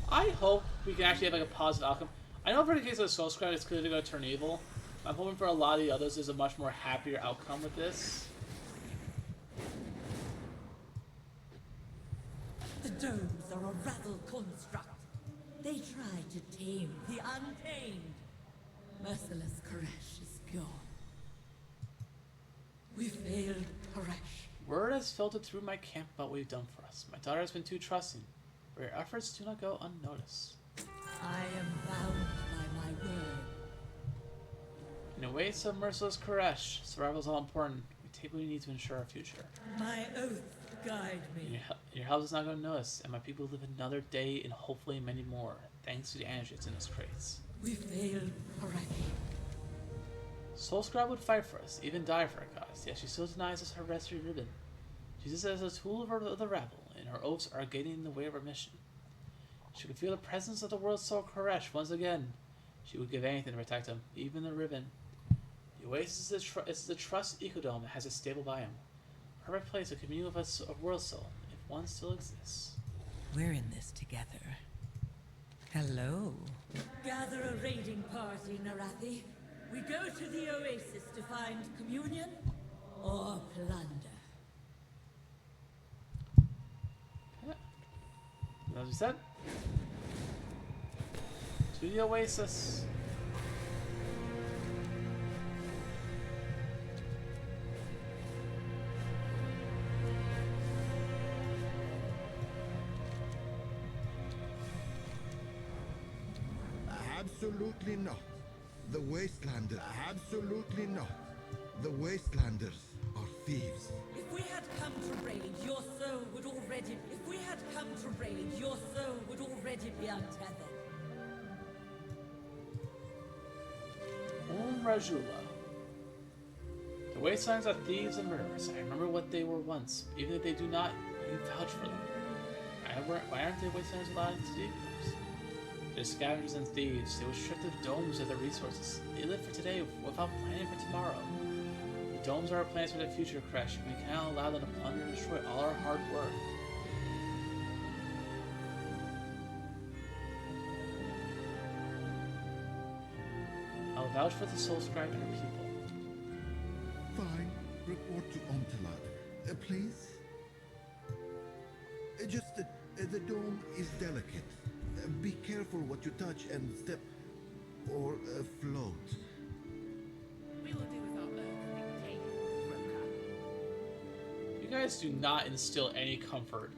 I hope we can actually have like a positive outcome. I know for the case of the Soulscribe, it's clearly going to turn evil. I'm hoping for a lot of the others there's a much more happier outcome with this. The domes are a rabble construct. They try to tame the untamed. Merciless Karesh is gone. We failed Karesh. Word has filtered through my camp about what you've done for us. My daughter has been too trusting, but your efforts do not go unnoticed. I am bound by my word. In the ways of merciless Karesh, survival is all important. We take what we need to ensure our future. My oath guide me. Your help is not going to notice, and my people live another day and hopefully many more, thanks to the energy that's in those crates. We failed Karesh. Soulscribe would fight for us, even die for our cause, yet she still denies us her rescue ribbon. She sees it as a tool of the rabble, and her oaths are getting in the way of her mission. She could feel the presence of the world's soul Karesh once again. She would give anything to protect him, even the ribbon. The Oasis is the trust ecodome that has a stable biome. A perfect place to commune with us of world soul, if one still exists. We're in this together. Hello. Gather a raiding party, Narathi. We go to the Oasis to find communion or plunder. As we said, to the Oasis. Absolutely not. The Wastelanders. Absolutely not. The Wastelanders are thieves. If we had come to raid, your soul would already... If we had come to raid, your soul would already be untethered. Rajula. The Wastelands are thieves and murderers. I remember what they were once, even if they do not, you vouch for them. Why aren't the Wastelanders allowed to do this? They're scavengers and thieves. They will strip the domes of their resources. They live for today without planning for tomorrow. The domes are our plans for the future, Karesh. We cannot allow them to plunder and destroy all our hard work. I'll vouch for the soul scribe and her people. Fine. Report to Omtalad. Please? The dome is delicate. Be careful what you touch and step or float. We will do without earthly Broker. You guys do not instill any comfort.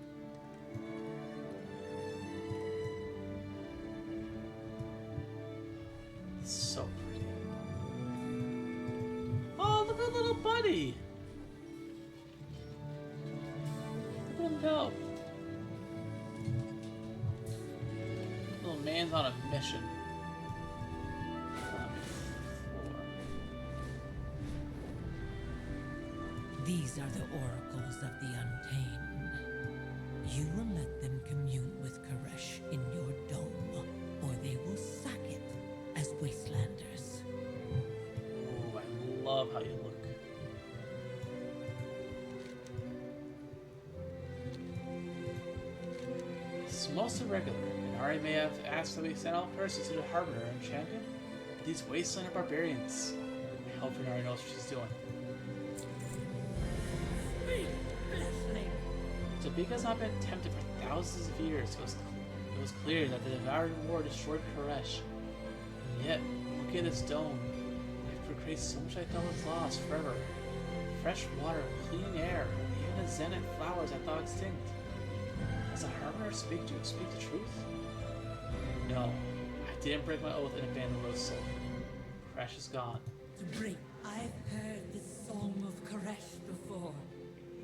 It's so pretty. Oh, look at little buddy! Look at him go. Little man's on a mission. These are the oracles of the Untamed. You will let them commune with Karesh in your dome, or they will sack it as Wastelanders. Ooh, I love how you look. It's most irregular, and Ari may have asked that we send all persons to the Harbinger and Champion, but these Wastelander barbarians. I hope Ari knows what she's doing. Topeka has not been tempted for thousands of years. It was clear that the Devouring War destroyed Karesh. And yet, looking at this dome, it portrays so much I thought was lost forever. Fresh water, clean air, even the zenith flowers I thought extinct. Does the Harbinger speak the truth? No, I didn't break my oath and abandon Rose Soul. Karesh is gone. To break, I've heard this song of Karesh before.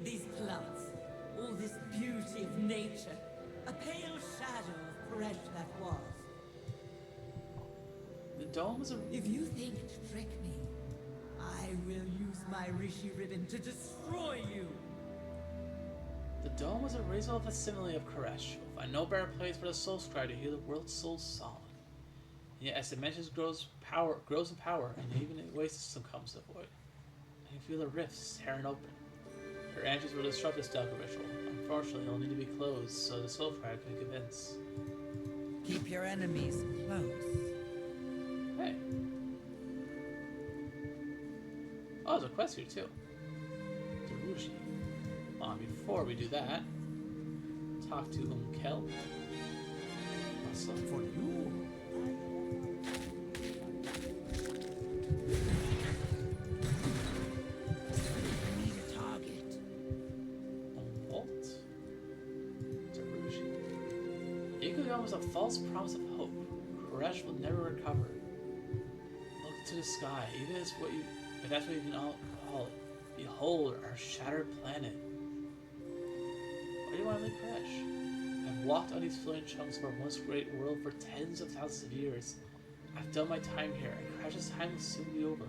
These plants, all this beauty of nature, a pale shadow of Karesh that was. The dome is a... If you think to trick me, I will use my Rishi ribbon to destroy you. The dome was a reasonable facsimile of Karesh. We'll find no better place for the soul scribe to hear the world's soul song. And yet, as dimensions grows in power, and even a waste system comes to the void. I can feel the rifts tearing open. Her energies will disrupt this delicate ritual. Unfortunately, it'll need to be closed so the soul scribe can convince. Keep your enemies close. Hey. Oh, there's a quest here too. Darushi. Before we do that, talk to Kel. Also for you. I need a target. Bolt. Darushi. Ikuyo was a false promise of hope. Karesh will never recover. Look to the sky, even if that's what you can all call it. Behold our shattered planet. Why do you want to leave Karesh? I've walked on these floating chunks of our once great world for tens of thousands of years. I've done my time here, and Karesh's time will soon be over.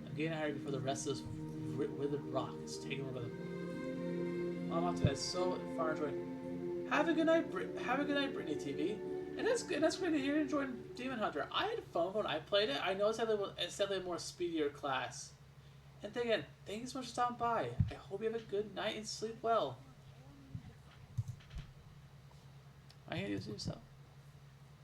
I'm getting out of here before the rest of this withered rock is taken over by them. I'm off to that so far enjoying. Have a good night, Brittany TV. And that's great to hear you enjoying Demon Hunter. I had fun when I played it. I know it's definitely a more speedier class. And again, thank you so much for stopping by. I hope you have a good night and sleep well. I hear you do so.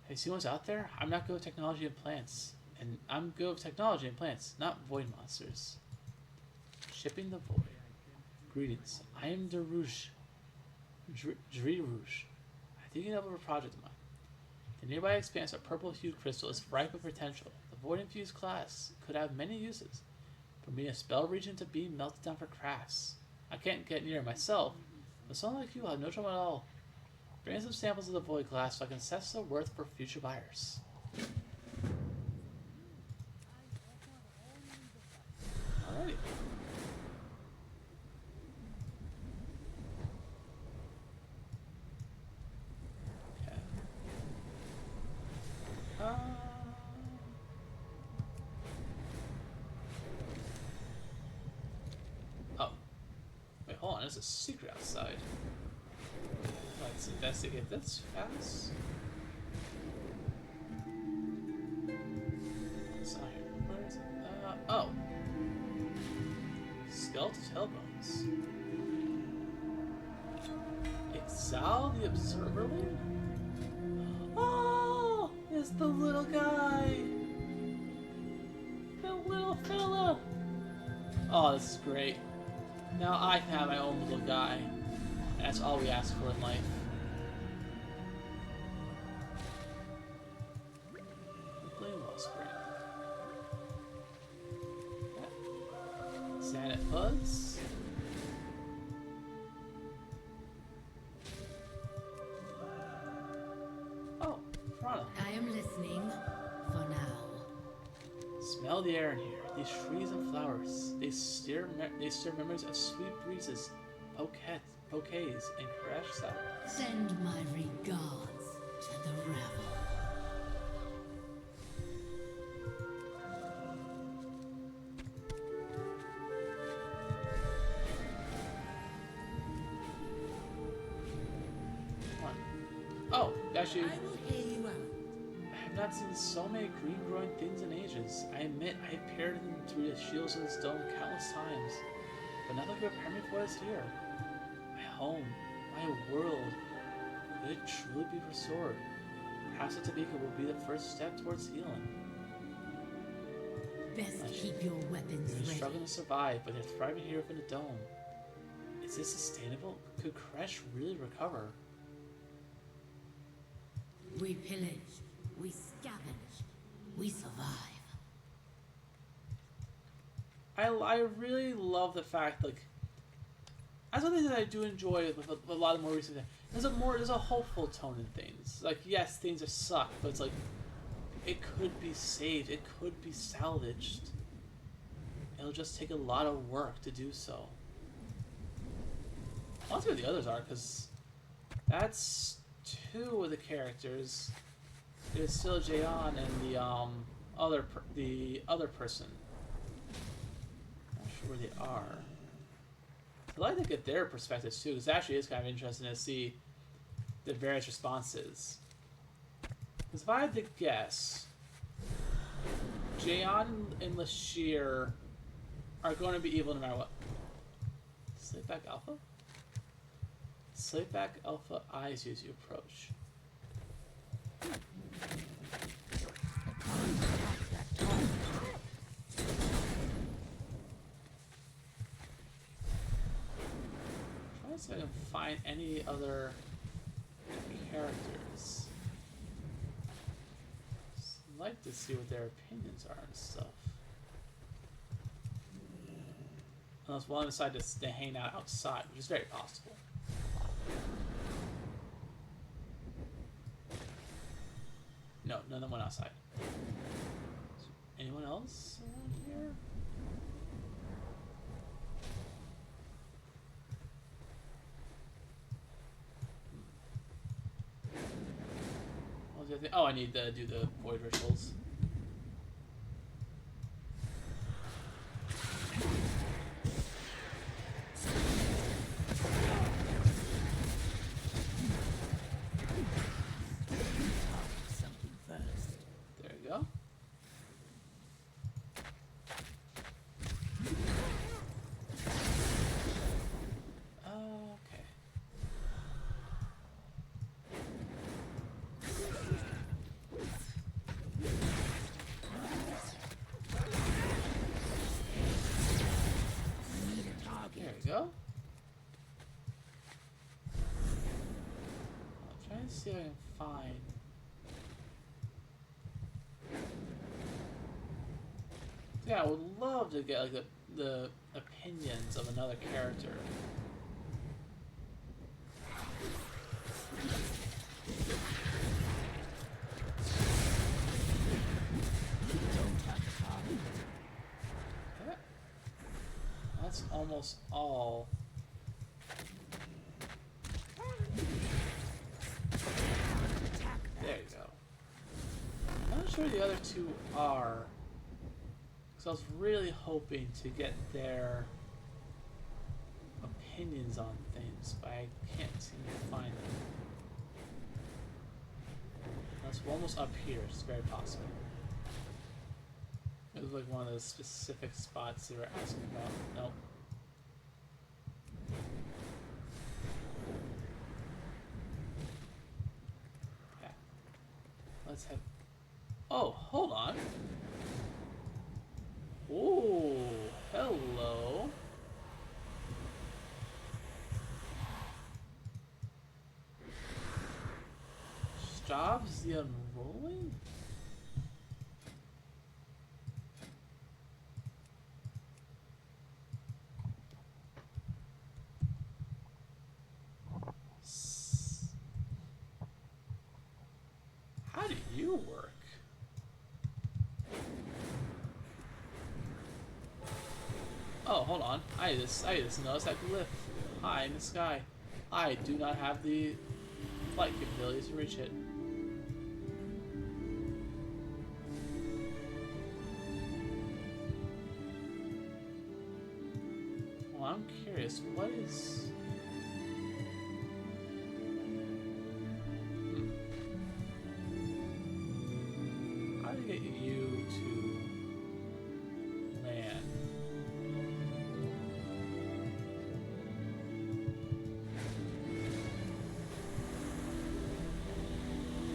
Hey, see what's out there? I'm not good with technology and plants. And I'm good with technology and plants, not void monsters. Shipping the void. Greetings. I am Darush. Rouge. I think you know of a project of mine. The nearby expanse of purple-hued crystal is ripe with potential. The void-infused class could have many uses. From being a spell region to being melted down for crafts. I can't get near it myself, but someone like you will have no trouble at all. Bring some samples of the void glass so I can assess the worth for future buyers. exciting. Okay. Oh. Wait, hold on. There's a secret outside. Let's investigate this fast. It's not here. Where is it? Oh. Skeletal tailbones. Exile the Observerling? Oh! It's the little guy! The little fella! Oh, this is great. Now I can have my own little guy. And that's all we ask for in life. Blue Wellspring. Xanet Buzz. Oh, Prana. I am listening for now. Smell the air in here. These trees and flowers. They stir memories of sweet breezes, bouquets, and Karesh sounds. Send my regards to the rabble. Oh, actually, I will hear you out. I have not seen so many green-growing things in ages. I admit I have peered in through the shields of this dome countless times, but nothing could prepare me for what is here. My home, my world, could it truly be restored? Perhaps the Tabika will be the first step towards healing. Best keep your weapons They're ready. struggling to survive, but they're thriving here within the dome. Is this sustainable? Could Karesh really recover? We pillage, we scavenge, we survive. I really love the fact, like, that's one thing that I do enjoy with a lot of more recent things. There's a hopeful tone in things. Like, yes, things are suck, but it's like, it could be saved, it could be salvaged. It'll just take a lot of work to do so. I want to see what the others are, because that's two of the characters. There's still Jayon and the other person. Not sure where they are. I'd like to get their perspectives too, because it actually is kind of interesting to see the various responses. Because if I had to guess, Jayon and Lashir are going to be evil no matter what. Sleepback Alpha? Sleepback Alpha eyes you as you approach. Try to see if I can find any other characters. I'd like to see what their opinions are and stuff. Unless one decided to hang out outside, which is very possible. No, none of them went outside. Anyone else around here? What was the other thing? Oh, I need to do the void rituals. There you go. Okay. There we go. I'll try and see if I can find. Yeah, I would love to get like the opinions of another character. Okay. almost all. There you go. I'm not sure the other two are. Because I was really hoping to get their opinions on things, but I can't seem to find them. That's almost up here, it's very possible. It was like one of those specific spots they were asking about. Nope. Yeah. Let's have... Oh, hold on. Ooh, hello. Stops the unrolling? How do you work? Oh, hold on. I just noticed that glyph high in the sky. I do not have the flight capability to reach it. Well, I'm curious, what is... How do you get you to land?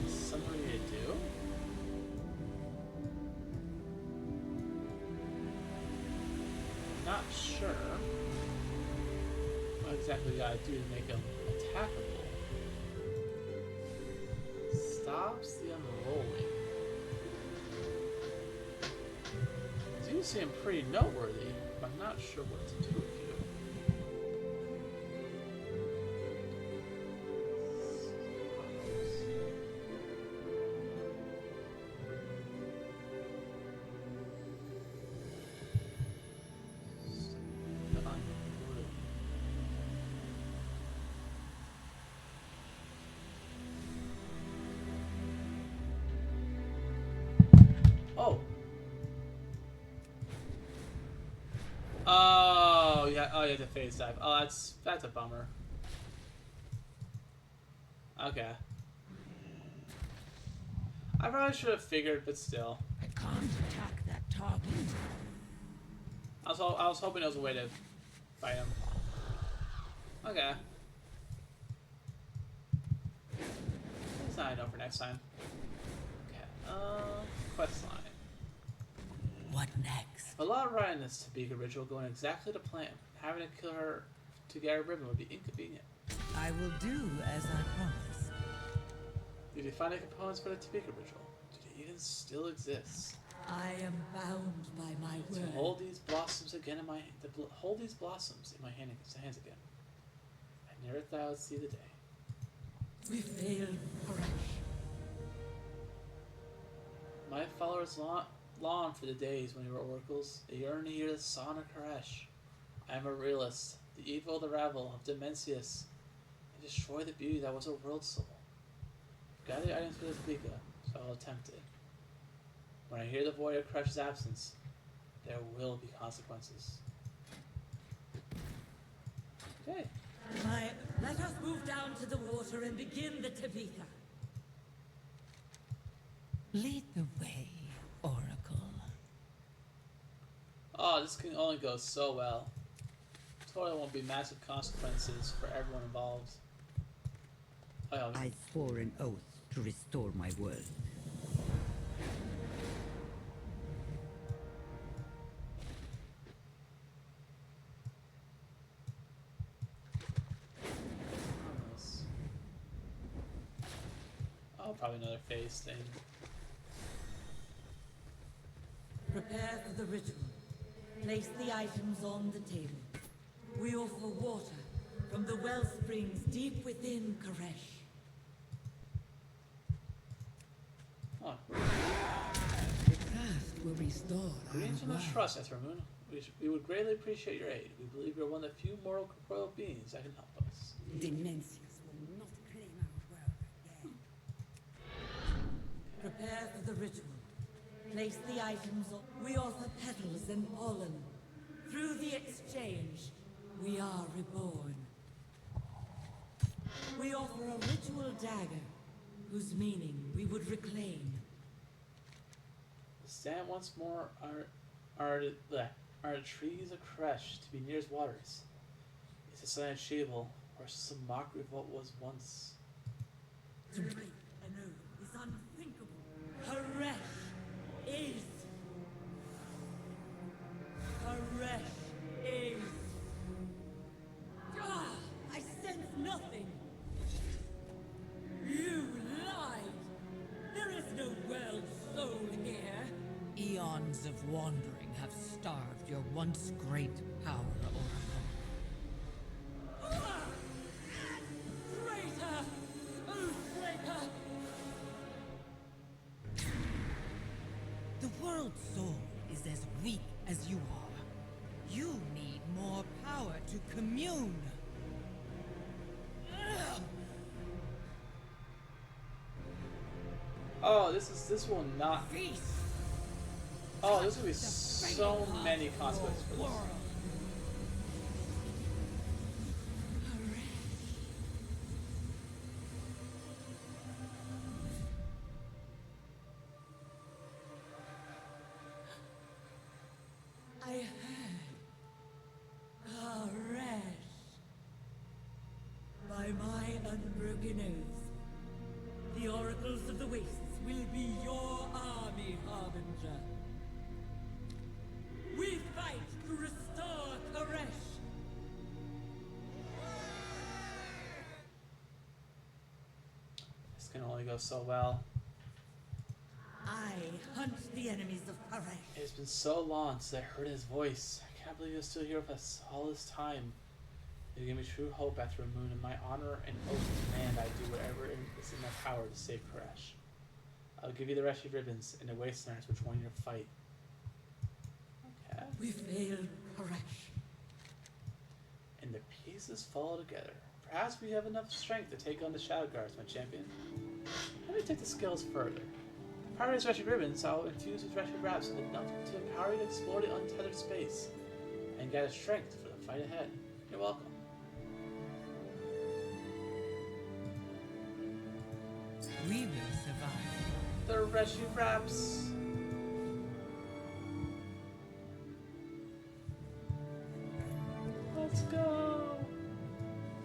Something to do? Not sure what exactly we gotta do to make them attackable. Stops the unrolling. You seem pretty noteworthy, but I'm not sure what to do with you. Oh. Oh yeah. Oh, you have to phase dive. Oh, that's a bummer. Okay. I probably should have figured, but still. I can't attack that target. I was hoping there was a way to fight him. Okay. That's not enough for next time. Okay. Quest line. What next? A lot of riding this Tabika ritual going exactly to plan. Having to kill her to get her ribbon would be inconvenient. I will do as I promised. Did you find the components for the Tabika ritual? Do they even still exist? I am bound by my To word. hold these blossoms again in my hold these blossoms in my hands again. I never thought I would see the day. We failed, Karesh. My followers long for the days when we were oracles. They yearn to hear the song of Karesh. I am a realist, the evil of the rabble of Dimensius. I destroy the beauty that was a world soul. Gather the items for this Tabika, so I'll attempt it. When I hear the void of Karesh's absence, there will be consequences. Okay. Let us move down to the water and begin the Tabika. Lead the way, Oracle. Oh, this can only go so well. Totally won't be massive consequences for everyone involved. Oh, yeah. I swore an oath to restore my world. Oh, probably another phase thing. Prepare for the ritual. Place the items on the table. We offer water from the well springs deep within Karesh. Oh. The past will restore Greetings from the trust, Esramun. We would greatly appreciate your aid. We believe you're one of the few mortal corporeal beings that can help us. Dimensius will not claim our world again. Prepare for the ritual. Place the items on. We offer petals and pollen. Through the exchange, we are reborn. We offer a ritual dagger, whose meaning we would reclaim. Stand once more are the trees of Karesh to be near his waters. Is this unachievable, or some mockery of what was once? To break an oath is unthinkable. Karesh is. Karesh is. Ah, I sense nothing. You lied. There is no world soul here. Eons of wandering have starved your once great power, Oracle. Ah! Traitor! Oathbreaker! The world's soul is as weak as you are. You need more power to commune. Oh, this will not. Feast. Oh, this will be so many consequences for this. I heard. Karesh. By my unbroken oath, the oracles of the wastes will be your army, Harbinger. We fight to restore Karesh. This can only go so well. I hunt the enemies of Karesh. It's been so long since I heard his voice. I can't believe you're still here with us all this time. You give me true hope after a moon. In my honor and oath demand I do whatever is in my power to save Karesh. I'll give you the rescue ribbons, and the wastelanders will join your fight. Okay. We failed Karesh. And the pieces fall together. Perhaps we have enough strength to take on the Shadow Guards, my champion. Let me take the skills further. The power of these rescue ribbons I'll infuse with rescue wraps with enough to empower you to explore the untethered space and gather strength for the fight ahead. You're welcome. We will survive. The rescue wraps. Let's go.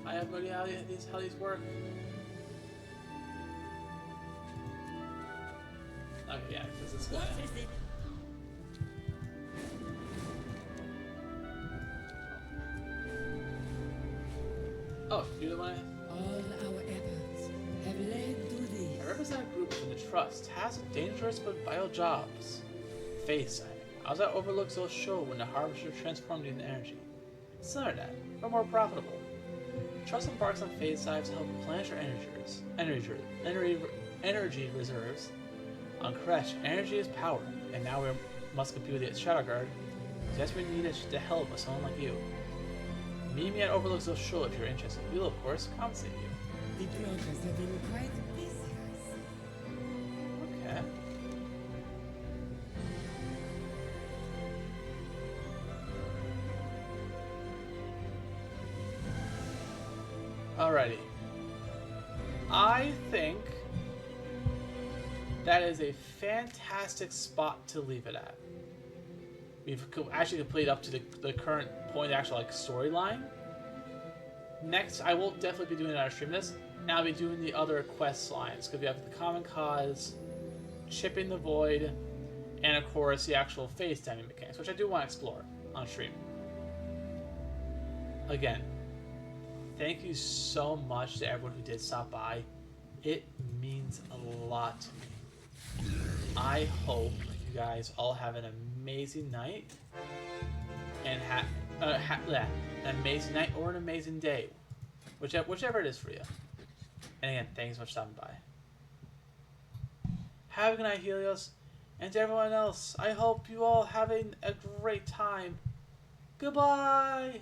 I have no idea how these work. Okay, yeah, because it's good. What is it? Oh, you're the one. All our efforts have led to this. I represent a group in the Trust. Has dangerous but vital jobs. Face, I was at Overlook Zill's show when the Harvester transformed into energy. Similar to that, but more profitable. Trust embarks on phase dives to help replenish our energy reserves. On Karesh, energy is power, and now we must compete with the Shadow Guard. Yes, we need the help of someone like you. Meet me at Overlook Zill's show if you're interested. We'll, of course, compensate you. The progress have been quite busy, I see. Okay. Alrighty. I think that is a fantastic spot to leave it at. We've actually completed up to the current point of the actual storyline. Next, I will definitely be doing another stream this, and I'll be doing the other quest lines, because we have the Common Cause, Chipping the Void, and of course the actual phase timing mechanics, which I do want to explore on stream. Again, thank you so much to everyone who did stop by. It means a lot to me. I hope you guys all have an amazing night, and an amazing night or an amazing day, whichever it is for you. And again, thanks so much for stopping by. Have a good night, Helios, and to everyone else, I hope you all having a great time Goodbye!